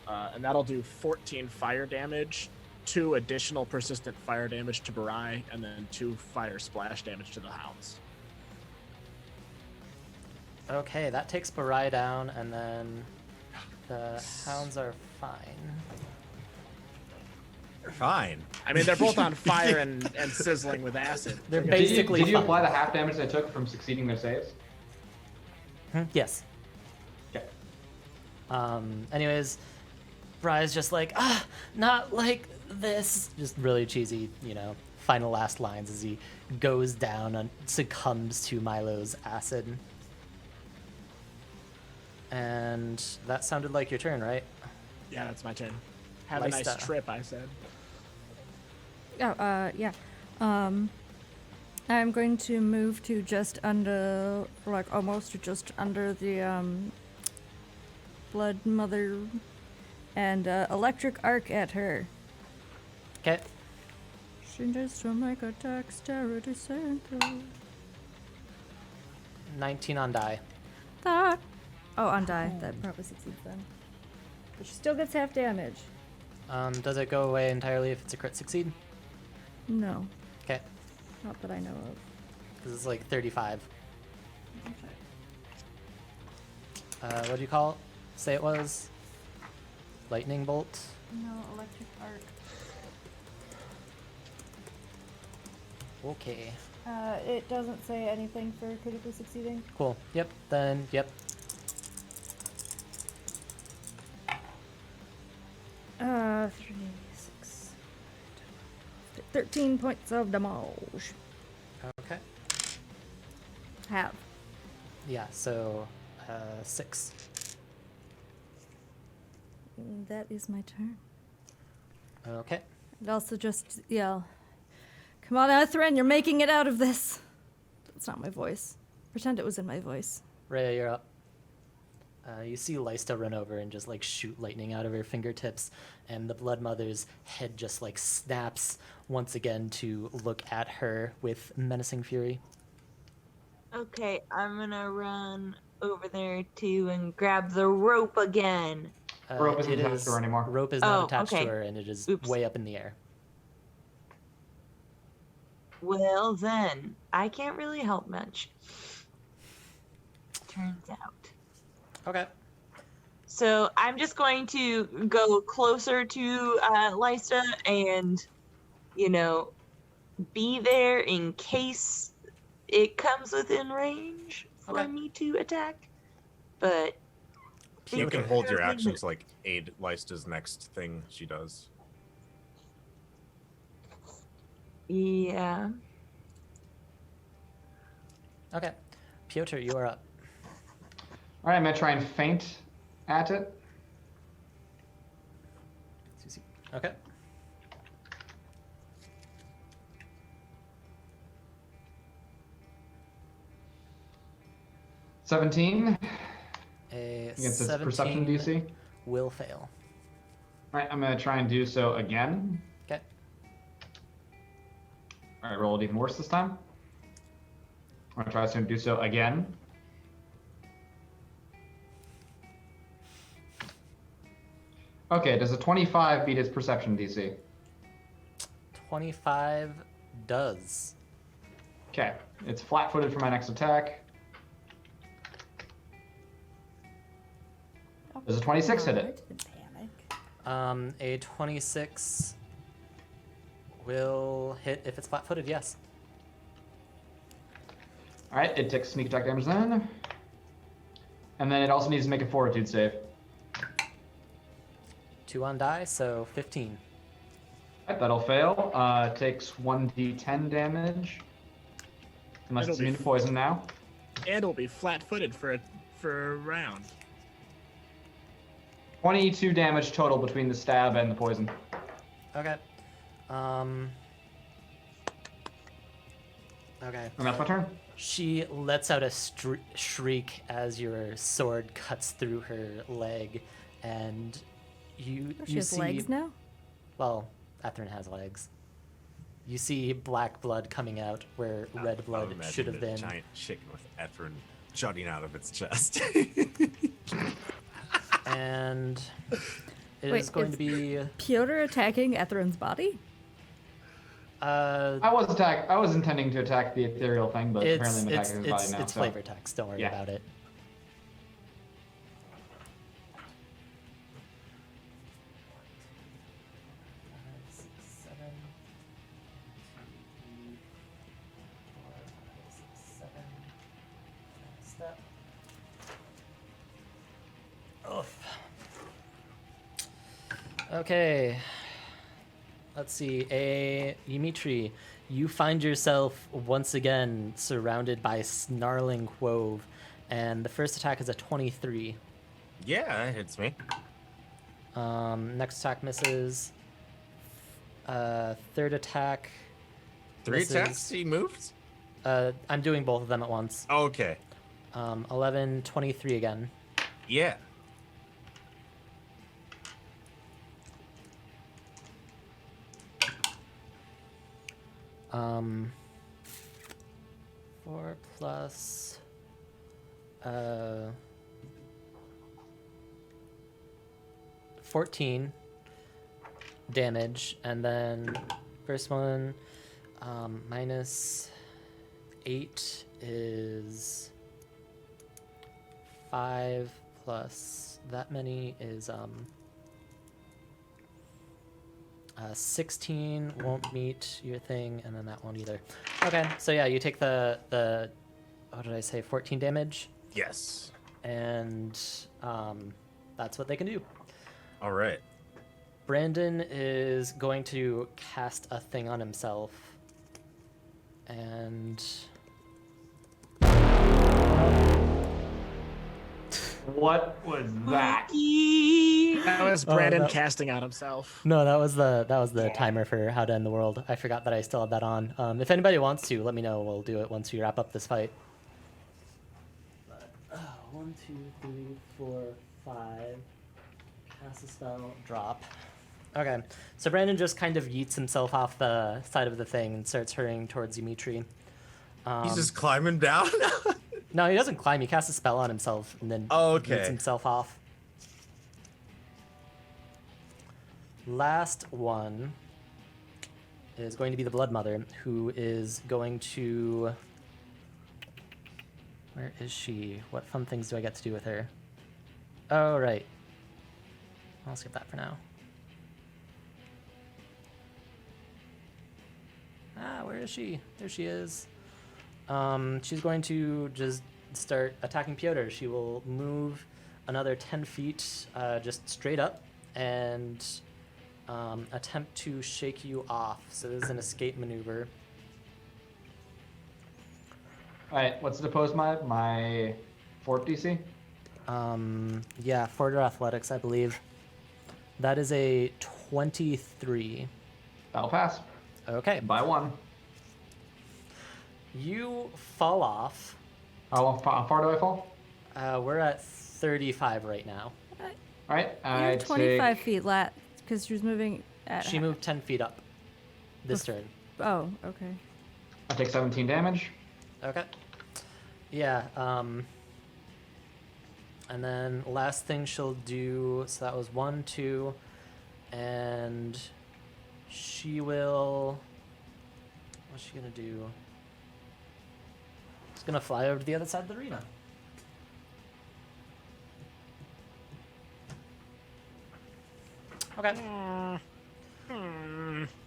about? And that'll do 14 fire damage, 2 additional persistent fire damage to Barai, and then 2 fire splash damage to the hounds. Okay, that takes Barai down, and then the hounds are fine. They're fine. I mean, they're both on fire and sizzling with acid. They're Did basically you fine. apply the half damage they took from succeeding their saves? Yes. Okay. Anyways, Bry's just like, not like this. Just really cheesy, final last lines as he goes down and succumbs to Milo's acid. And that sounded like your turn, right? Yeah, that's my turn. Have a nice Lysta. trip, I said. Oh, yeah. I'm going to move to just under, like almost just under the Blood Mother and electric arc at her. Okay. She needs to make a dexterity saving throw. 19 on die. That. Oh, on die. That probably succeeds then. But she still gets half damage. Does it go away entirely if it's a crit succeed? No, Okay. not that I know of. Because it's like 35. What do you call it? Say it was? Lightning bolt? No, electric arc. Okay. It doesn't say anything for critically succeeding. Cool. Yep. Then, yep. 3, 6, 13 points of damage. Okay. Have. Yeah, so 6. That is my turn. Okay. I'd also just yell, "Come on, Ethren, you're making it out of this!" That's not my voice. Pretend it was in my voice. Rhea, you're up. You see Lysta run over and just like shoot lightning out of her fingertips, and the Blood Mother's head just like snaps once again to look at her with menacing fury. Okay, I'm gonna run over there too and grab the rope again. Rope isn't attached to her anymore. Rope is not Oh, attached okay. to her, and it is Oops. way up in the air. Well then, I can't really help much. Turns out. Okay. So I'm just going to go closer to Lysa and, be there in case it comes within range for Okay. me to attack. But You can hold your Fairly- action to like aid Lysta's next thing she does. yeah. Okay. Piotr, you are up. All right, I'm gonna try and feint at it. Okay. $17 A against its 17 perception DC. will fail. All right, I'm gonna try and do so again. Okay. All right, roll it even worse this time. I'm gonna try to do so again. Okay, does a 25 beat its perception DC? 25 does. Okay, it's flat-footed for my next attack. Does a 26 hit it? Panic. A 26 will hit if it's flat-footed, yes. All right, it takes sneak attack damage then. And then it also needs to make a fortitude save. 2 on die, so 15. All right, that'll fail. It takes 1d10 damage. Unless It'll it's be immune to poison now. And it'll be flat-footed for a round. 22 damage total between the stab and the poison. Okay. Okay. And that's my turn. She lets out a shriek as your sword cuts through her leg, and you Oh, she you has see legs now? well, Ethren has legs. You see black blood coming out where red I blood would imagine should have a been. giant chicken with Ethren jutting out of its chest. And it Wait, is going is- to be Piotr attacking Ethren's body? I was intending to attack the ethereal thing, but apparently I'm attacking his body now. it's so. flavor text. Don't worry Yeah. about it. Okay. Let's see. Dimitri, you find yourself once again surrounded by snarling quove, and the first attack is a 23. Yeah, that hits me. Next attack misses. Third attack. 3 misses. attacks? He moved? I'm doing both of them at once. Okay. 11, 23 again. Yeah. Um, 4 plus 14 damage, and then first one minus 8 is 5 plus that many is 16 won't meet your thing, and then that won't either. Okay, so yeah, you take the what did I say, 14 damage, Yes. and that's what they can do. All right. Brandon is going to cast a thing on himself, and What was that? That was Oh, Brandon that- casting on himself. no, that was the timer for how to end the world. I forgot that I still had that on. If anybody wants to, let me know. We'll do it once we wrap up this fight. 1, 2, 3, 4, 5. Cast a spell. Drop. Okay, so Brandon just kind of yeets himself off the side of the thing and starts hurrying towards Dimitri. He's just climbing down. No, he doesn't climb. He casts a spell on himself and then Oh, okay. yeets himself off. Last one is going to be the Blood Mother, who is going to... Where is she? What fun things do I get to do with her? Oh, right. I'll skip that for now. Where is she? There she is. She's going to just start attacking Piotr. She will move another 10 feet just straight up and attempt to shake you off. So this is an escape maneuver. All right, what's the opposed my fort DC? Yeah, Fort or Athletics, I believe. That is a 23. That'll pass Okay. by 1. You fall off. How far do I fall? We're at 35 right now. All right, I You're 25 take... feet lat because she was moving at. She moved 10 feet up this turn. Oh, okay. I take 17 damage. Okay. Yeah, and then last thing she'll do, so that was 1, 2, and she will, what's she gonna do? She's gonna fly over to the other side of the arena. Okay.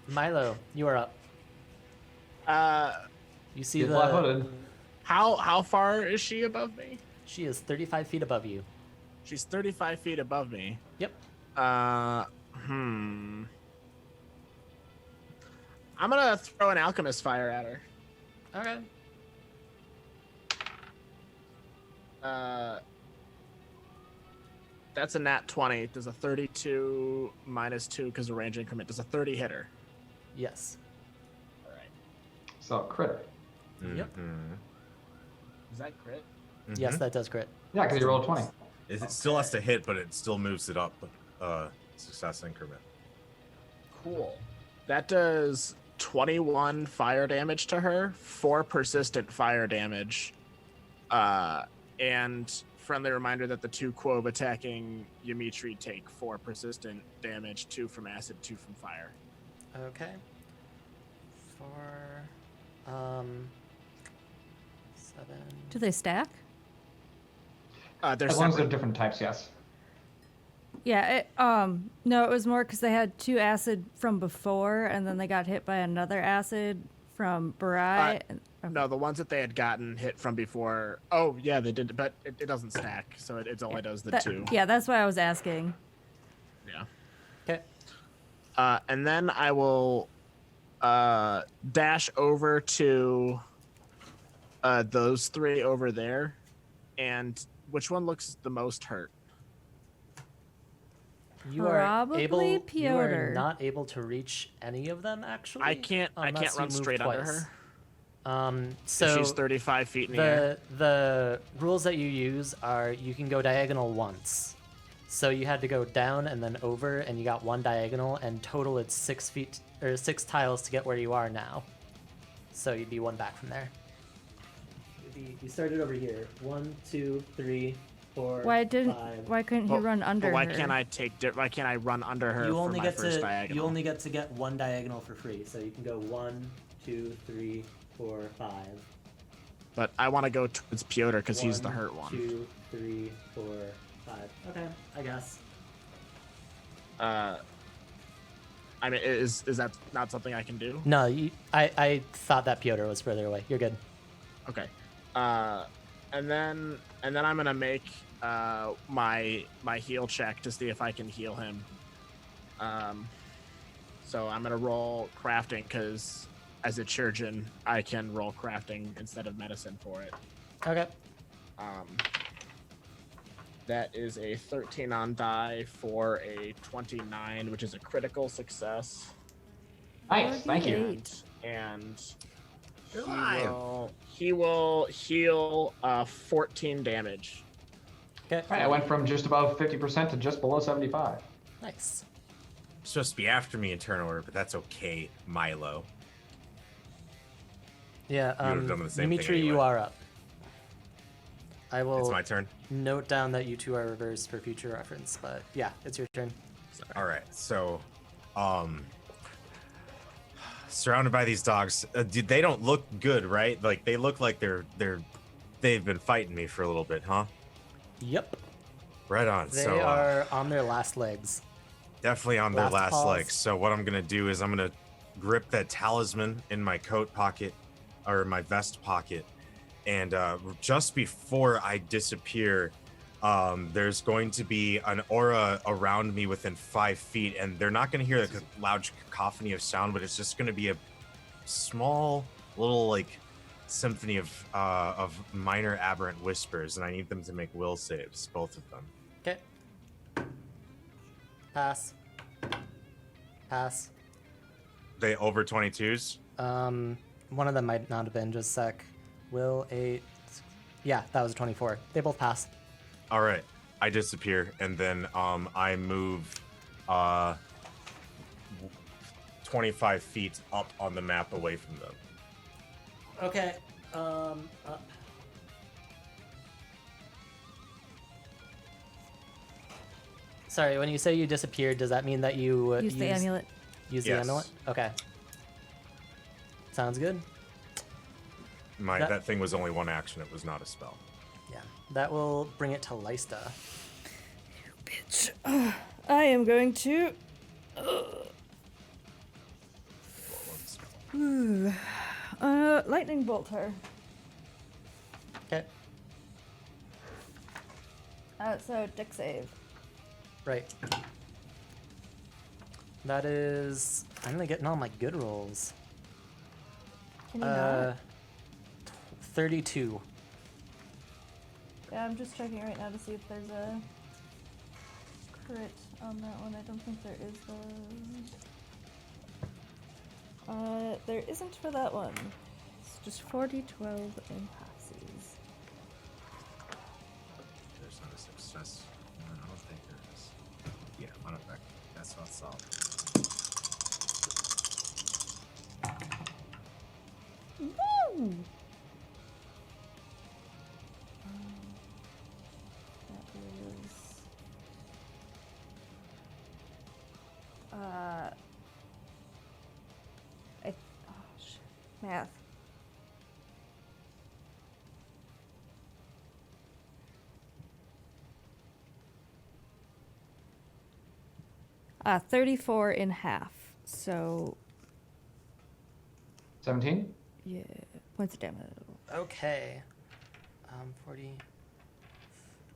Milo, you are up. You see She's the, flat-footed. How far is she above me? she is 35 feet above you. She's 35 feet above me. Yep. I'm gonna throw an alchemist fire at her. Okay. That's a nat 20. Does a 32 minus 2 because of range increment. Does a 30 hit her? Yes. All right. So crit. Yep. Is that crit? Yes, that does crit. Yeah, because you rolled 20. It still has to hit, but it still moves it up. Success increment. Cool. That does 21 fire damage to her, 4 persistent fire damage, and friendly reminder that the 2 Quove attacking Dimitri take 4 persistent damage, 2 from acid, 2 from fire. Okay. 4, 7. Do they stack? They're As long as they're separate. different types, yes. Yeah. No, it was more because they had 2 acid from before, and then they got hit by another acid from Barai. No, the ones that they had gotten hit from before. Oh, yeah, they did, but it doesn't stack, so it only does the 2. Yeah, that's why I was asking. Yeah. Okay. And then I will dash over to those three over there. And which one looks the most hurt? You are Probably able. You are Piotr. not able to reach any of them actually. I can't unless you run move straight under twice. her. So She's 35 feet in the air. the rules that you use are you can go diagonal once. So you had to go down and then over, and you got one diagonal, and total it's 6 feet or 6 tiles to get where you are now. So you'd be one back from there. You started over here. 1, 2, 3, 4. Why didn't? 5. Why couldn't he run under But why her? can't I why can't I run under her You for only my get first to diagonal? you only get to get one diagonal for free. So you can go 1, 2, 3, 4, 5. But I want to go towards Piotr because he's the 1, hurt one. 2, 3, 4, 5. Okay, I guess. I mean, is that not something I can do? No, I thought that Piotr was further away. You're good. Okay. And then I'm gonna make my heal check to see if I can heal him. So I'm gonna roll crafting because as a chirurgeon, I can roll crafting instead of medicine for it. Okay. That is a 13 on die for a 29, which is a critical success. Nice, thank you. 48. And You're he will heal 14 damage. Okay. Right, I went from just above 50% to just below 75. Nice. You're supposed to be after me in turn order, but that's okay, Milo. Yeah. You would've done the same thing Dimitri, you anyway. are up. I will It's my turn. note down that you two are reversed for future reference, but yeah, it's your turn. All right, so, surrounded by these dogs, dude, they don't look good, right? Like they look like they've been fighting me for a little bit, huh? Yep. Right on. They so are on their last legs. definitely on their last last paws. legs. So what I'm gonna do is I'm gonna grip that talisman in my coat pocket or my vest pocket, and just before I disappear, there's going to be an aura around me within 5 feet, and they're not going to hear the loud cacophony of sound, but it's just going to be a small little like symphony of minor aberrant whispers, and I need them to make will saves, both of them. Okay. Pass. Pass. They over 22s. One of them might not have been. Just a sec. Will 8. Yeah, that was a 24. They both pass. All right, I disappear, and then I move 25 feet up on the map away from them. Okay. Up. Sorry, when you say you disappeared, does that mean that you Use the amulet. Use the Yes. amulet? Okay. Sounds good. That thing was only one action. It was not a spell. Yeah. That will bring it to Lysta. Bitch. I am going to. Lightning bolt her. Okay. So deck save. Right. That is finally getting all my good rolls. Can you not? 32. Yeah, I'm just checking right now to see if there's a crit on that one. I don't think there is though. There isn't for that one. It's just 40, 12, and passes. There's not a success. No, I don't think there is. Yeah, unaffected. That's not solid. Woo! That is. Math. Uh, 34 in half. So 17? yeah, points of damage. Okay. 40.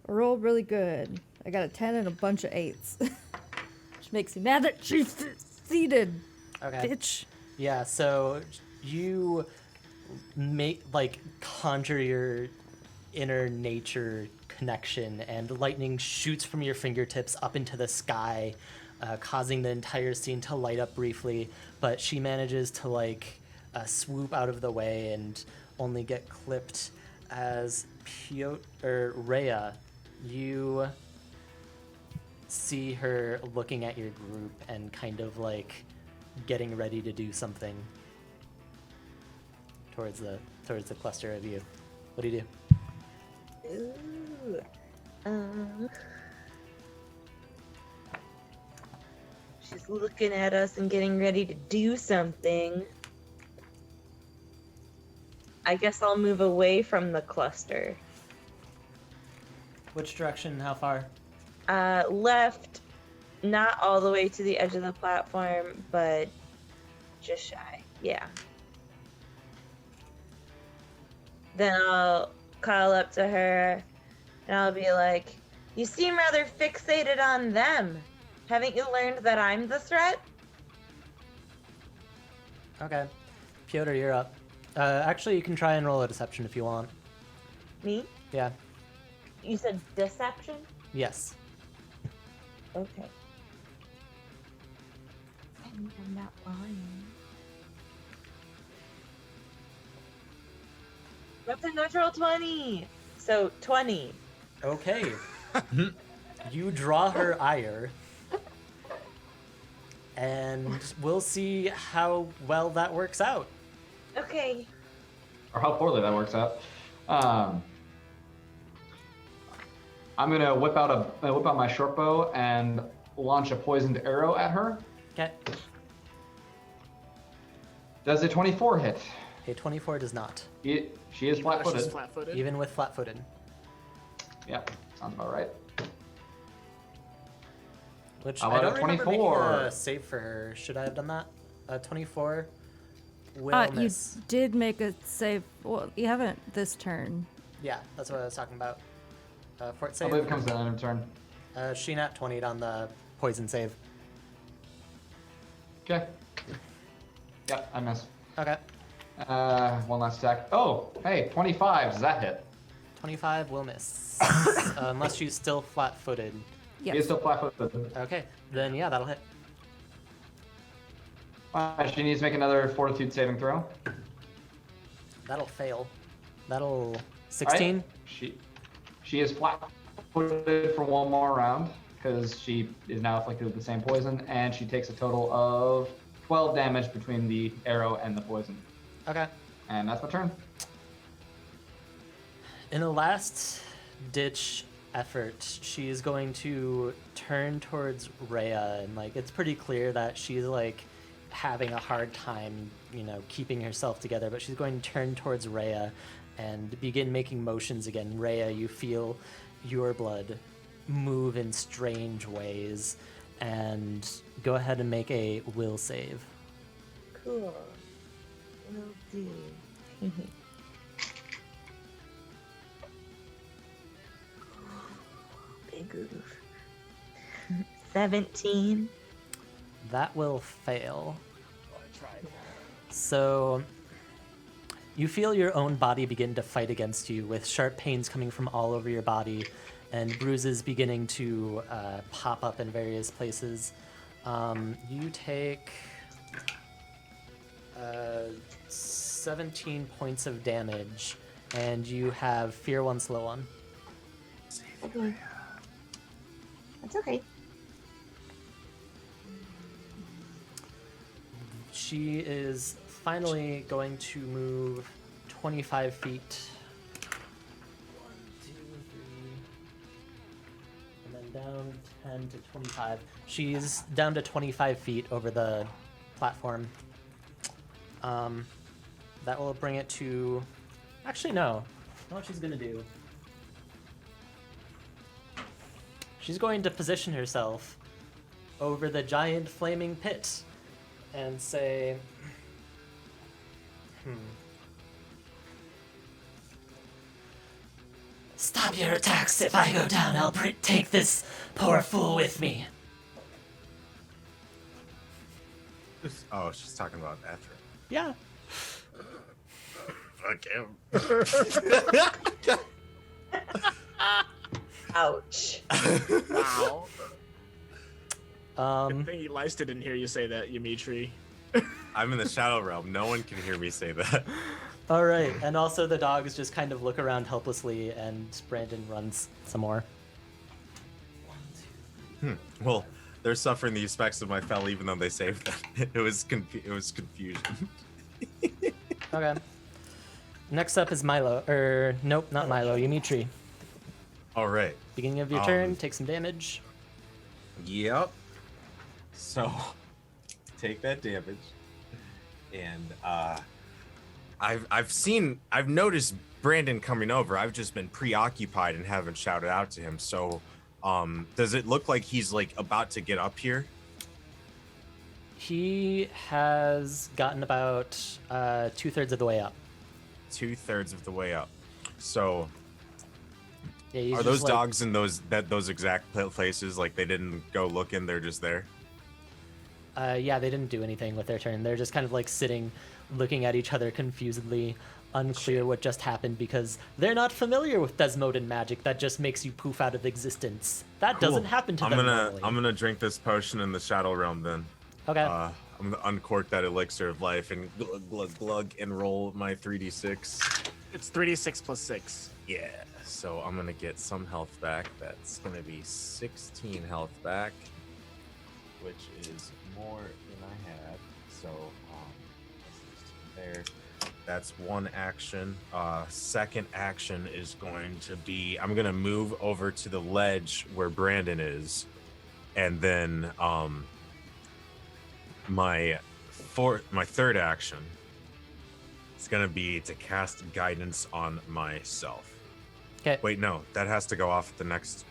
I rolled really good. I got a 10 and a bunch of 8s. Which makes me mad at Jesus. succeeded, Okay. bitch. Yeah, so you conjure your inner nature connection, and lightning shoots from your fingertips up into the sky, causing the entire scene to light up briefly. But she manages to swoop out of the way and only get clipped as Rhea. You see her looking at your group and kind of getting ready to do something towards the cluster of you. What do you do? Ooh. She's looking at us and getting ready to do something. I guess I'll move away from the cluster. Which direction? How far? Left, not all the way to the edge of the platform, but just shy. Yeah. Then I'll call up to her and I'll be like, "You seem rather fixated on them. Haven't you learned that I'm the threat?" Okay. Piotr, you're up. Actually, you can try and roll a deception if you want. Me? Yeah. You said deception? Yes. Okay. I think I'm not lying. That's a natural 20! So, 20. Okay. You draw her ire, and we'll see how well that works out. Okay. Or how poorly that works out. I'm gonna whip out my short bow and launch a poisoned arrow at her. Okay. Does a 24 hit? A 24 does not, She is She's flat-footed. flat-footed. even with flat-footed. Yep, sounds about right. Which How I about don't a remember making 24? a save for her. Should I have done that? 24 will You miss. did make a save. Well, you haven't this turn. Yeah, that's what I was talking about. Fort I save. believe it comes to the end of turn. She nat 20'd on the poison save. Okay. Yep, I miss. Okay. One last attack. Oh, hey, 25. Does that hit? 25 will miss. Unless she's still flat-footed. She is Yes. still flat-footed. Okay, then yeah, that'll hit. She needs to make another fortitude saving throw. That'll fail. That'll 16. Right. She is flat-footed for one more round because she is now afflicted with the same poison, and she takes a total of 12 damage between the arrow and the poison. Okay. And that's my turn. In a last-ditch effort, she is going to turn towards Rhea, and it's pretty clear that she's having a hard time, keeping herself together. But she's going to turn towards Rhea and begin making motions again. Rhea, you feel your blood move in strange ways, and go ahead and make a will save. Cool. Will do. Big oof. 17. That will fail. I tried. So you feel your own body begin to fight against you, with sharp pains coming from all over your body and bruises beginning to pop up in various places. You take 17 points of damage, and you have Fear 1, Slow 1. Okay. That's okay. She is finally going to move 25 feet. 1, 2, 3. And then down 10 to 25. She's down to 25 feet over the platform. That will bring it to... Actually, no. I know what she's going to do. She's going to position herself over the giant flaming pit and say, "Stop your attacks. If I go down, I'll take this poor fool with me." Oh, she's talking about Ethren. Yeah. Fuck him. Ouch. Wow. Um, Good thing Lysta didn't hear you say that, Dimitri. I'm in the Shadow Realm. No one can hear me say that. all right. And also the dogs just kind of look around helplessly, and Brandon runs some more. Well, they're suffering the effects of my fell, even though they saved them. It was confusion. Okay. Next up is Milo. Nope, not Milo. Dimitri. All right. Beginning of your turn, take some damage. Yep. So, take that damage, and I've noticed Brandon coming over. I've just been preoccupied and haven't shouted out to him. So, does it look like he's like about to get up here? He has gotten about 2/3 of the way up. 2/3 of the way up. So, Yeah, he's are just, those like, dogs in those exact places? Like they didn't go looking; they're just there. Yeah, they didn't do anything with their turn. They're just kind of like sitting, looking at each other confusedly, unclear what just happened because they're not familiar with Desmodin magic that just makes you poof out of existence. That Cool. doesn't happen to them normally. I'm gonna drink this potion in the Shadow Realm then. Okay. I'm gonna uncork that elixir of life and glug glug glug and roll my 3d6. It's 3d6 plus 6. Yeah. So I'm gonna get some health back. That's gonna be 16 health back, which is more than I had. So 16 there. That's one action. Second action is going to be I'm gonna move over to the ledge where Brandon is, and then my third action is gonna be to cast guidance on myself. Okay. Wait, no, that has to go off the next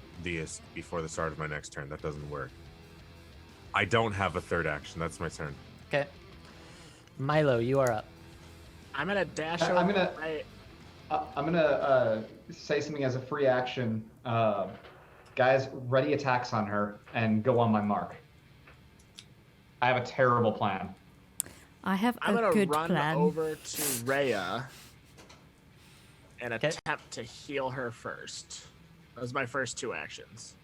before the start of my next turn. That doesn't work. I don't have a third action. That's my turn. Okay. Milo, you are up. I'm gonna dash I'm over. gonna- right- I'm gonna say something as a free action. Guys, ready attacks on her and go on my mark. I have a terrible plan. I have I'm a gonna good run plan. over to Rhea and Okay. attempt to heal her first. Those are my first two actions.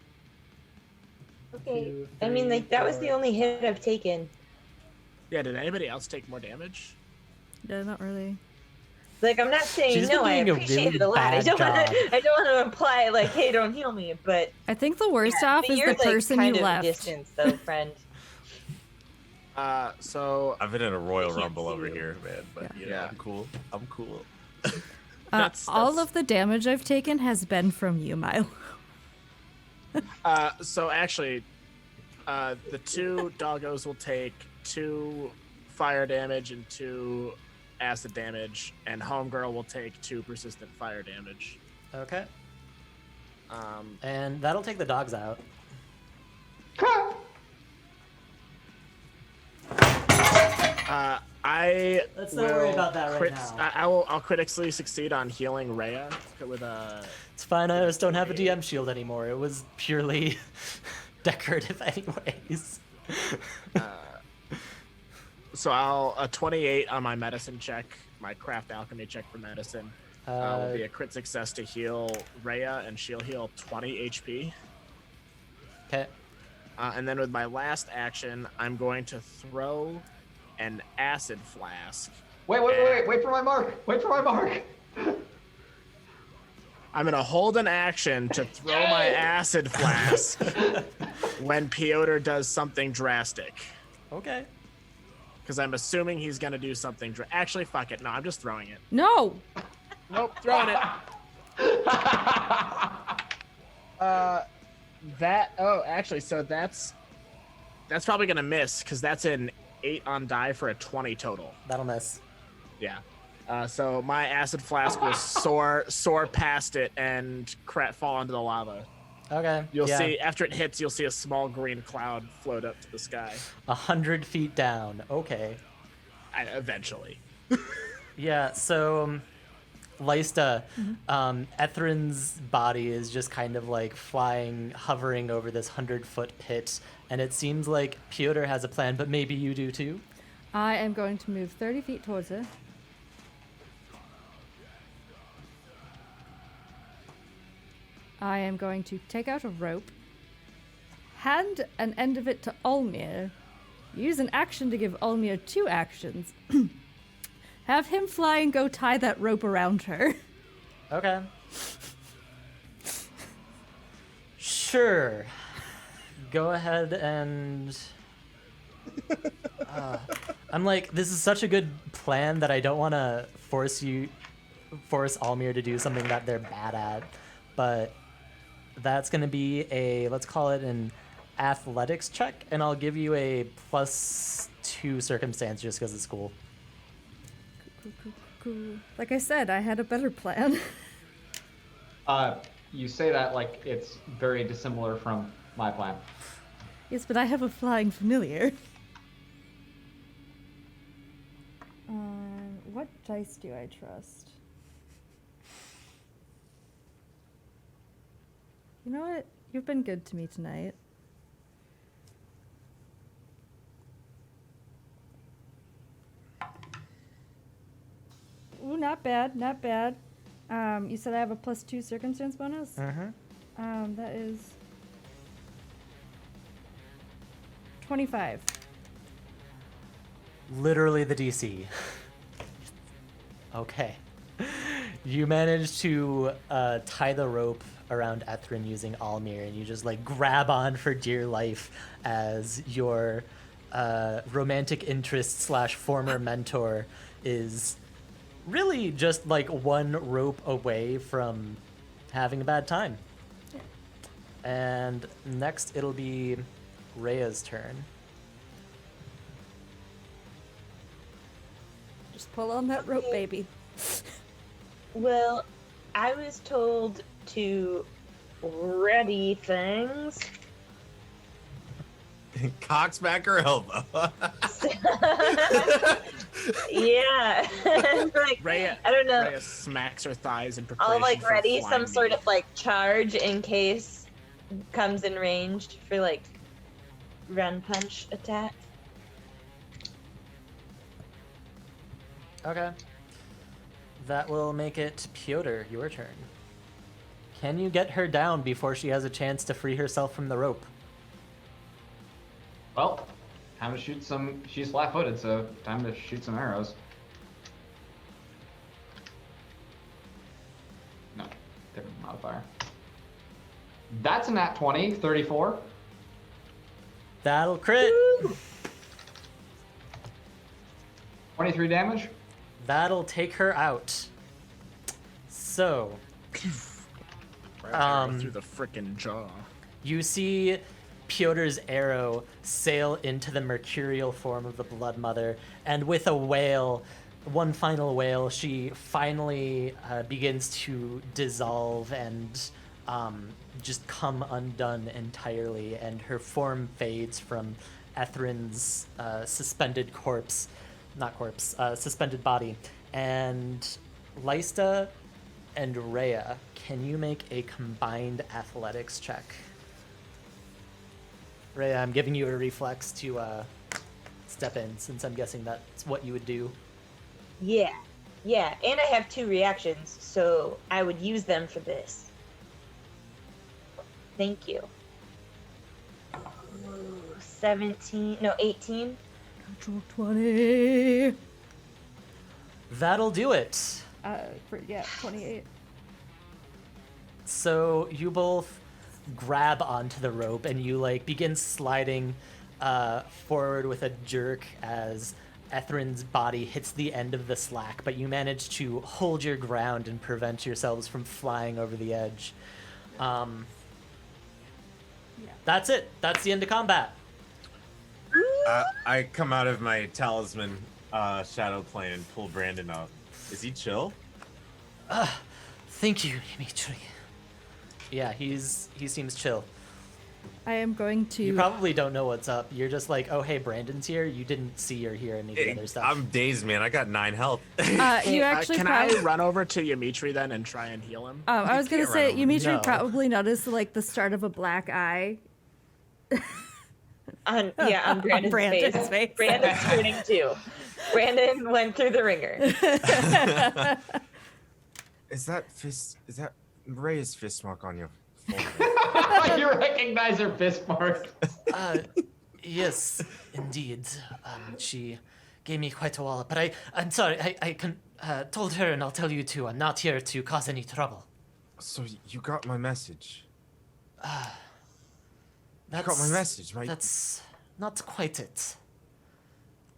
Okay. I mean, like, that was the only hit I've taken. Yeah, did anybody else take more damage? No, not really. Like, I'm not saying She's been no, I doing a appreciate really it a lot. I bad don't want job. to. I don't want to imply like, hey, don't heal me. But I think the worst yeah, off but is you're, the like, person kind you of left. Distance, though, friend. So I've been in a Royal can't Rumble see over you. here, man. But you know, Yeah. I'm cool. I'm cool. All of the damage I've taken has been from you, Milo. So actually, the two doggos will take 2 fire damage and 2 acid damage, and Homegirl will take 2 persistent fire damage. Okay. Um, And that'll take the dogs out. I Let's not worry will about that right crit- now. I'll critically succeed on healing Rhea with a. It's fine. I just don't have a DM shield anymore. It was purely decorative, anyways. So I'll a 28 on my medicine check, my craft alchemy check for medicine. Will be a crit success to heal Rhea, and she'll heal 20 HP. Okay. And then with my last action, I'm going to throw an acid flask. Wait for my mark. Wait for my mark. I'm going to hold an action to throw my acid flask when Piotr does something drastic. Okay. Because I'm assuming he's going to do something. Actually, fuck it. No, I'm just throwing it. No! Nope, throwing it. So that's probably going to miss because that's an 8 on die for a 20 total. That'll miss. Yeah. So my acid flask will soar past it and fall into the lava. Okay. You'll yeah. see after it hits, you'll see a small green cloud float up to the sky. 100 feet down. Okay. Eventually. Yeah, so Lysta, Ethren's body is just kind of like hovering over this 100-foot pit, and it seems like Piotr has a plan, but maybe you do too. I am going to move 30 feet towards her. I am going to take out a rope, hand an end of it to Ulmir, use an action to give Ulmir 2 actions, have him fly and go tie that rope around her. Okay. Sure. Go ahead and... I'm like, this is such a good plan that I don't want to force Almir to do something that they're bad at, but that's going to be let's call it an athletics check, and I'll give you a +2 circumstance just because it's cool. Cool. Like I said, I had a better plan. You say that like it's very dissimilar from my plan. Yes, but I have a flying familiar. What dice do I trust? You know what? You've been good to me tonight. Ooh, not bad, not bad. You said I have a +2 circumstance bonus? Mm-hmm. That is 25. Literally the DC. Okay. You manage to tie the rope around Ethren using Almir, and you just like grab on for dear life as your romantic interest / former mentor is really just like one rope away from having a bad time. Yeah. And next it'll be Rhea's turn. Just pull on that rope, baby. Well, I was told to ready things. Cox back or elbow? Yeah. Like, Rhea, I don't know. Rhea smacks her thighs in preparation I'll like for ready flying some sort knee. of like charge in case comes in range for like run punch attack. Okay. That will make it Piotr, your turn. Can you get her down before she has a chance to free herself from the rope? Well, time to shoot some. She's flat-footed, so time to shoot some arrows. No, different modifier. That's a nat 20, 34. That'll crit. 23 damage. That'll take her out. So, Right arrow through the frickin' jaw. you see Piotr's arrow sail into the mercurial form of the Blood Mother, and with a wail, one final wail, she finally begins to dissolve and just come undone entirely, and her form fades from Ethren's suspended suspended body. And Lysta and Rhea, can you make a combined athletics check? Rhea, I'm giving you a reflex to step in, since I'm guessing that's what you would do. Yeah, and I have 2 reactions, so I would use them for this. Thank you. Ooh, 18. Natural 20. That'll do it. 28. So you both grab onto the rope and you like begin sliding forward with a jerk as Ethren's body hits the end of the slack, but you manage to hold your ground and prevent yourselves from flying over the edge. That's it. That's the end of combat. I come out of my talisman shadow plane and pull Brandon up. Is he chill? Thank you, Dimitri. Yeah, he seems chill. I am going to. You probably don't know what's up. You're just like, oh, hey, Brandon's here. You didn't see or hear any of the other stuff. I'm dazed, man. I got 9 health. You actually Can probably. I run over to Dimitri then and try and heal him? I was gonna can't say, run over. Dimitri No. probably noticed like the start of a black eye. On Brandon's face. Brandon's turning too. Brandon went through the ringer. Is that Ray's fist mark on your forehead? You recognize her fist mark. Yes, indeed. She gave me quite a wallop, but I'm sorry. I told her, and I'll tell you too. I'm not here to cause any trouble. So you got my message. You That's, got my message, right? That's not quite it.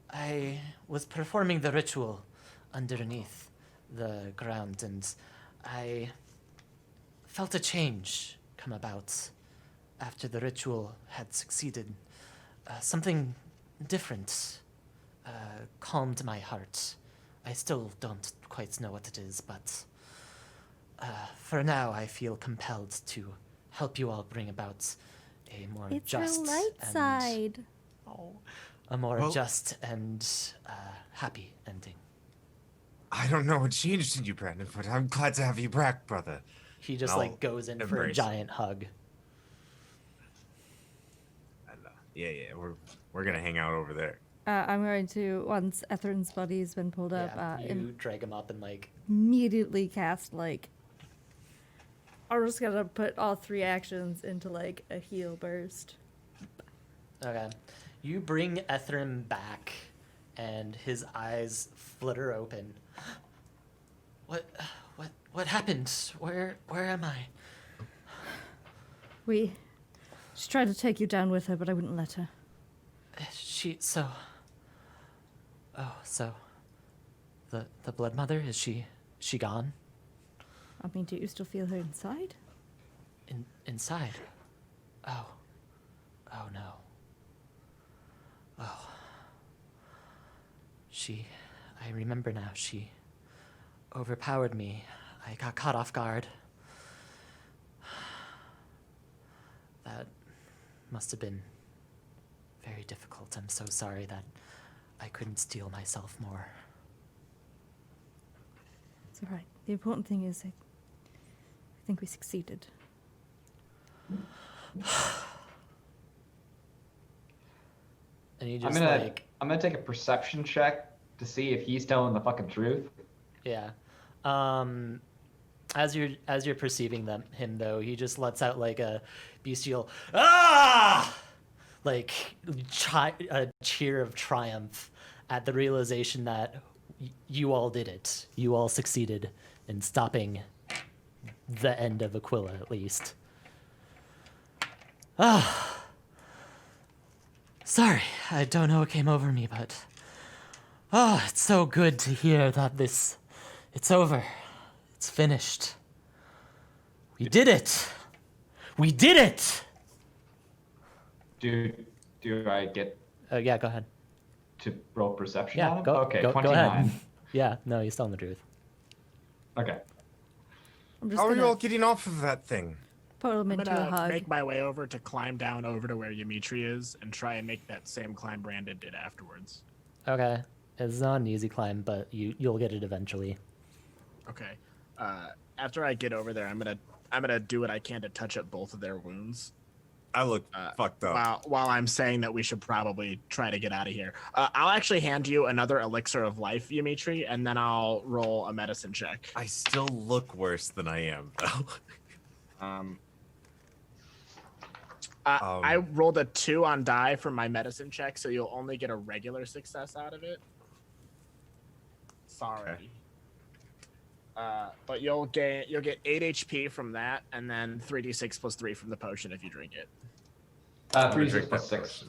I was performing the ritual underneath the ground, and I felt a change come about after the ritual had succeeded. Something different calmed my heart. I still don't quite know what it is, but for now I feel compelled to help you all bring about a more It's just the light and side. a more Well- just and happy ending. I don't know what changed in you, Brandon, but I'm glad to have you back, brother. He just I'll like goes in for a embrace it. giant hug. And, yeah, we're gonna hang out over there. I'm going to, once Ethren's body's been pulled up, You drag him up and like immediately cast, like, I'm just gonna put all 3 actions into, like, a heal burst. okay. You bring Ethren back, and his eyes flitter open. What happened? Where am I? She tried to take you down with her, but I wouldn't let her. So the Blood Mother, is she gone? I mean, do you still feel her inside? Inside? Oh no. Oh. I remember now, she overpowered me. I got caught off guard. That must have been very difficult. I'm so sorry that I couldn't steel myself more. It's alright. The important thing is, I think we succeeded. And you just I'm gonna take a perception check to see if he's telling the fucking truth. yeah. As you're perceiving him though, he just lets out like a bestial like a cheer of triumph at the realization that you all did it. You all succeeded in stopping the end of Aquila, at least. Sorry, I don't know what came over me, but it's so good to hear that it's over. It's finished. We did it. We did it. Do I get Yeah, go ahead. to roll perception Yeah, on him? go. Okay, go 29. ahead. Yeah, no, he's telling the truth. Okay. I'm just How are you gonna all getting off of that thing? pull him I'm into a gonna hug. make my way over to climb down over to where Ymitri is and try and make that same climb Brandon did afterwards. Okay, it's not an easy climb, but you'll get it eventually. Okay. After I get over there, I'm gonna do what I can to touch up both of their wounds. I look fucked up. While I'm saying that we should probably try to get out of here. I'll actually hand you another elixir of life, Ymitri, and then I'll roll a medicine check. I still look worse than I am, though. I rolled a 2 on die for my medicine check, so you'll only get a regular success out of it. Sorry. Okay. But you'll get 8 HP from that, and then 3d6 plus 3 from the potion if you drink it. 3 Drink 6 plus that 6.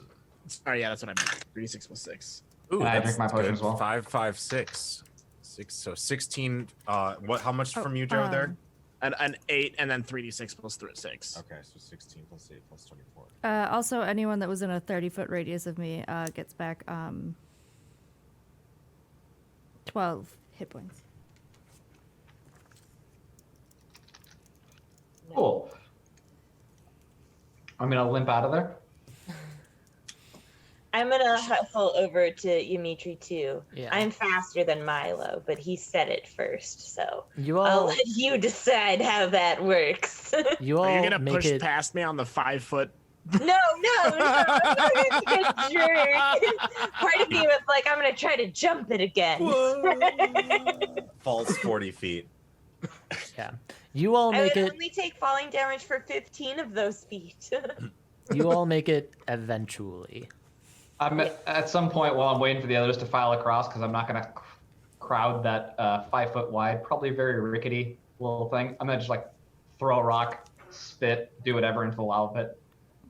Sorry, yeah, that's what I meant. 3d6 plus 6. Ooh, And I that's drink my potion good. as well. 5, 5, 6. 6, so 16. What? How much from you, Joe? There. An 8, and then 3d6 plus 6. Okay, so 16 plus 8 plus 24. Also, anyone that was in a 30-foot radius of me gets back 12 hit points. Cool. I'm gonna limp out of there. I'm gonna hustle over to Ymitri too. Yeah. I'm faster than Milo, but he said it first, so You I'll all let you decide how that works. you Are all you gonna make push it. past me on the 5-foot No, it's a jerk. Part of me was like, I'm gonna try to jump it again. Falls 40 feet. Yeah. You all I make would it. only take falling damage for 15 of those feet. You all make it eventually. I'm at some point while I'm waiting for the others to file across, because I'm not going to crowd that 5 foot wide, probably very rickety little thing. I'm going to just like throw a rock, spit, do whatever into the lava pit.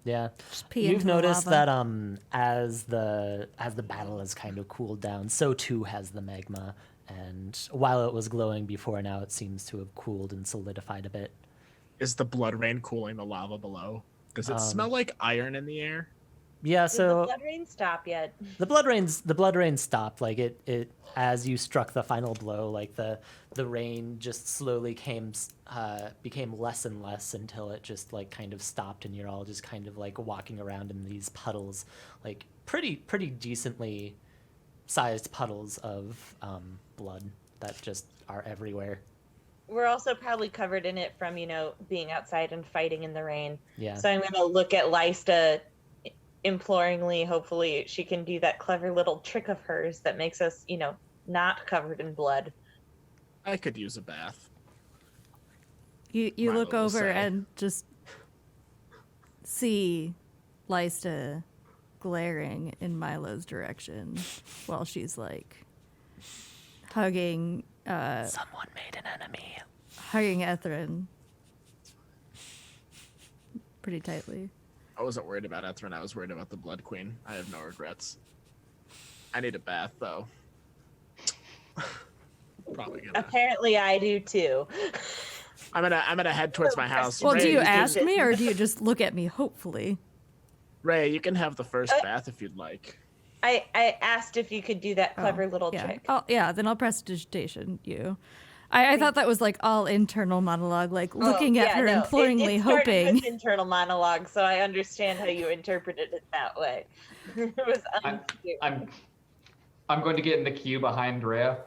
Yeah. Just pee You've into the noticed lava. that as the battle has kind of cooled down, so too has the magma. And while it was glowing before, now it seems to have cooled and solidified a bit. Is the blood rain cooling the lava below? Does it smell like iron in the air? Yeah, Did the so blood rain stop yet? the blood rain stopped. Like it as you struck the final blow, like the rain just slowly became less and less until it just like kind of stopped, and you're all just kind of like walking around in these puddles, like pretty decently sized puddles of blood that just are everywhere. We're also probably covered in it from, being outside and fighting in the rain. Yeah. So I'm going to look at Lysta imploringly. Hopefully she can do that clever little trick of hers that makes us, not covered in blood. I could use a bath. You Milo look will over say. and just see Lysta glaring in Milo's direction while she's like hugging Someone made an enemy. Ethren pretty tightly. I wasn't worried about Ethren. I was worried about the Blood Queen. I have no regrets. I need a bath, though. Probably gonna. Apparently I do too. I'm gonna head towards my house. Well, Ray, do you can- ask me or do you just look at me hopefully? Ray, you can have the first bath if you'd like. I asked if you could do that clever little yeah. trick. Oh, yeah, then I'll prestidigitation you. I thought that was like all internal monologue, like looking at her imploringly, it started hoping. with internal monologue, so I understand how you interpreted it that way. It was unclear. I'm going to get in the queue behind Rhea.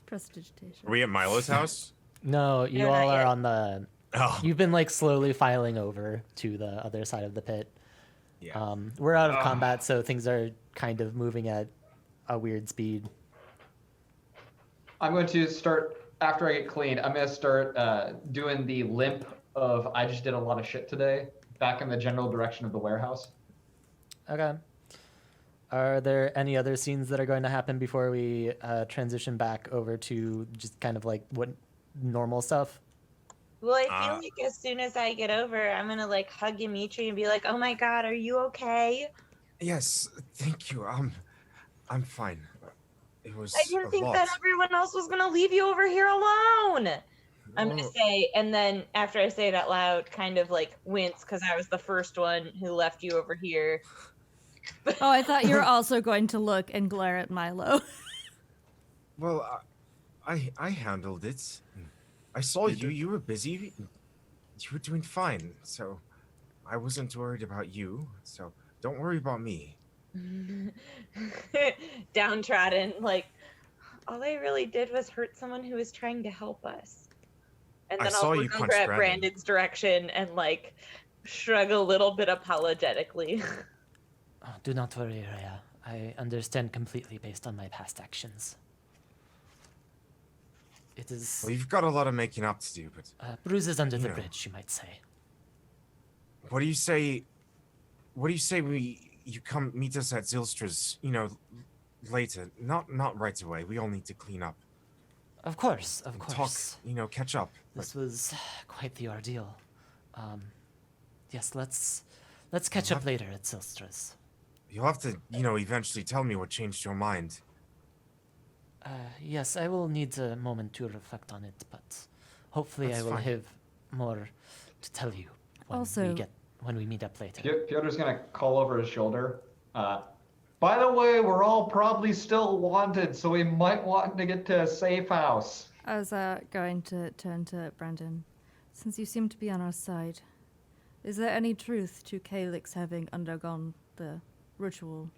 Prestidigitation. Are we at Milo's house? No, you No, not all are yet. on the. Oh, You've been like slowly filing over to the other side of the pit. yeah. We're out of combat, so things are kind of moving at a weird speed. I'm going to start, after I get clean, I'm going to start doing the limp of I just did a lot of shit today, back in the general direction of the warehouse. Okay. Are there any other scenes that are going to happen before we transition back over to just kind of like what normal stuff? Well, I feel like as soon as I get over, I'm gonna like hug Dimitri and be like, "Oh my God, are you okay?" Yes, thank you. I'm fine. It was. I didn't a think lot. that everyone else was gonna leave you over here alone. I'm gonna Oh, say, and then after I say it out loud, kind of like wince because I was the first one who left you over here. Oh, I thought you were also going to look and glare at Milo. Well, I handled it. I saw you. You were busy. You were doing fine. So I wasn't worried about you. So don't worry about me. Downtrodden, like all I really did was hurt someone who was trying to help us. And I then saw I'll you look punch over at Brandon. Brandon's direction and like shrug a little bit apologetically. Oh, do not worry, Rhea. I understand completely based on my past actions. It is Well, you've got a lot of making up to do, but bruises under the Yeah. bridge, you might say. what do you say? What do you say you come meet us at Zylstra's? Later, not right away. We all need to clean up. Of course, of And course. talk. Catch up. This was quite the ordeal. Yes, let's catch up later at Silstra's. You'll have to, eventually tell me what changed your mind. Yes, I will need a moment to reflect on it, but hopefully That's I will fine. have more to tell you when Also- we meet up later. Pyotr's going to call over his shoulder. By the way, we're all probably still wanted, so we might want to get to a safe house. I was going to turn to Brandon. Since you seem to be on our side, is there any truth to Calyx having undergone the ritual?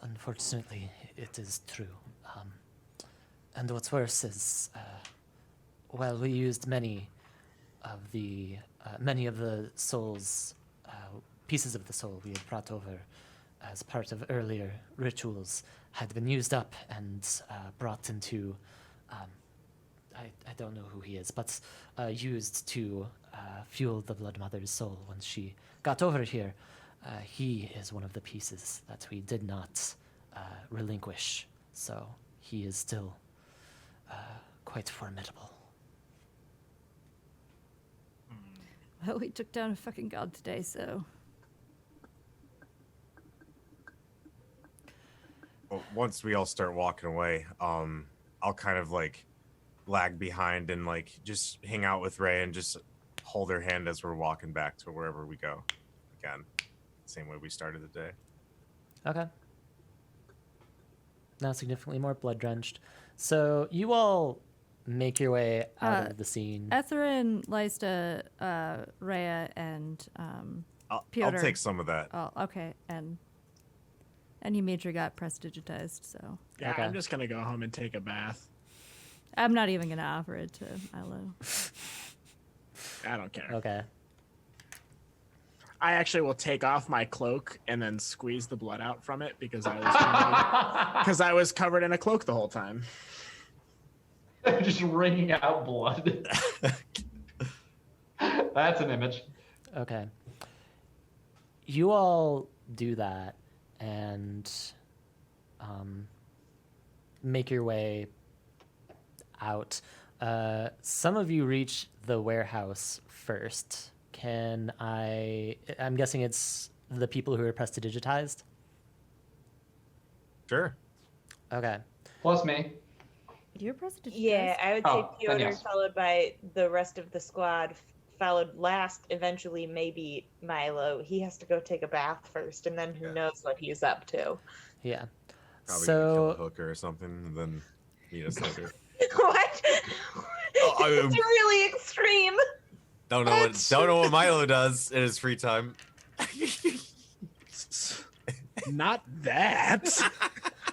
Unfortunately, it is true. And what's worse is, while we used many of the many of the souls, pieces of the soul we had brought over as part of earlier rituals had been used up and brought into, I don't know who he is, but used to fuel the Blood Mother's soul when she got over here. He is one of the pieces that we did not relinquish, so he is still quite formidable. Well, we took down a fucking god today, so. Well, once we all start walking away, I'll kind of like lag behind and like just hang out with Ray and just hold her hand as we're walking back to wherever we go. Again, same way we started the day. Okay. Now significantly more blood drenched. So you all make your way out of the scene. Ethren, Lysta, Rhea, and I'll Piotr. take some of that. Oh, okay, and Demetri got prestidigitized, so Yeah, Okay. I'm just gonna go home and take a bath. I'm not even gonna offer it to Milo. I don't care. Okay. I actually will take off my cloak and then squeeze the blood out from it because I was covered in a cloak the whole time. Just wringing out blood. That's an image. Okay. You all do that and make your way out. Some of you reach the warehouse first. I'm guessing it's the people who are prestidigitized? Sure. Okay. Plus me. You're prestidigitized? Yeah, I would say Oh, then Piotr, yes. followed by the rest of the squad, followed last, eventually maybe Milo. He has to go take a bath first, and then who knows what he's up to. Yeah. Probably gonna kill a So hooker or something and then meet us later. What? I It's really extreme. don't know what Milo does in his free time. Not that.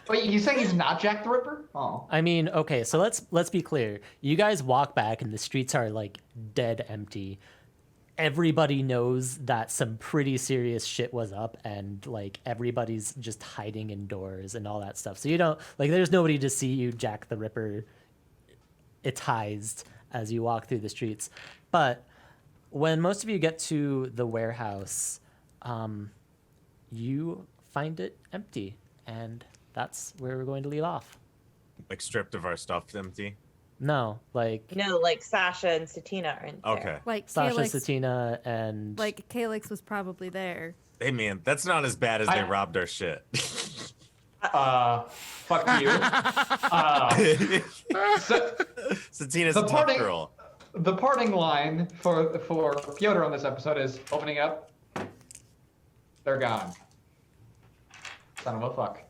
Wait, you saying he's not Jack the Ripper? Oh. I mean, okay, so let's be clear. You guys walk back and the streets are like dead empty. Everybody knows that some pretty serious shit was up and like everybody's just hiding indoors and all that stuff. So you don't like there's nobody to see you Jack the Ripper itized as you walk through the streets. But when most of you get to the warehouse, you find it empty, and that's where we're going to leave off. Like stripped of our stuff, empty. No, like No, like Sasha and Satina aren't there. Okay. Like Sasha, Calyx, Satina, and like Calyx was probably there. Hey man, that's not as bad as they robbed our shit. Fuck you. So, Satina's The a tough parting- girl. the parting line for Piotr on this episode is opening up. They're gone. Son of a fuck.